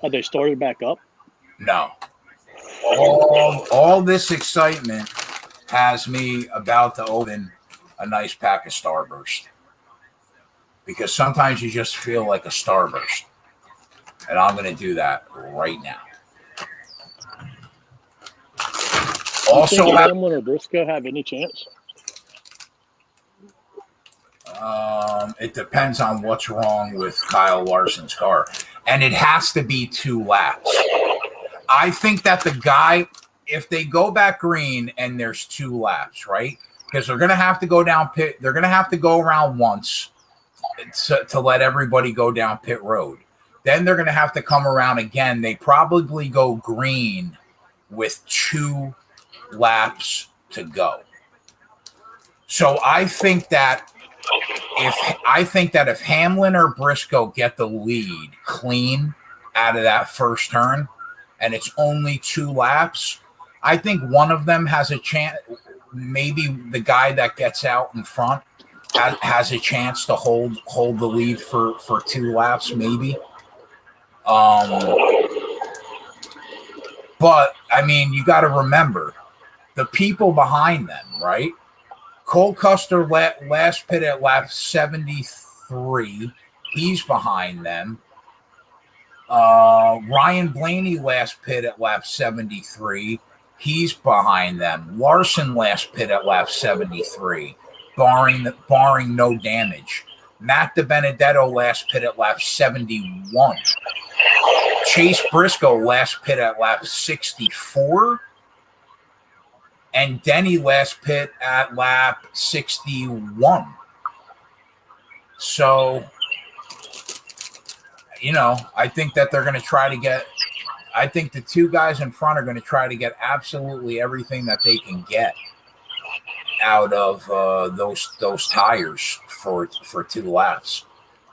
Have they started back up? No. All this excitement has me about to open a nice pack of Starburst. Because sometimes you just feel like a Starburst. And I'm going to do that right now. Also, Hamlin or Briscoe have any chance? It depends on what's wrong with Kyle Larson's car. And it has to be 2 laps. I think that the guy, if they go back green and there's 2 laps, right? Because they're going to have to go down pit. They're going to have to go around once to let everybody go down pit road. Then they're going to have to come around again. They probably go green with 2 laps to go. So I think that if Hamlin or Briscoe get the lead clean out of that first turn, and it's only 2 laps, I think one of them has a chance. Maybe the guy that gets out in front has a chance to hold the lead for 2 laps, maybe. But I mean, you got to remember the people behind them, right? Cole Custer last pit at lap 73. He's behind them. Ryan Blaney last pit at lap 73. He's behind them. Larson last pit at lap 73, barring no damage. Matt DiBenedetto last pit at lap 71. Chase Briscoe last pit at lap 64. And Denny last pit at lap 61. So, I think that they're going to try to get – I think the 2 guys in front are going to try to get absolutely everything that they can get out of those tires for 2 laps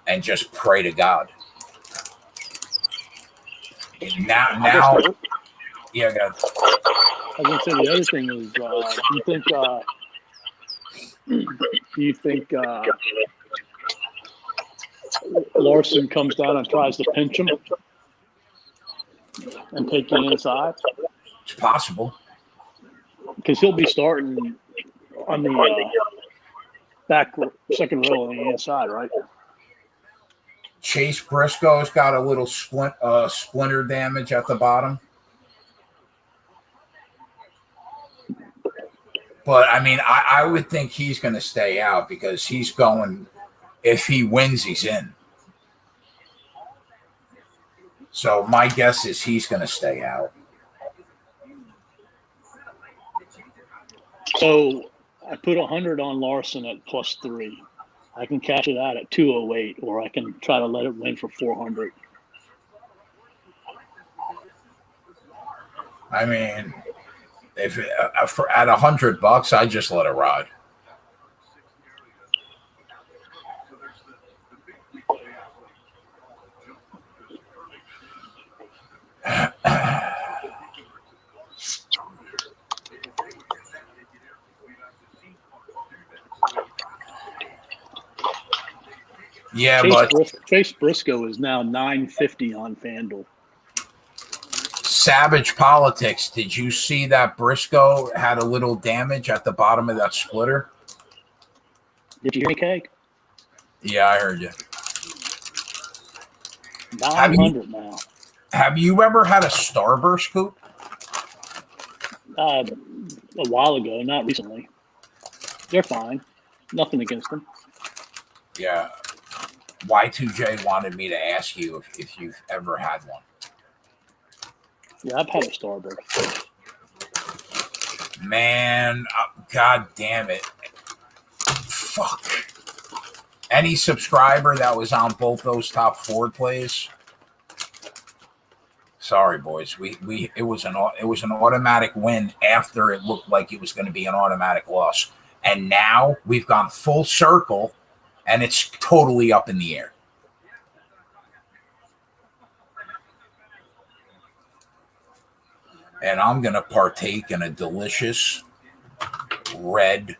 and just pray to God. Now – yeah, go ahead. I was going to say the other thing is, do you think Larson comes down and tries to pinch him and take you inside? It's possible. Because he'll be starting on the back second row on the inside, right? Chase Briscoe's got a little splinter damage at the bottom. But, I mean, I would think he's going to stay out because he's going – if he wins, he's in. So my guess is he's going to stay out. So I put 100 on Larson at +3. I can cash it out at 208, or I can try to let it win for 400. I mean – if at $100, I just let it ride. Yeah, Chase Briscoe is now $9.50 on FanDuel. Savage Politics, did you see that Briscoe had a little damage at the bottom of that splitter? Did you hear me, Keg? Yeah, I heard you. 900 now. Have you ever had a Starburst, Coup? A while ago, not recently. They're fine. Nothing against them. Yeah. Y2J wanted me to ask you if you've ever had one. Yeah, I've had a Starburst. Man, God damn it. Fuck. Any subscriber that was on both those top 4 plays. Sorry, boys. It was an automatic win after it looked like it was going to be an automatic loss. And now we've gone full circle and it's totally up in the air. And I'm going to partake in a delicious red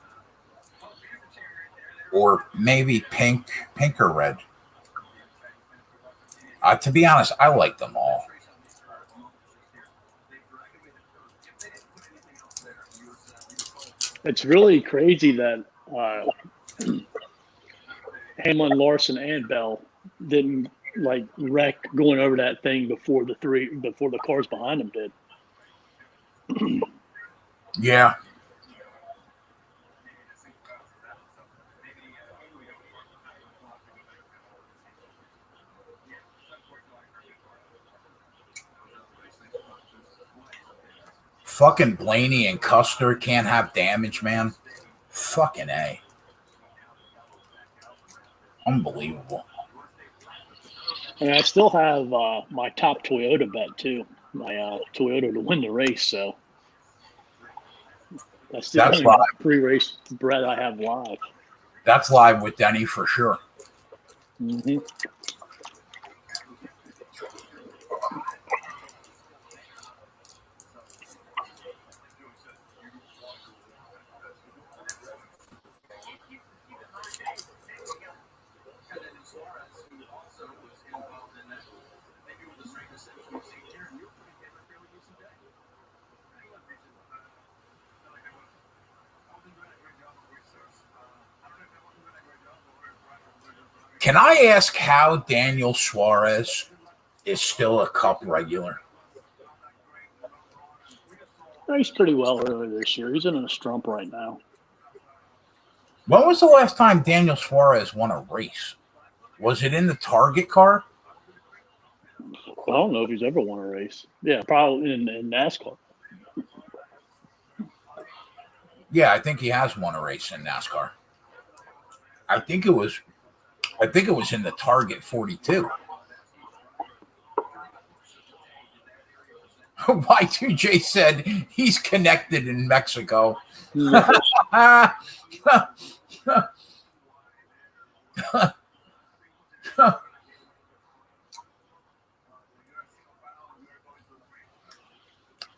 or maybe pink or red. To be honest, I like them all. It's really crazy that Hamlin, Larson, and Bell didn't wreck going over that thing before the cars behind them did. Yeah. Fucking Blaney and Custer can't have damage, man. Fucking A. Unbelievable. And I still have my top Toyota bet too. My Toyota to win the race. So that's the only live. pre-race bet I have live. That's live with Denny for sure. Mm-hmm. Can I ask how Daniel Suarez is still a Cup regular? Raced pretty well earlier this year. He's in a slump right now. When was the last time Daniel Suarez won a race? Was it in the Target car? I don't know if he's ever won a race. Yeah, probably in NASCAR. Yeah, I think he has won a race in NASCAR. I think it was in the Target 42. Y2J said he's connected in Mexico.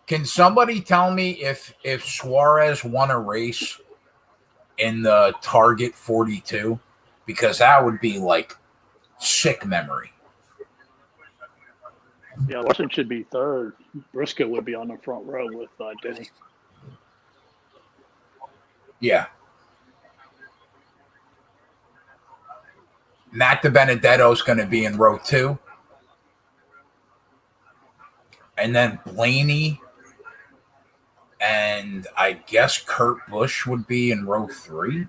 Can somebody tell me if Suarez won a race in the Target 42? Because that would be like sick memory. Yeah, Larson should be third. Briscoe would be on the front row with Denny. Yeah. Matt DiBenedetto is going to be in row 2. And then Blaney and I guess Kurt Busch would be in row 3.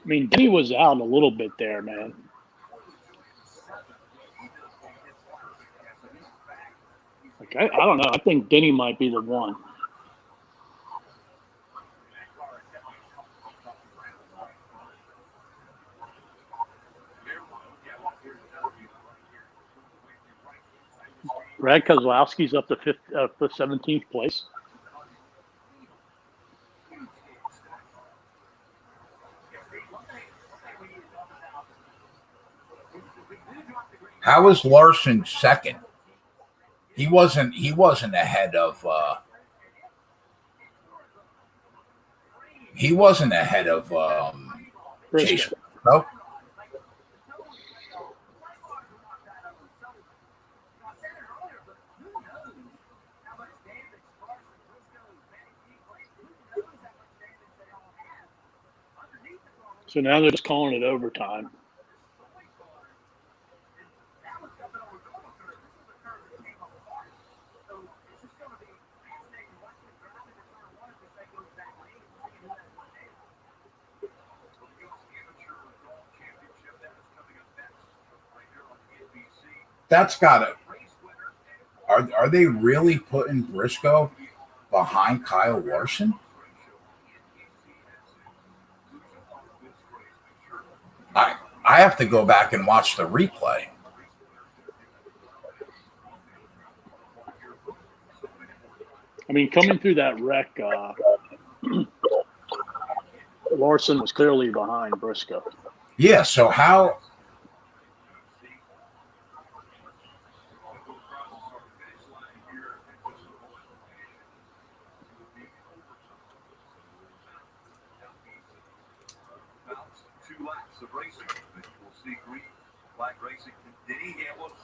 I mean, Denny was out a little bit there, man. Like I don't know. I think Denny might be the one. Brad Kozlowski's up to 17th place. How was Larson second? He wasn't ahead of Chase. No. So now they're just calling it overtime. That's got it. Are they really putting Briscoe behind Kyle Larson? I have to go back and watch the replay. I mean, coming through that wreck, Larson was clearly behind Briscoe. Yeah, so how?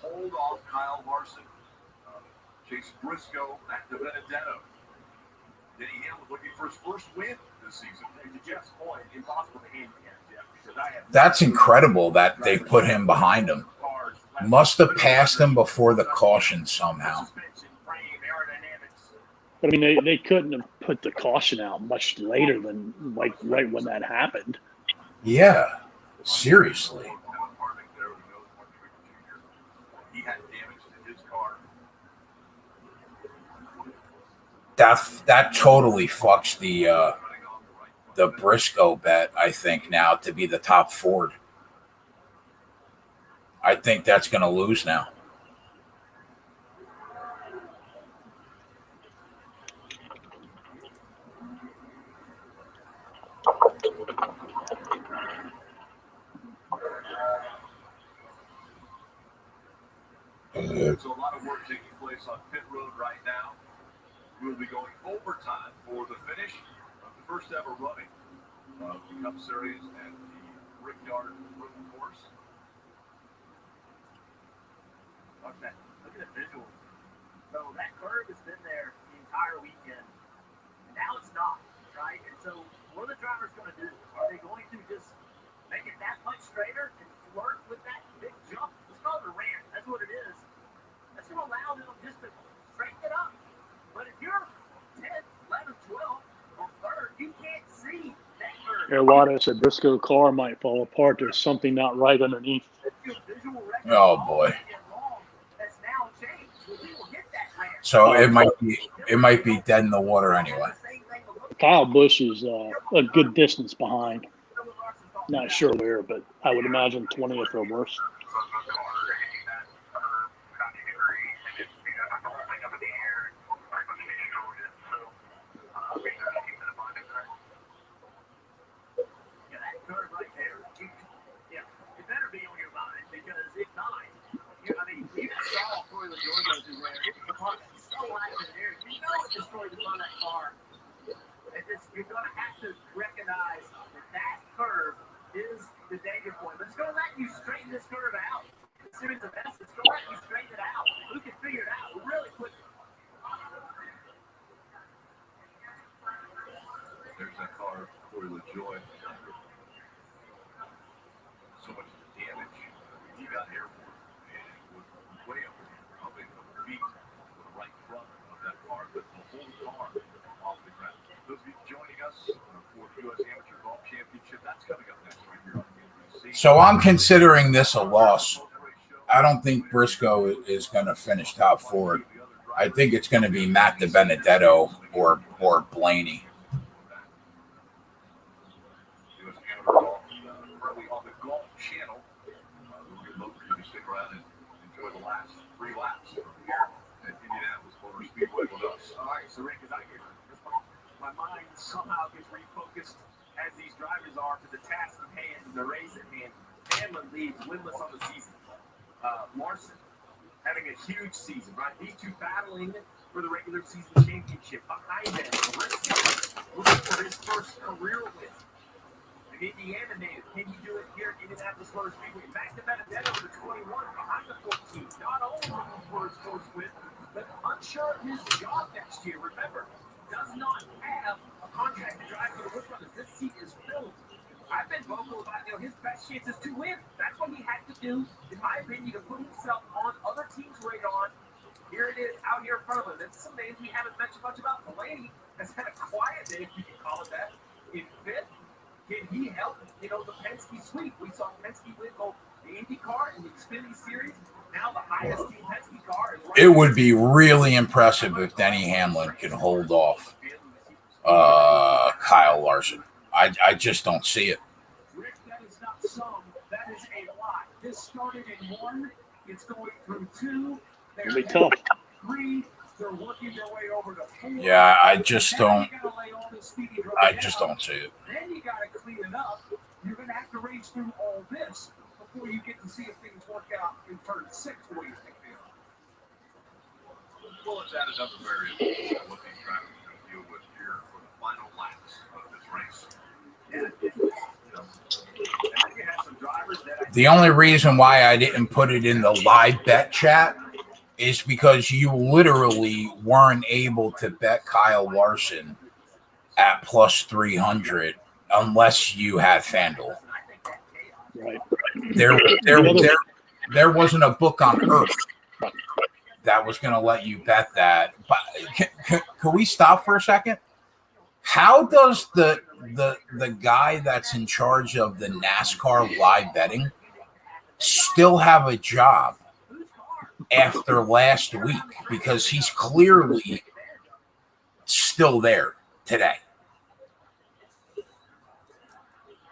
Hold off Kyle Larson. Chase Briscoe at DiBenedetto. Denny Hamlin looking for his first win this season. To Jeff's point, impossible to handicap, Jeff, because I have. That's incredible that they put him behind him. Must have passed him before the caution somehow. But I mean, they couldn't have put the caution out much later than like right when that happened. Yeah, seriously. That totally fucks the Briscoe bet, I think, now to be the top Ford. I think that's going to lose now. So a lot of work taking place on pit road right now. We'll be going overtime for the finish of the first ever running of the Cup Series at the Brickyard course. Okay, look at the visual. So that curve has been there the entire weekend. And now it's not, right? And so what are the drivers going to do? Are they going to just make it that much straighter and flirt with that big jump? Let's call it a ramp. That's what it is. That's going to allow them just to straighten it up. But if you're 10th, 11th, 12th, or 3rd, you can't see that curve. Erlado said Briscoe car might fall apart. There's something not right underneath. Oh boy. So it might be dead in the water anyway. Kyle Busch is a good distance behind. Not sure where, but I would imagine 20th or worse. You're going to have to recognize that curve is the danger point. But it's going to let you straighten this curve out. The series of events, it's going to let you straighten it out. We can figure it out really quickly. There's that car, Corey LaJoy. So much damage. He got here and was way up in the feet to the right front of that car, but the whole car off the ground. Those of you joining us for the U.S. Amateur Golf Championship, that's coming up next week here on NBC. So I'm considering this a loss. I don't think Briscoe is going to finish top Ford. I think it's going to be Matt DiBenedetto or Blaney. U.S. Amateur Golf, currently on the Golf Channel. We're looking for you to stick around and enjoy the last 3 laps here at Indianapolis Motor Speedway with us. All right, so Rick, as I get my mind somehow gets refocused as these drivers are to the task at hand, the race at hand. Hamlin leads winless on the season. Larson having a huge season, right? These two battling for the regular season championship. Behind them, Briscoe looking for his first career win. An Indiana native, can he do it here at Indianapolis Motor Speedway? Matt DiBenedetto with the 21 behind the 14. Not only looking for his first win, but unsure of his job next year. Remember, does not have a contract to drive for the Wood Brothers. This seat is filled. I've been vocal about his best chances to win. That's what he had to do, in my opinion, to put himself on other teams' radar. Here it is, out here in front of him. There's some names we haven't mentioned much about. Blaney has had a quiet day, if you can call it that, in 5th. Can he help, the Penske sweep? We saw Penske win both the IndyCar and the Xfinity Series. Now the highest team Penske car is right. It would be really impressive if Denny Hamlin can hold off Kyle Larson. I just don't see it. Rick, that is not some. That is a lot. This started in 1. It's going through 2. It'll be tough. 3. They're working their way over to 4. Yeah, I just don't see it. Then you got to clean it up. You're going to have to race through all this before you get to see if things work out in turn 6. What do you think, Bill? Well, it's added up variables that what these drivers are going to deal with here for the final laps of this race. The only reason why I didn't put it in the live bet chat is because you literally weren't able to bet Kyle Larson at plus 300 unless you had FanDuel. Right. there wasn't a book on earth that was going to let you bet that. But can we stop for a second? How does the guy that's in charge of the NASCAR live betting still have a job after last week? Because he's clearly still there today.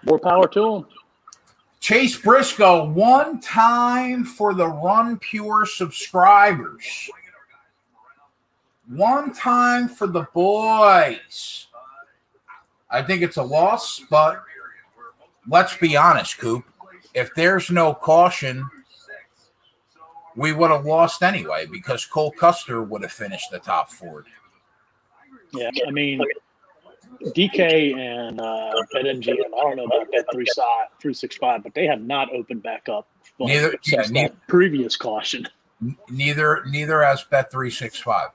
More power to him. Chase Briscoe, one time for the Run Pure subscribers. One time for the boys. I think it's a loss, but let's be honest, Coop. If there's no caution, we would have lost anyway because Cole Custer would have finished the top 4. Yeah, I mean, DK and BetMGM, I don't know about Bet365, but they have not opened back up since that previous caution. Neither has Bet365.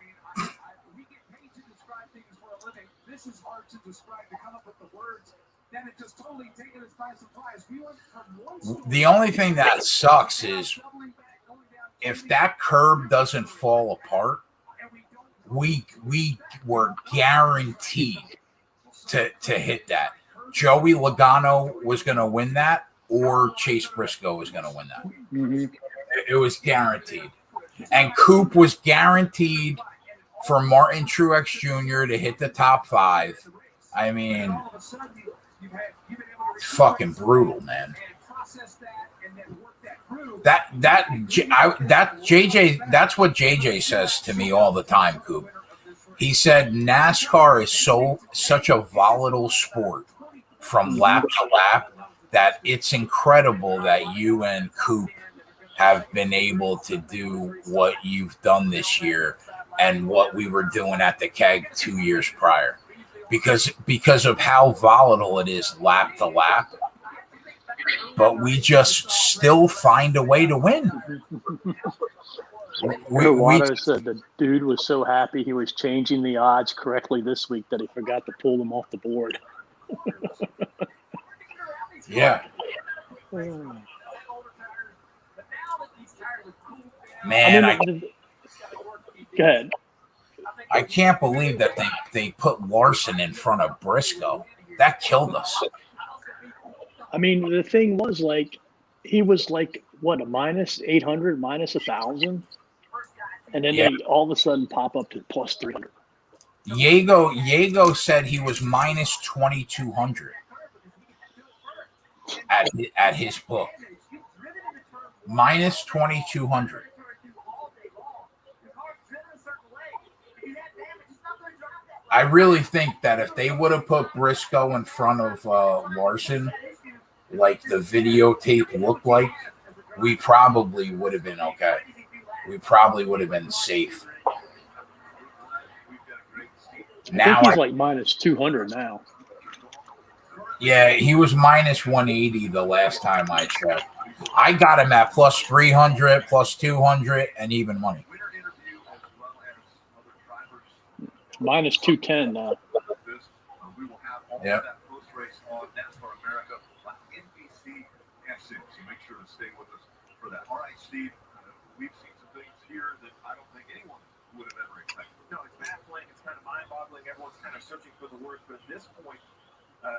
This is hard to describe, to come up with the words. Then it just totally taken us by surprise. We went from one story. The only thing that sucks is if that curb doesn't fall apart, we were guaranteed to hit that. Joey Logano was going to win that, or Chase Briscoe was going to win that. Mm-hmm. It was guaranteed. And Coop was guaranteed for Martin Truex Jr. to hit the top 5. I mean, it's fucking brutal, man. That's what JJ says to me all the time, Coop. He said NASCAR is such a volatile sport from lap to lap that it's incredible that you and Coop have been able to do what you've done this year and what we were doing at the Keg 2 years prior, because of how volatile it is lap to lap. But we just still find a way to win. Watto said the dude was so happy he was changing the odds correctly this week that he forgot to pull them off the board. Yeah. Man, go ahead. I can't believe that they put Larson in front of Briscoe. That killed us. I mean, the thing was, like, he was like, what, a minus 800, minus 1,000? And then they all of a sudden pop up to plus 300. Yago said he was minus 2,200 at his book. Minus 2,200. I really think that if they would have put Briscoe in front of Larson, like the videotape looked like, we probably would have been okay. We probably would have been safe. Now he's like minus 200 now. Yeah, he was minus 180 the last time I checked. I got him at plus 300, plus 200, and even money. Minus 210 now. Yep. Make sure to stay with us for that. All right, Steve, we've seen some things here that I don't think anyone would have ever expected. No, it's baffling. It's kind of mind-boggling. Everyone's kind of searching for the words. But at this point,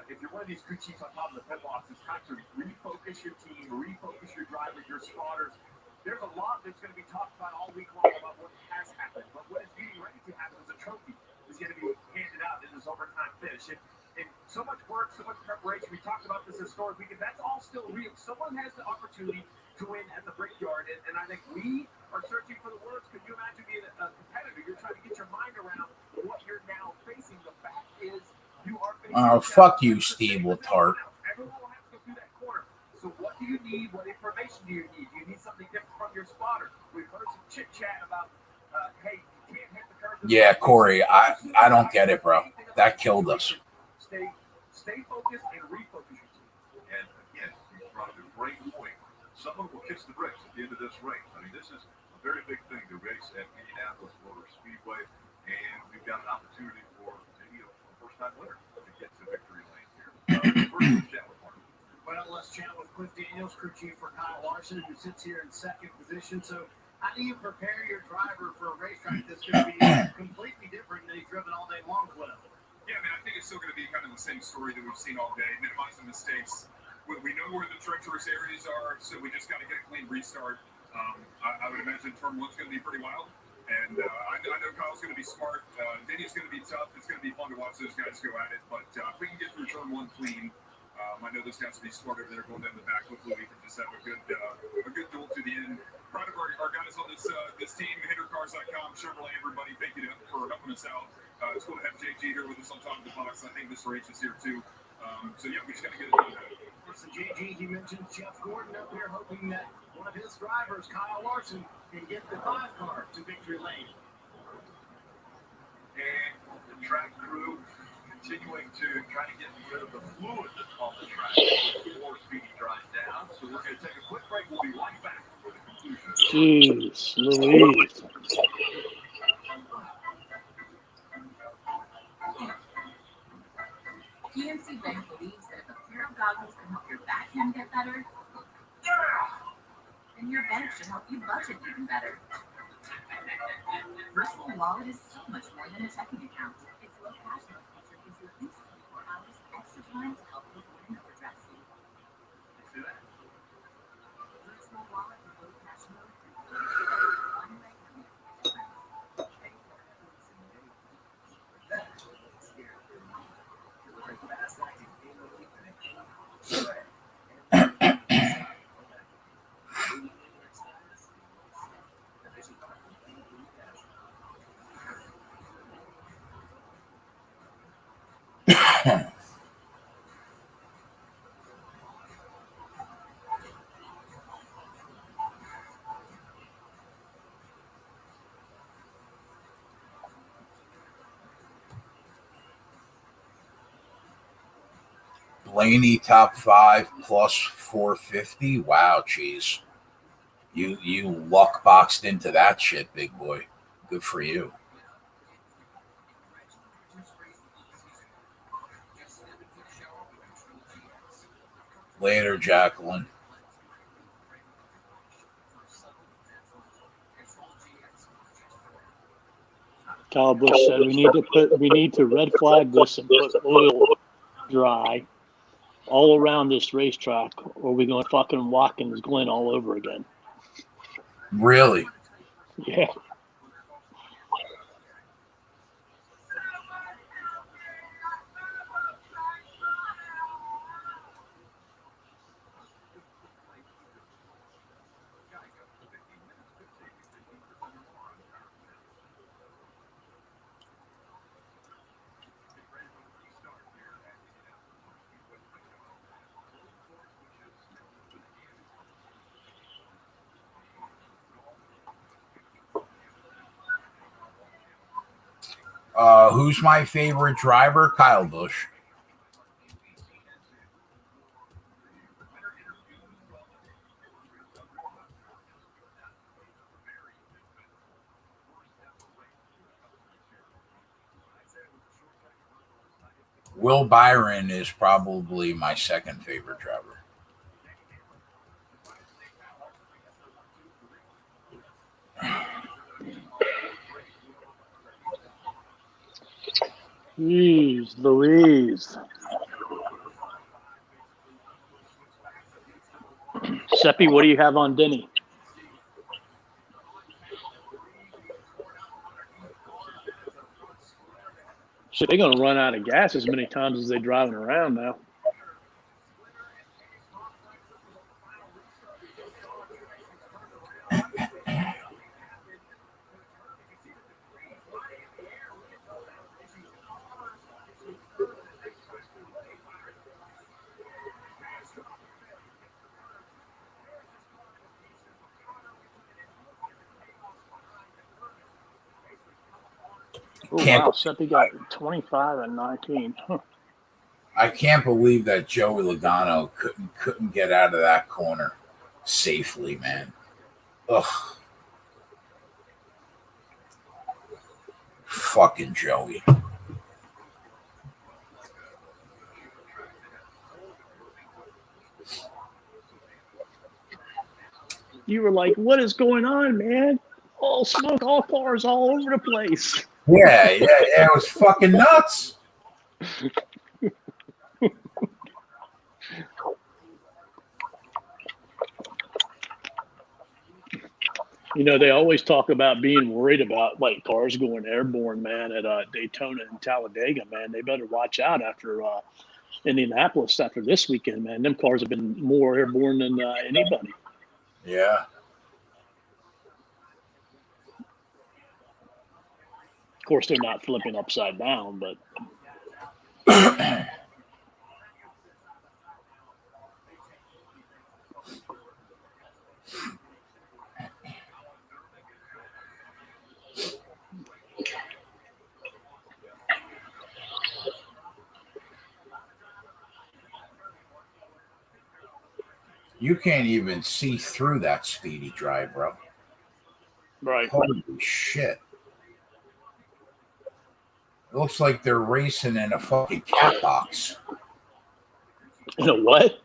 if you're one of these crew chiefs on top of the pit box, it's time to refocus your team, refocus your drivers, your spotters. There's a lot that's going to be talked about all week long about what has happened. But what is getting ready to happen is a trophy is going to be handed out in this overtime finish. And so much work, so much preparation. We talked about this historic weekend. That's all still real. Someone has the opportunity to win at the Brickyard, and I think we are searching for the words. Could you imagine being a competitor? You're trying to get your mind around what you're now facing. The fact is, you are facing. Oh, fuck you, Steve Letarte. Everyone will have to go through that corner. So what do you need? What information do you need? Do you need something different from your spotter? We've heard some chit chat about, hey, you can't hit the curve. Yeah, Corey, I don't get it, bro. That killed us. Stay focused and refocus your team. And again, you brought up a great point. Someone will kiss the bricks at the end of this race. I mean, this is a very big thing to race at Indianapolis Motor Speedway, and we've got an opportunity for maybe a first-time winner to get to victory lane here. First, chat with Mark. Well, let's chat with Cliff Daniels, crew chief for Kyle Larson, who sits here in second position. So how do you prepare your driver for a racetrack that's going to be completely different than he's driven all day long, Cliff? Yeah, man, I think it's still going to be kind of the same story that we've seen all day, minimizing mistakes. We know where the treacherous areas are, so we just got to get a clean restart. I would imagine turn one's going to be pretty wild. And I know Kyle's going to be smart. Denny's going to be tough. It's going to be fun to watch those guys go at it. But if we can get through turn one clean, I know those guys will be smart over there going down the back. Hopefully we can just have a good duel to the end. Proud of our guys on this team, HitterCars.com, Chevrolet, everybody. Thank you for helping us out. It's cool to have JG here with us on top of the box. I think Mr. H is here too. So yeah, we just got to get it done. Listen, JG, you mentioned Jeff Gordon up here hoping that one of his drivers, Kyle Larson, can get the 5-car to victory lane. And the track crew continuing to try to get rid of the fluid on the track before Speedy drives down. So we're going to take a quick break. We'll be right back for the conclusion. Jeez, Louise. PNC Bank believes that if a pair of goggles can help your backhand get better, then your bank should help you budget even better. Virtual Wallet is so much more than a checking account. Its low cash flow feature gives you at least 24 hours of extra time to help you avoid an overdraft fee. Virtual Wallet with low cash flow one way from your Blaney top 5 plus 450. Wow, geez. You luck boxed into that shit, big boy. Good for you. Later, Jacqueline. Kyle Busch said we need to red flag this and put oil dry all around this racetrack, or we're going to fucking Watkins Glen all over again. Really? Yeah. Who's my favorite driver? Kyle Busch. Will Byron is probably my second favorite driver. Jeez, Louise. Seppi, what do you have on Denny? Shit, they're going to run out of gas as many times as they're driving around now. Oh, wow, Seppi got 25 and 19. Huh. I can't believe that Joey Logano couldn't get out of that corner safely, man. Ugh. Fucking Joey. You were like, "What is going on, man? All smoke, all cars, all over the place." Yeah, it was fucking nuts. You know, they always talk about being worried about like cars going airborne, man, at Daytona and Talladega, man. They better watch out after Indianapolis after this weekend, man. Them cars have been more airborne than anybody. Yeah. Of course, they're not flipping upside down, but you can't even see through that speedy drive, bro. right. Holy shit. It looks like they're racing in a fucking cat box. You know what?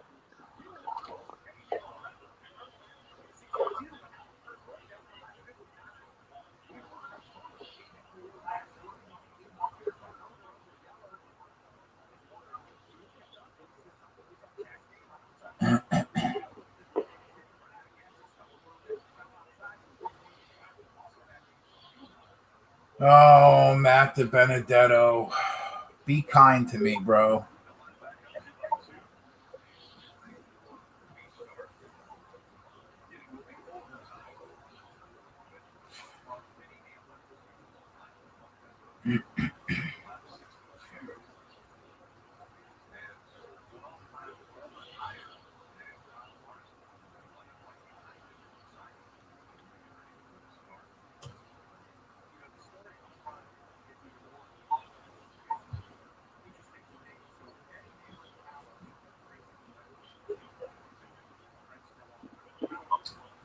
Oh, Matt DiBenedetto. Be kind to me, bro.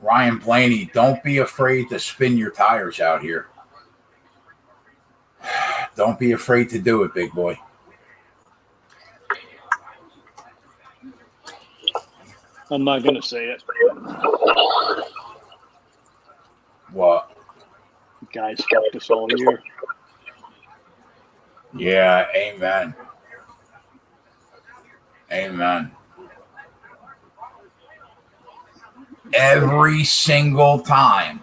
Ryan Blaney, don't be afraid to spin your tires out here. Don't be afraid to do it, big boy. I'm not going to say it. What? Guys fucked us all year. Yeah, amen. Amen. Every single time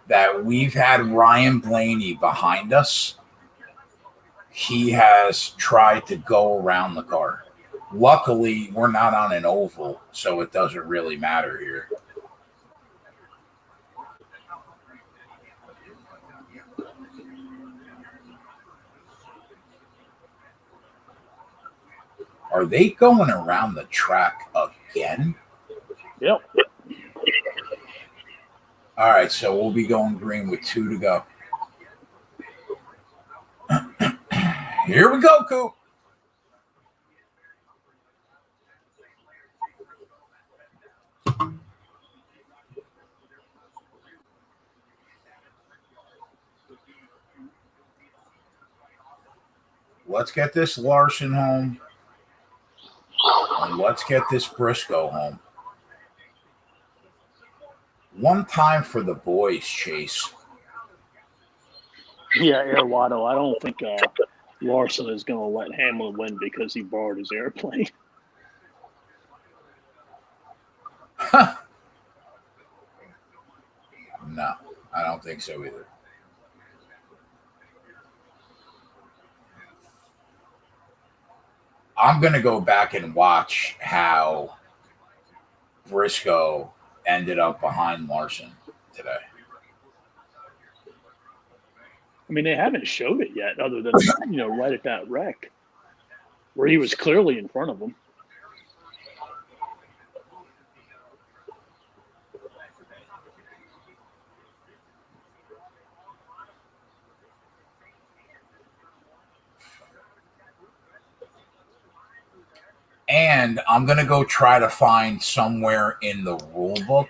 that we've had Ryan Blaney behind us, he has tried to go around the car. Luckily, we're not on an oval, so it doesn't really matter here. Are they going around the track again? Yep. All right, so we'll be going green with 2 to go. Here we go, Coup. Let's get this Larson home. And let's get this Briscoe home. One time for the boys, Chase. Yeah, Air Waddle. I don't think Larson is going to let Hamlin win because he borrowed his airplane. No, I don't think so either. I'm going to go back and watch how Briscoe ended up behind Larson today. I mean, they haven't showed it yet other than, right at that wreck where he was clearly in front of him. And I'm going to go try to find somewhere in the rule book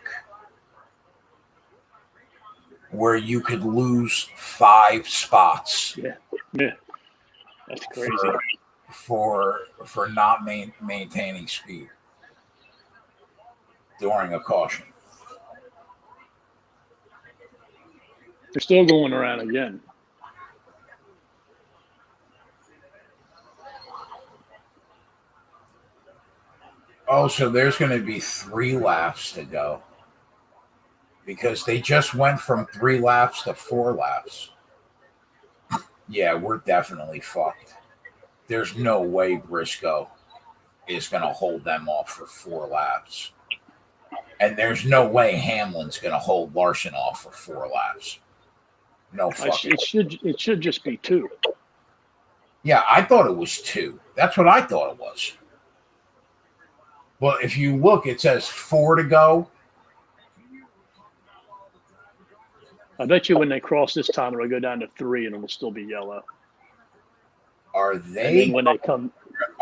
where you could lose 5 spots. Yeah. That's crazy. For not maintaining speed during a caution. They're still going around again. Oh, so there's going to be 3 laps to go because they just went from 3 laps to 4 laps. Yeah, we're definitely fucked. There's no way Briscoe is going to hold them off for 4 laps. And there's no way Hamlin's going to hold Larson off for 4 laps. No fucking. It should just be 2. Yeah, I thought it was 2. That's what I thought it was. Well, if you look, it says 4 to go. I bet you when they cross this time, it'll go down to 3 and it'll still be yellow. Are they? And then when they come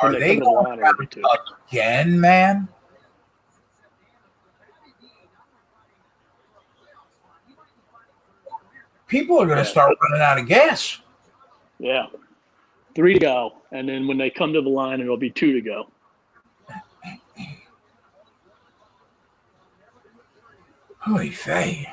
to the line, it'll be 2. Again, man? People are going to start running out of gas. Yeah. 3 to go. And then when they come to the line, it'll be 2 to go. Holy vey.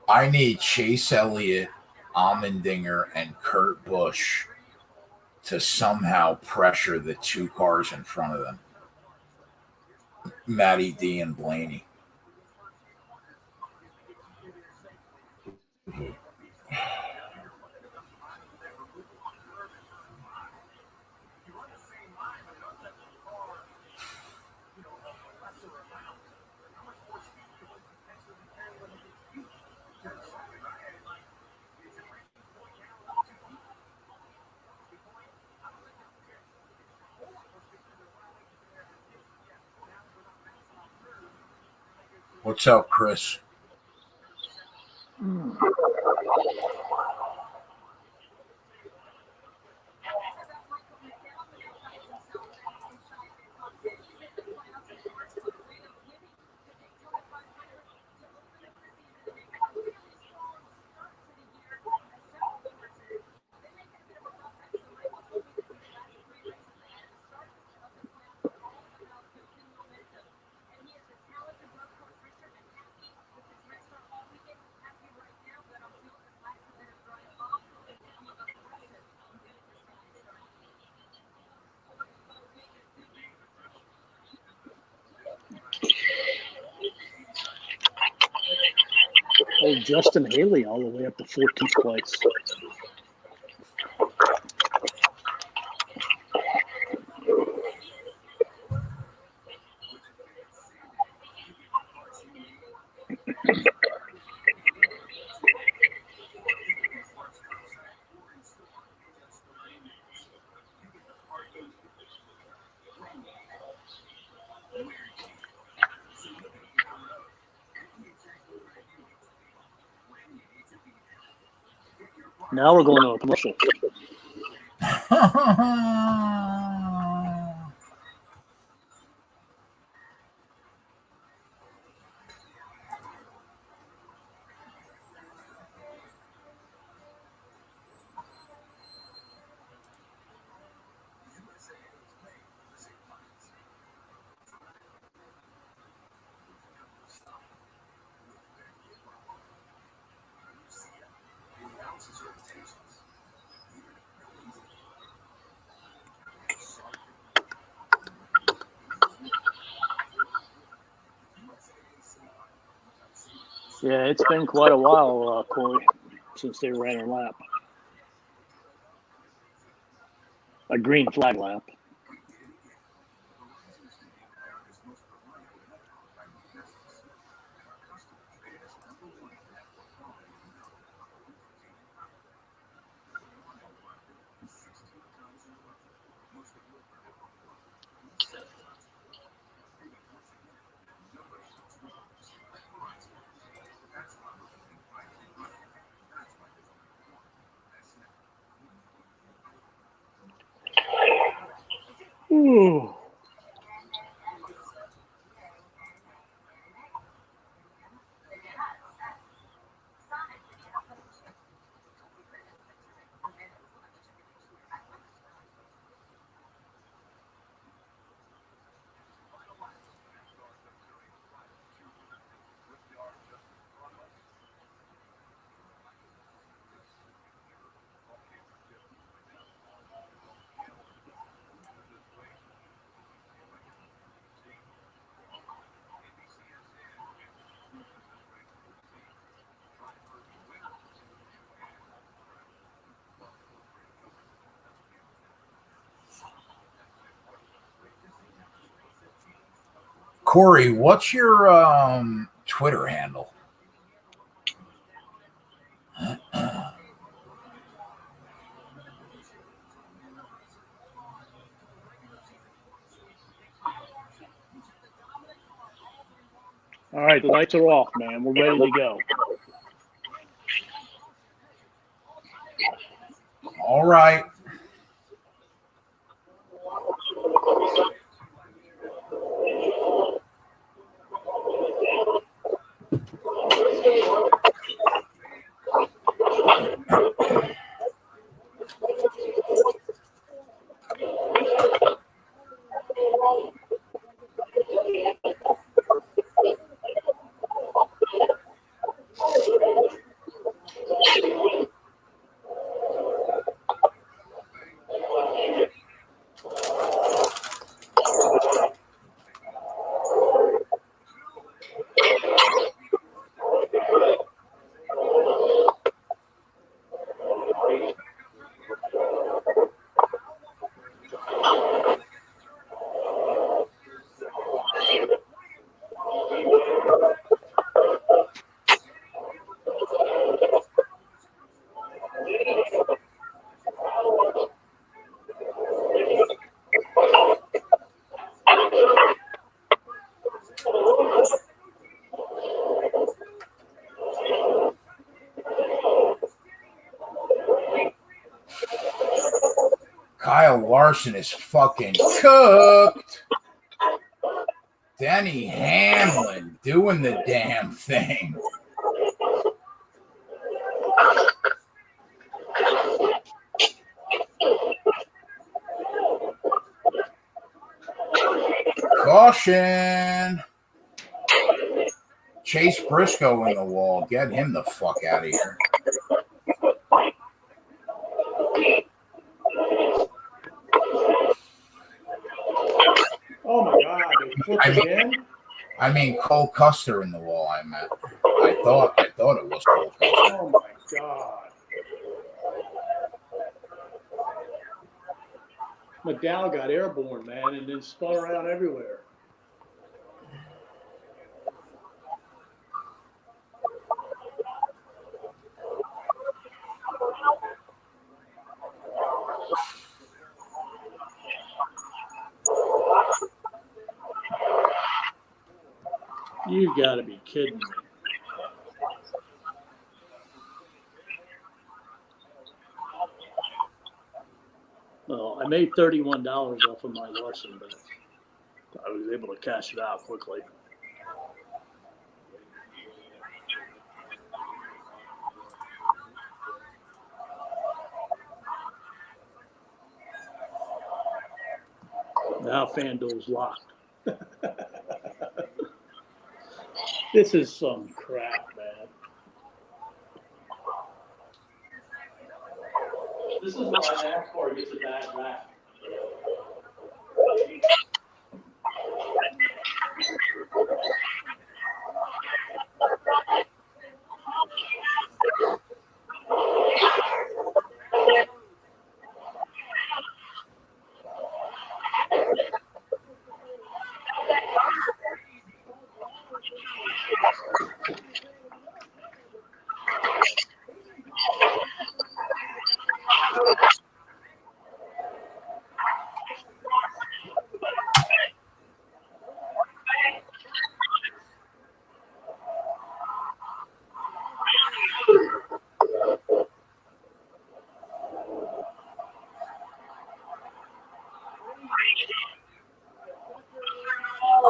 I need Chase Elliott, Allmendinger, and Kurt Busch to somehow pressure the 2 cars in front of them. Matty D and Blaney. What's up, Chris? Oh, Justin Haley all the way up to 14th place. Now we're going to a commercial. Yeah, it's been quite a while, Corey, since they ran a lap. A green flag lap. Ooh. Corey, what's your Twitter handle? All right, the lights are off, man. We're ready to go. All right. Kyle Larson is fucking cooked. Denny Hamlin doing the damn thing. Caution. Chase Briscoe in the wall. Get him the fuck out of here. Oh my God! They flipped again. I mean Cole Custer in the wall. I meant. I thought it was Cole Custer. Oh my God! McDowell got airborne, man, and then spun around everywhere. You got to be kidding me. Well, I made $31 off of my Larson bet. I was able to cash it out quickly. Now FanDuel's locked. This is some crap, man. This is why NASCAR gets a bad rap.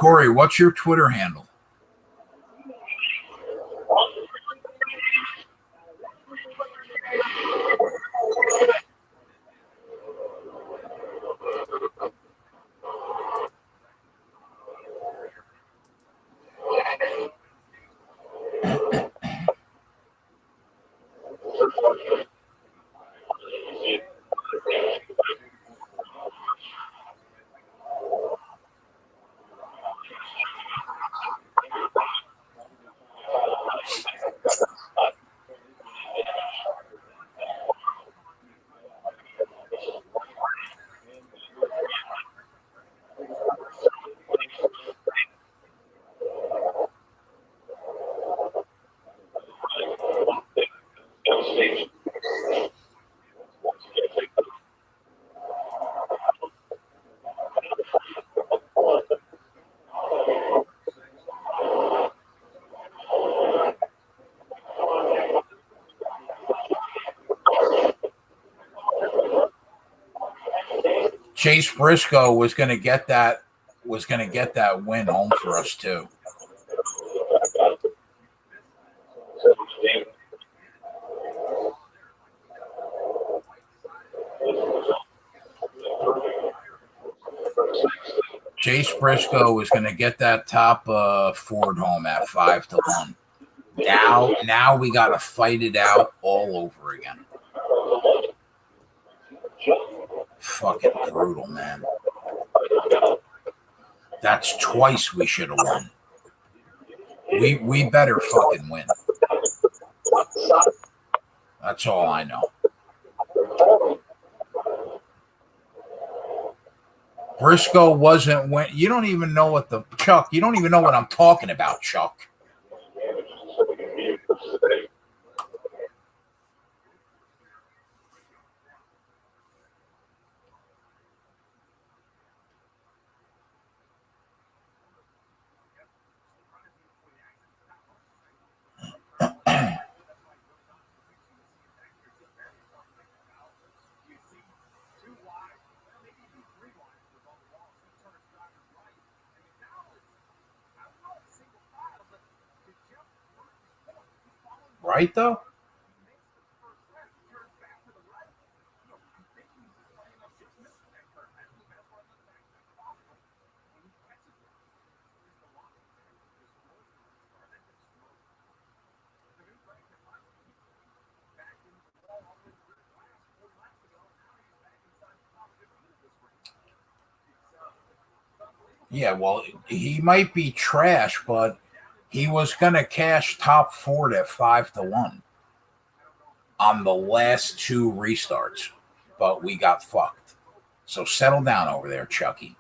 Corey, what's your Twitter handle? Chase Briscoe was going to get that win home for us too. Chase Briscoe was going to get that top Ford home at 5-1. Now we got to fight it out all over again. Fucking brutal, man. That's twice we should have won. We better fucking win. That's all I know. Briscoe wasn't when you don't even know what the Chuck. You don't even know what I'm talking about, Chuck. Right though? Yeah, well, he might be trash, but he was going to cash top Ford at 5-1 on the last two restarts, but we got fucked. So settle down over there, Chucky.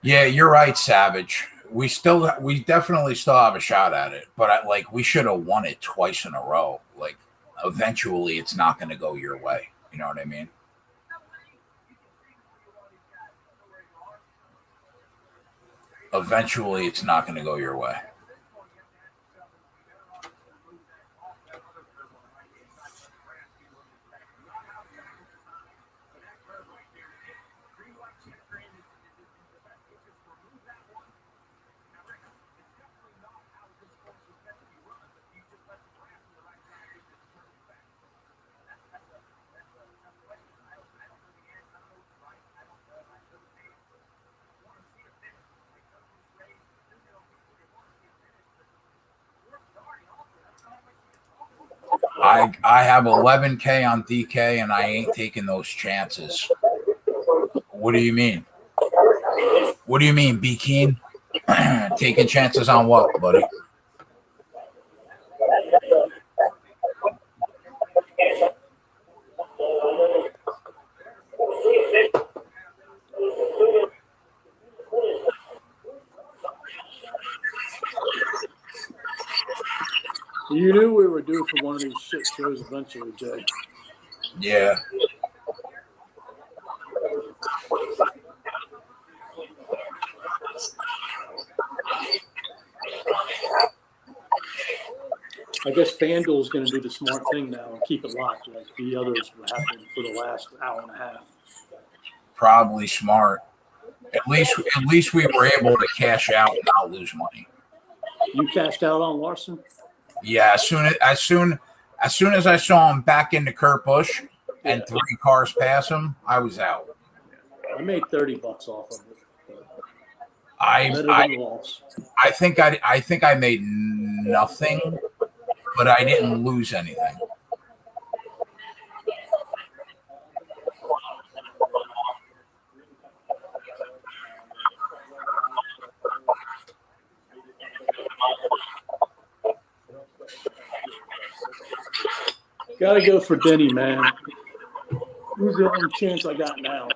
Yeah, you're right, Savage. We definitely still have a shot at it, but we should have won it twice in a row. Like, eventually, it's not going to go your way. You know what I mean? Eventually, it's not going to go your way. I have 11K on DK, and I ain't taking those chances. What do you mean? What do you mean, be keen? Taking chances on what, buddy? You knew we were due for one of these shit shows eventually, Jay. Yeah. I guess FanDuel's going to do the smart thing now and keep it locked like the others happened for the last hour and a half. Probably smart. At least we were able to cash out and not lose money. You cashed out on Larson? Yeah, as soon as I saw him back into Kurt Busch and 3 cars pass him, I was out. I made $30 off of it. I think I made nothing, but I didn't lose anything. Gotta go for Denny, man. Who's the only chance I got now?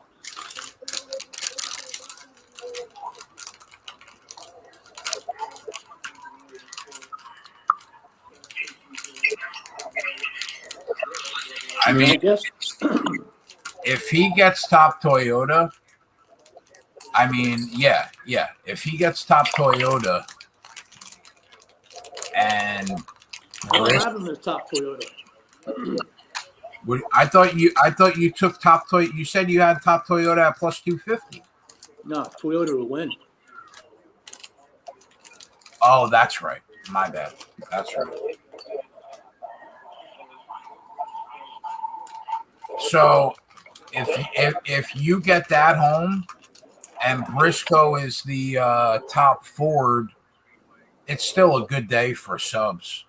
I mean, I guess if he gets top Toyota, I mean, yeah. If he gets top Toyota, and I don't have him as top Toyota. I thought you took top Toyota. You said you had top Toyota at plus 250. No, Toyota will win. Oh, that's right. My bad. That's right. So if you get that home and Briscoe is the top Ford, it's still a good day for subs.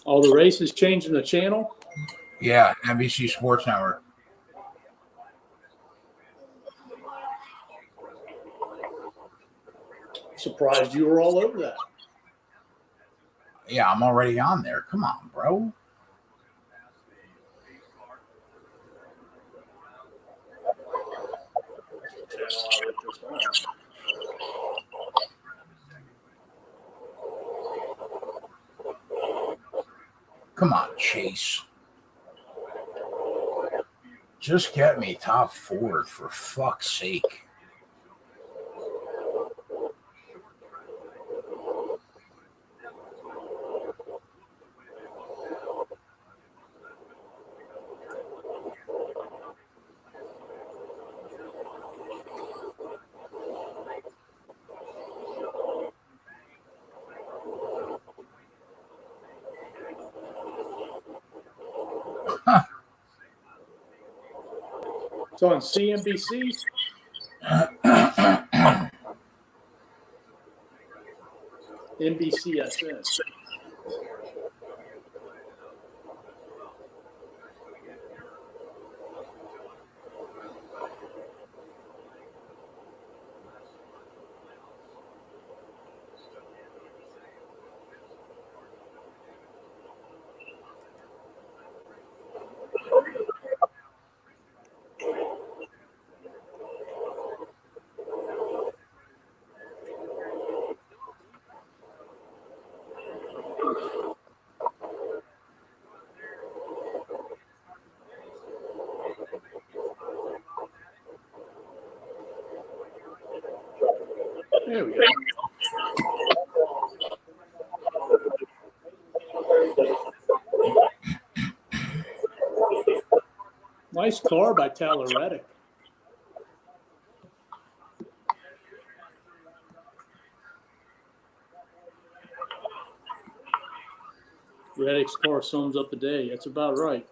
All the races changing the channel. Yeah, NBC Sports Network. Surprised you were all over that. Yeah, I'm already on there. Come on, bro. Come on, Chase. Just get me top Ford for fuck's sake. It's on CNBC. NBCSN. There we go. Nice car by Tyler Reddick. Reddick's car sums up the day. That's about right.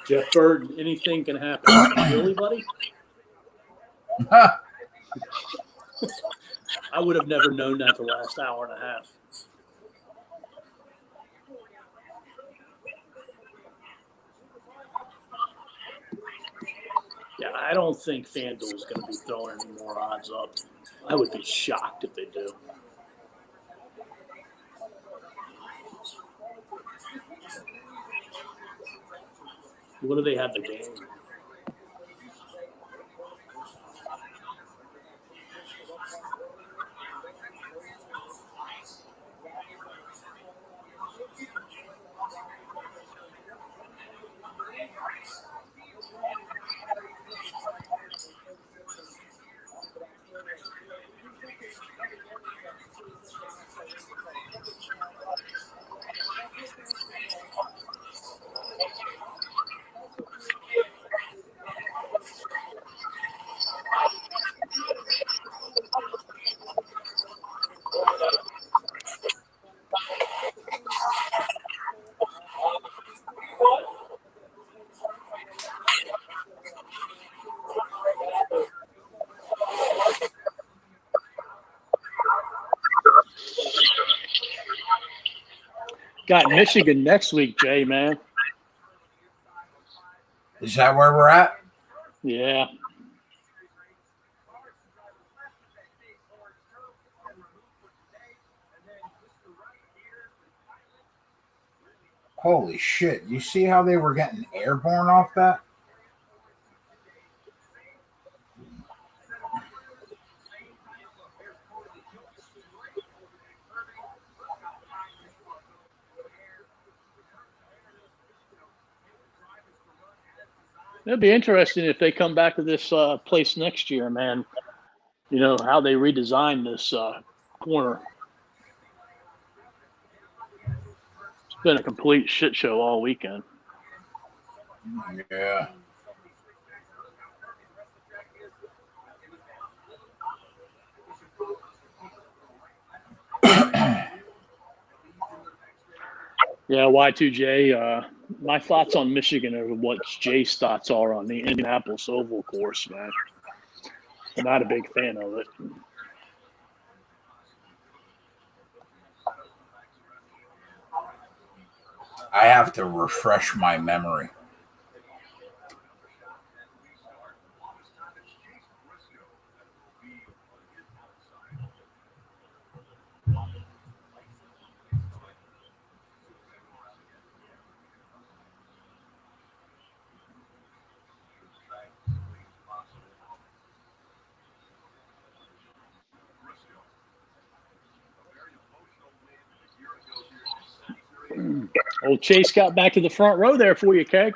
Jeff Bird, anything can happen. Really, buddy? I would have never known that the last hour and a half. Yeah, I don't think FanDuel is going to be throwing any more odds up. I would be shocked if they do. What do they have the game? Got Michigan next week, Jay, man. Is that where we're at? Yeah. Holy shit. You see how they were getting airborne off that? It'd be interesting if they come back to this place next year, man. You know, how they redesign this corner. It's been a complete shit show all weekend. Yeah. Yeah, Y2J. My thoughts on Michigan are what Jay's thoughts are on the Indianapolis Oval course, man. I'm not a big fan of it. I have to refresh my memory. Old Chase got back to the front row there for you, Keg.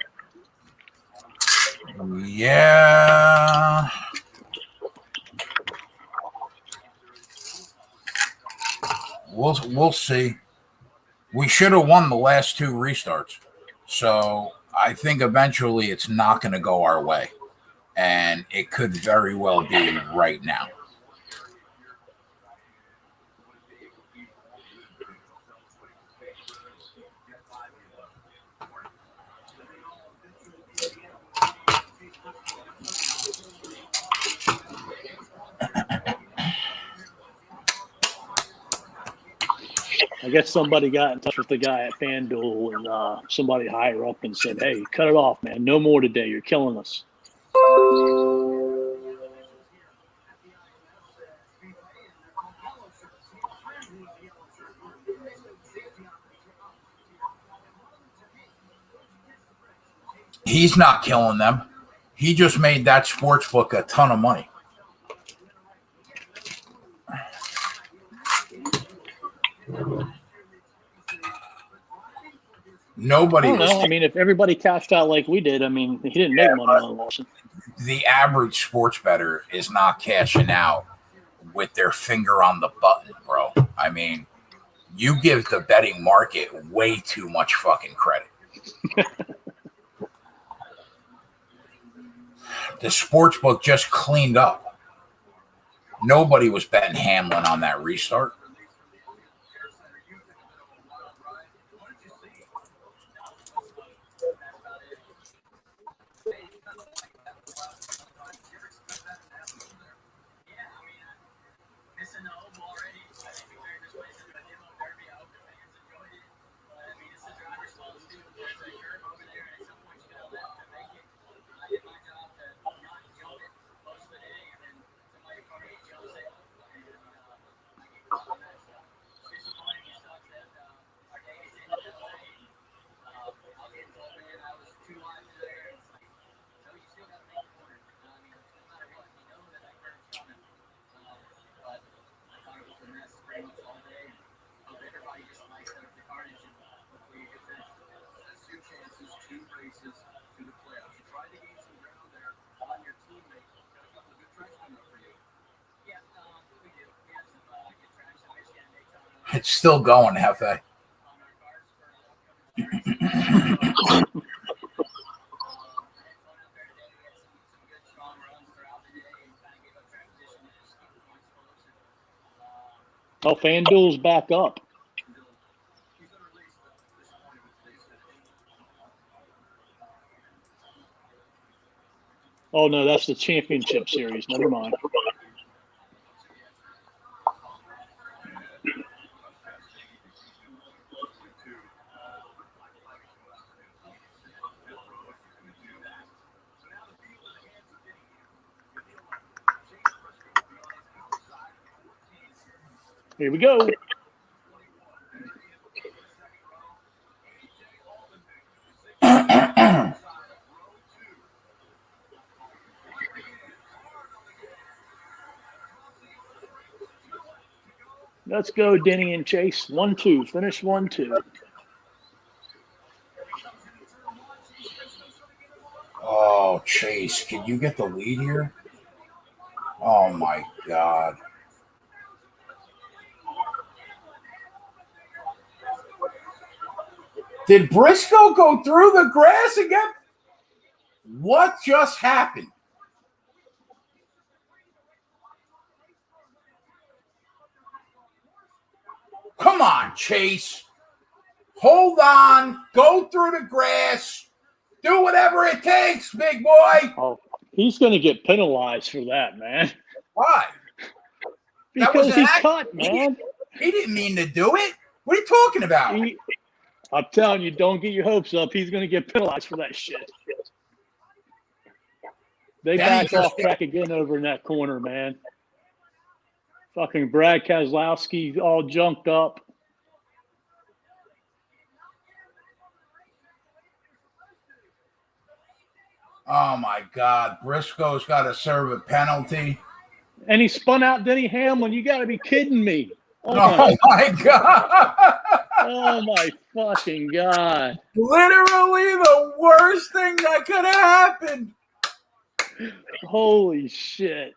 Yeah. We'll see. We should have won the last two restarts. So I think eventually it's not going to go our way. And it could very well be right now. I guess somebody got in touch with the guy at FanDuel and somebody higher up and said, hey, cut it off, man. No more today. You're killing us. He's not killing them. He just made that sports book a ton of money. Nobody I don't know. I mean, if everybody cashed out like we did, I mean, he didn't make money on Lawson. The average sports bettor is not cashing out with their finger on the button, bro. I mean, you give the betting market way too much fucking credit. The sports book just cleaned up. Nobody was betting Hamlin on that restart. It's still going, Hefe. Oh, FanDuel's back up. Oh, no, that's the championship series. Never mind. Here we go. Let's go, Denny and Chase. 1-2. Finish 1-2. Oh, Chase, can you get the lead here? Oh, my God. Did Briscoe go through the grass again? What just happened? Come on, Chase. Hold on. Go through the grass. Do whatever it takes, big boy. Oh, he's going to get penalized for that, man. Why? Because he cut, man. He didn't mean to do it. What are you talking about? I'm telling you, don't get your hopes up. He's going to get penalized for that shit. They backed off track again over in that corner, man. Fucking Brad Keselowski all junked up. Oh, my God. Briscoe's got to serve a penalty. And he spun out Denny Hamlin. You got to be kidding me. Oh my God. Oh, my fucking God. Literally the worst thing that could have happened. Holy shit.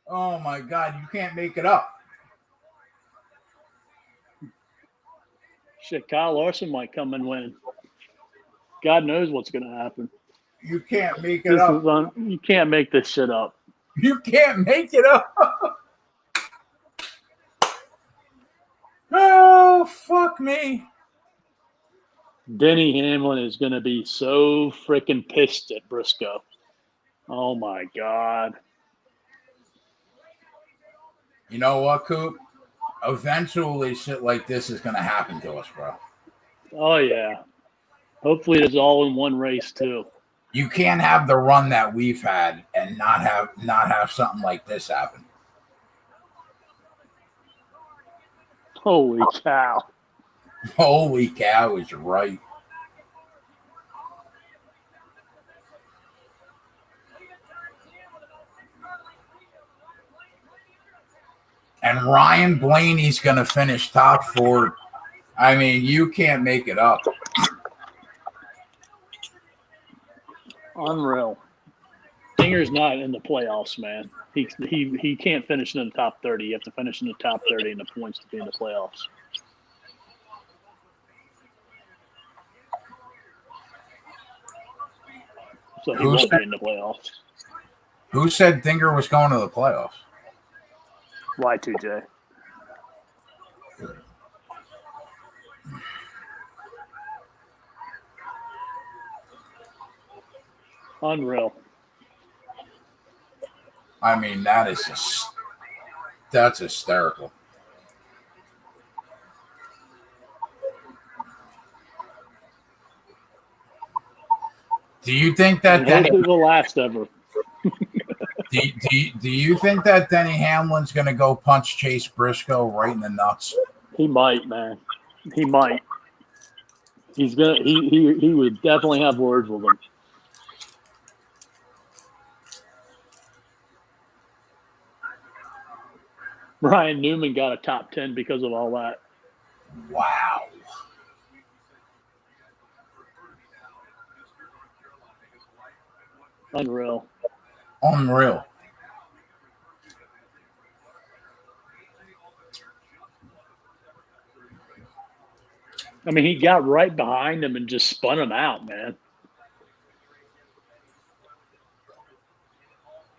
Oh, my God. You can't make it up. Shit, Kyle Larson might come and win. God knows what's going to happen. You can't make it up. You can't make this shit up. You can't make it up. Oh, fuck me. Denny Hamlin is going to be so freaking pissed at Briscoe. Oh, my God. You know what, Coop? Eventually shit like this is going to happen to us, bro. Oh, yeah. Hopefully it's all in one race, too. You can't have the run that we've had and not have something like this happen. Holy cow. Holy cow is right. And Ryan Blaney's going to finish top 4. I mean, you can't make it up. Unreal. Dinger's not in the playoffs, man. He can't finish in the top 30. You have to finish in the top 30 in the points to be in the playoffs. So he won't be in the playoffs. Who said Dinger was going to the playoffs? Y2J. Unreal. I mean, that's hysterical. Do you think that Denny is the last ever? do you think that Denny Hamlin's going to go punch Chase Briscoe right in the nuts? He might, man. He might. He's gonna. He would definitely have words with him. Ryan Newman got a top 10 because of all that. Wow. Unreal. Unreal. I mean, he got right behind him and just spun him out, man.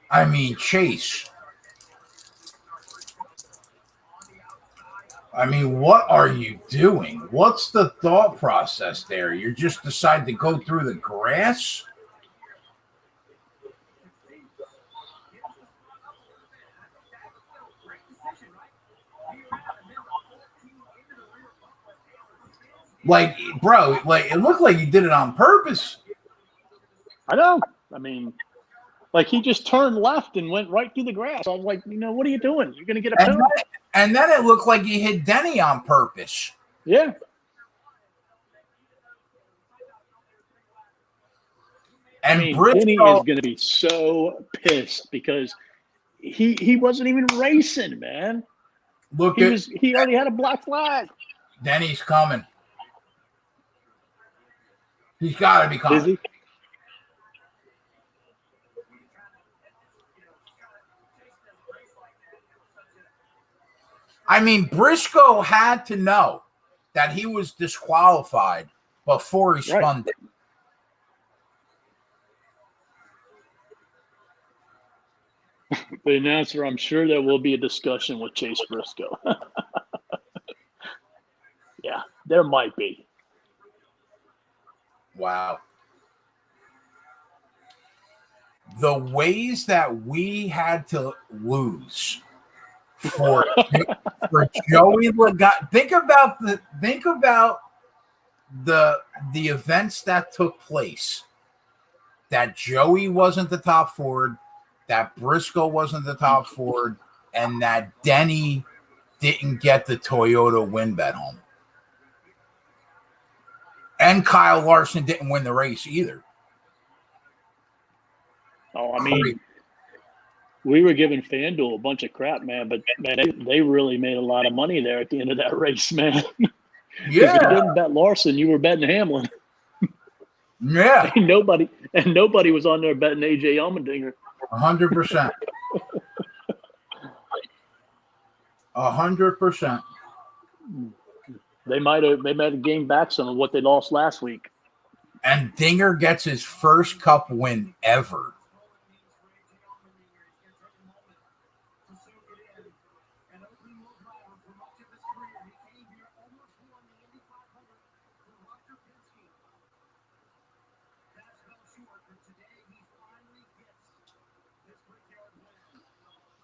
I mean, Chase. I mean, what are you doing? What's the thought process there? You just decide to go through the grass? Like, bro, like it looked like you did it on purpose. I know. I mean, Like he just turned left and went right through the grass. I was like, what are you doing? You're gonna get a penalty. And then it looked like he hit Denny on purpose. Yeah. And Denny Briscoe is gonna be so pissed because he wasn't even racing, man. He already had a black flag. Denny's coming. He's got to be coming. Is he? I mean, Briscoe had to know that he was disqualified before he spun it. The announcer, I'm sure there will be a discussion with Chase Briscoe. Yeah, there might be. Wow. The ways that we had to lose for Joey Logano. Think about the events that took place. That Joey wasn't the top forward, that Briscoe wasn't the top forward, and that Denny didn't get the Toyota win bet home. And Kyle Larson didn't win the race either. Oh, I mean, we were giving FanDuel a bunch of crap, man, but man, they really made a lot of money there at the end of that race, man. Yeah. If you didn't bet Larson, you were betting Hamlin. Yeah. And nobody was on there betting AJ Allmendinger. 100%. 100%. They might have gained back some of what they lost last week. And Dinger gets his first Cup win ever.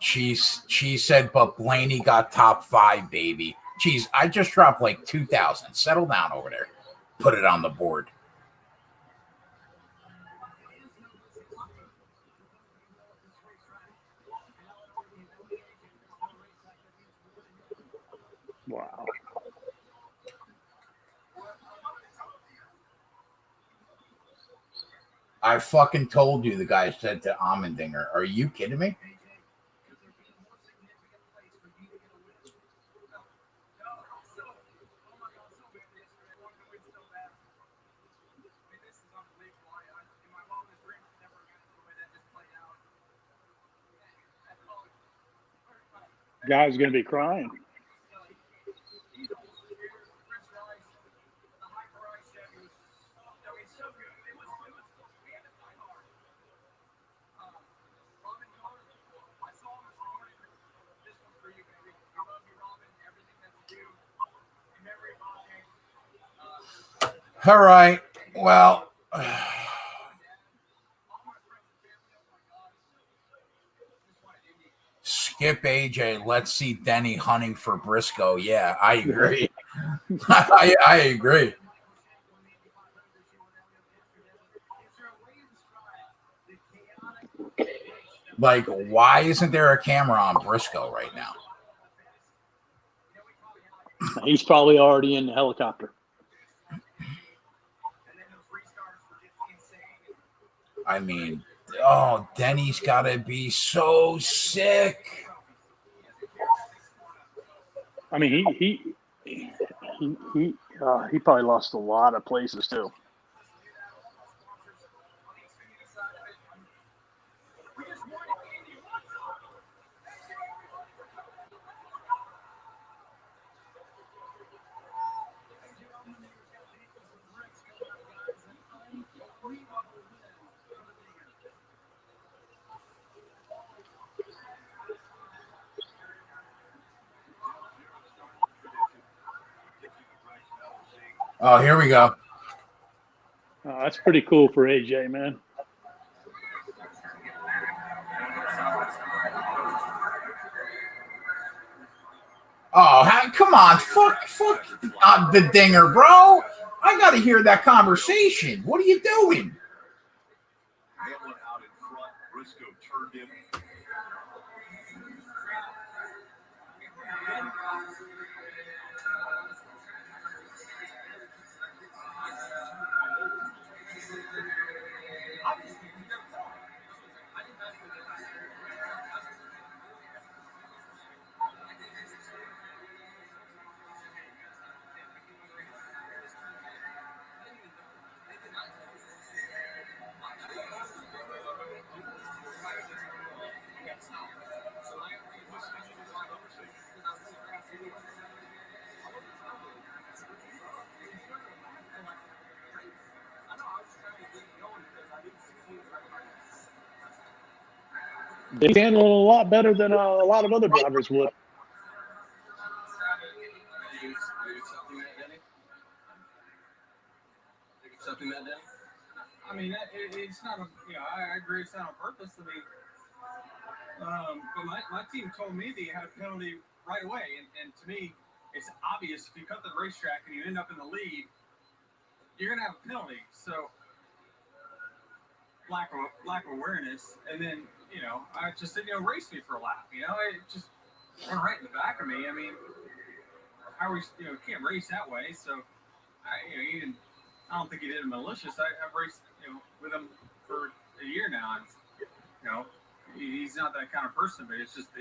She said, but Blaney got top 5, baby. Jeez, I just dropped like 2,000. Settle down over there. Put it on the board. Wow. I fucking told you, the guy said to Allmendinger. Are you kidding me? Guy's going to be crying. All right. Well, skip AJ. Let's see Denny hunting for Briscoe. Yeah, I agree. I agree. Like, why isn't there a camera on Briscoe right now? He's probably already in the helicopter. I mean, oh, Denny's got to be so sick. I mean, he probably lost a lot of places too. Oh, here we go. That's pretty cool for AJ, man. Oh, come on. Fuck the Dinger, bro. I got to hear that conversation. What are you doing? Hamlin out in front, Briscoe heard him. They handle it a lot better than a lot of other drivers would. Accepting that, Danny? I mean, it's not I agree it's not on purpose. I mean, but my team told me that you had a penalty right away. And to me, it's obvious if you cut the racetrack and you end up in the lead, you're going to have a penalty. So lack of awareness. And then, I just said, race me for a lap. It just went right in the back of me. I mean, how we, can't race that way. So, I don't think he did it malicious. I've raced, with him for a year now. And, he's not that kind of person, but it's just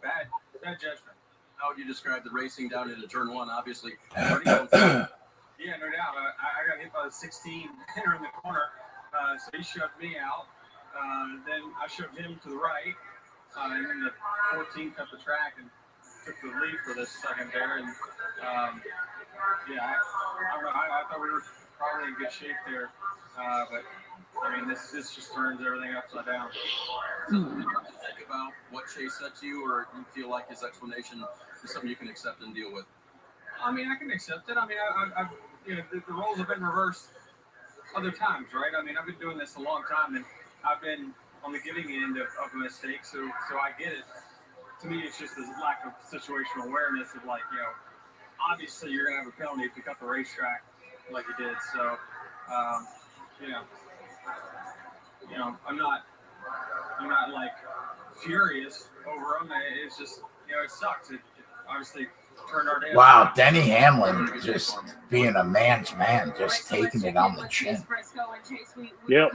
bad judgment. How would you describe the racing down into turn one? Obviously, Yeah, no doubt. I got hit by the 16 hitter in the corner, so he shoved me out. Then I shoved him to the right, and then the 14 cut the track and took the lead for this second there. And I thought we were probably in good shape there, but I mean, this just turns everything upside down. Think about what Chase said to you, or you feel like his explanation is something you can accept and deal with? I mean, I can accept it. I mean, I've the roles have been reversed other times, right? I mean, I've been doing this a long time, and I've been on the giving end of a mistake, so I get it. To me, it's just a lack of situational awareness of obviously you're gonna have a penalty if you cut the racetrack like you did. So, I'm not like furious over him. It's just it sucks. It obviously turned our day. Wow, Denny Hamlin just being a man's man, just taking it on the chin. Yep.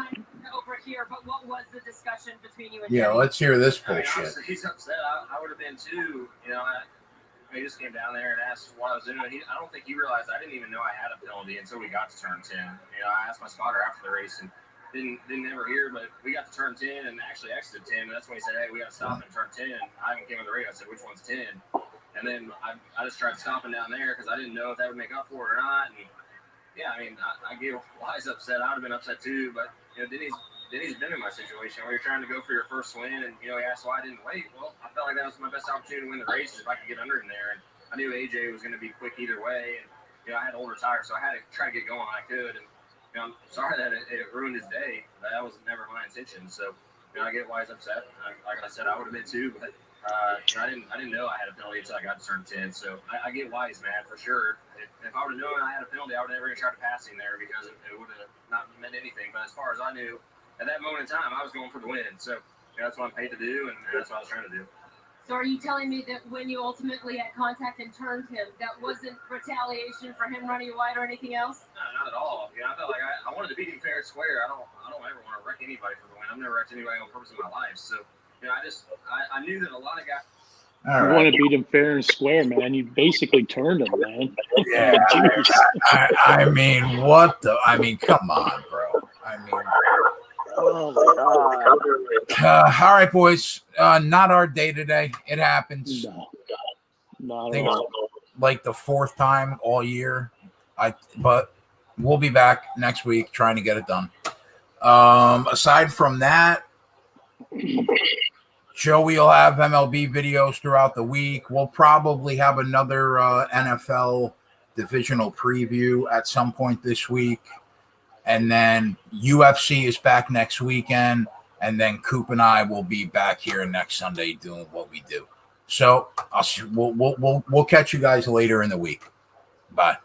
Over here, but what was the discussion between you and Yeah, let's hear this bullshit. Honestly, he's upset. I would have been too. He just came down there and asked what I was doing. I don't think he realized I didn't even know I had a penalty until we got to turn 10. I asked my spotter after the race and didn't ever hear, but we got to turn 10 and actually exited 10. And that's when he said, "Hey, we got to stop and turn 10." I even came on the radio. I said, "Which one's 10?" And then I just tried stopping down there because I didn't know if that would make up for it or not. And yeah, I mean, I get why he's upset. I would have been upset too, but Denny's been in my situation where you're trying to go for your first win, and he asked why I didn't wait. Well, I felt like that was my best opportunity to win the race if I could get under him there, and I knew AJ was going to be quick either way, and I had older tires, so I had to try to get going when I could, and I'm sorry that it ruined his day. That was never my intention. So I get why he's upset. Like I said, I would have been too, but I didn't know I had a penalty until I got to turn 10. So I get why he's mad for sure. If I would have known I had a penalty, I would have never tried to pass him there because it would have not meant anything. But as far as I knew, at that moment in time, I was going for the win. So that's what I'm paid to do, and that's what I was trying to do. So are you telling me that when you ultimately had contact and turned him, that wasn't retaliation for him running wide or anything else? No, not at all. I felt like I wanted to beat him fair and square. I don't ever want to wreck anybody for the win. I've never wrecked anybody on purpose in my life. So I knew that a lot of guys. All You want to beat him fair and square, man. You basically turned him, man. Yeah, I mean, what the? I mean, come on, bro. I mean, Oh, God. all right, boys. Not our day today. It happens. No, not I at think all. it's like the fourth time all year. But we'll be back next week trying to get it done. Aside from that, Joey will have MLB videos throughout the week. We'll probably have another NFL divisional preview at some point this week. And then UFC is back next weekend. And then Coop and I will be back here next Sunday doing what we do. So we'll catch you guys later in the week. Bye.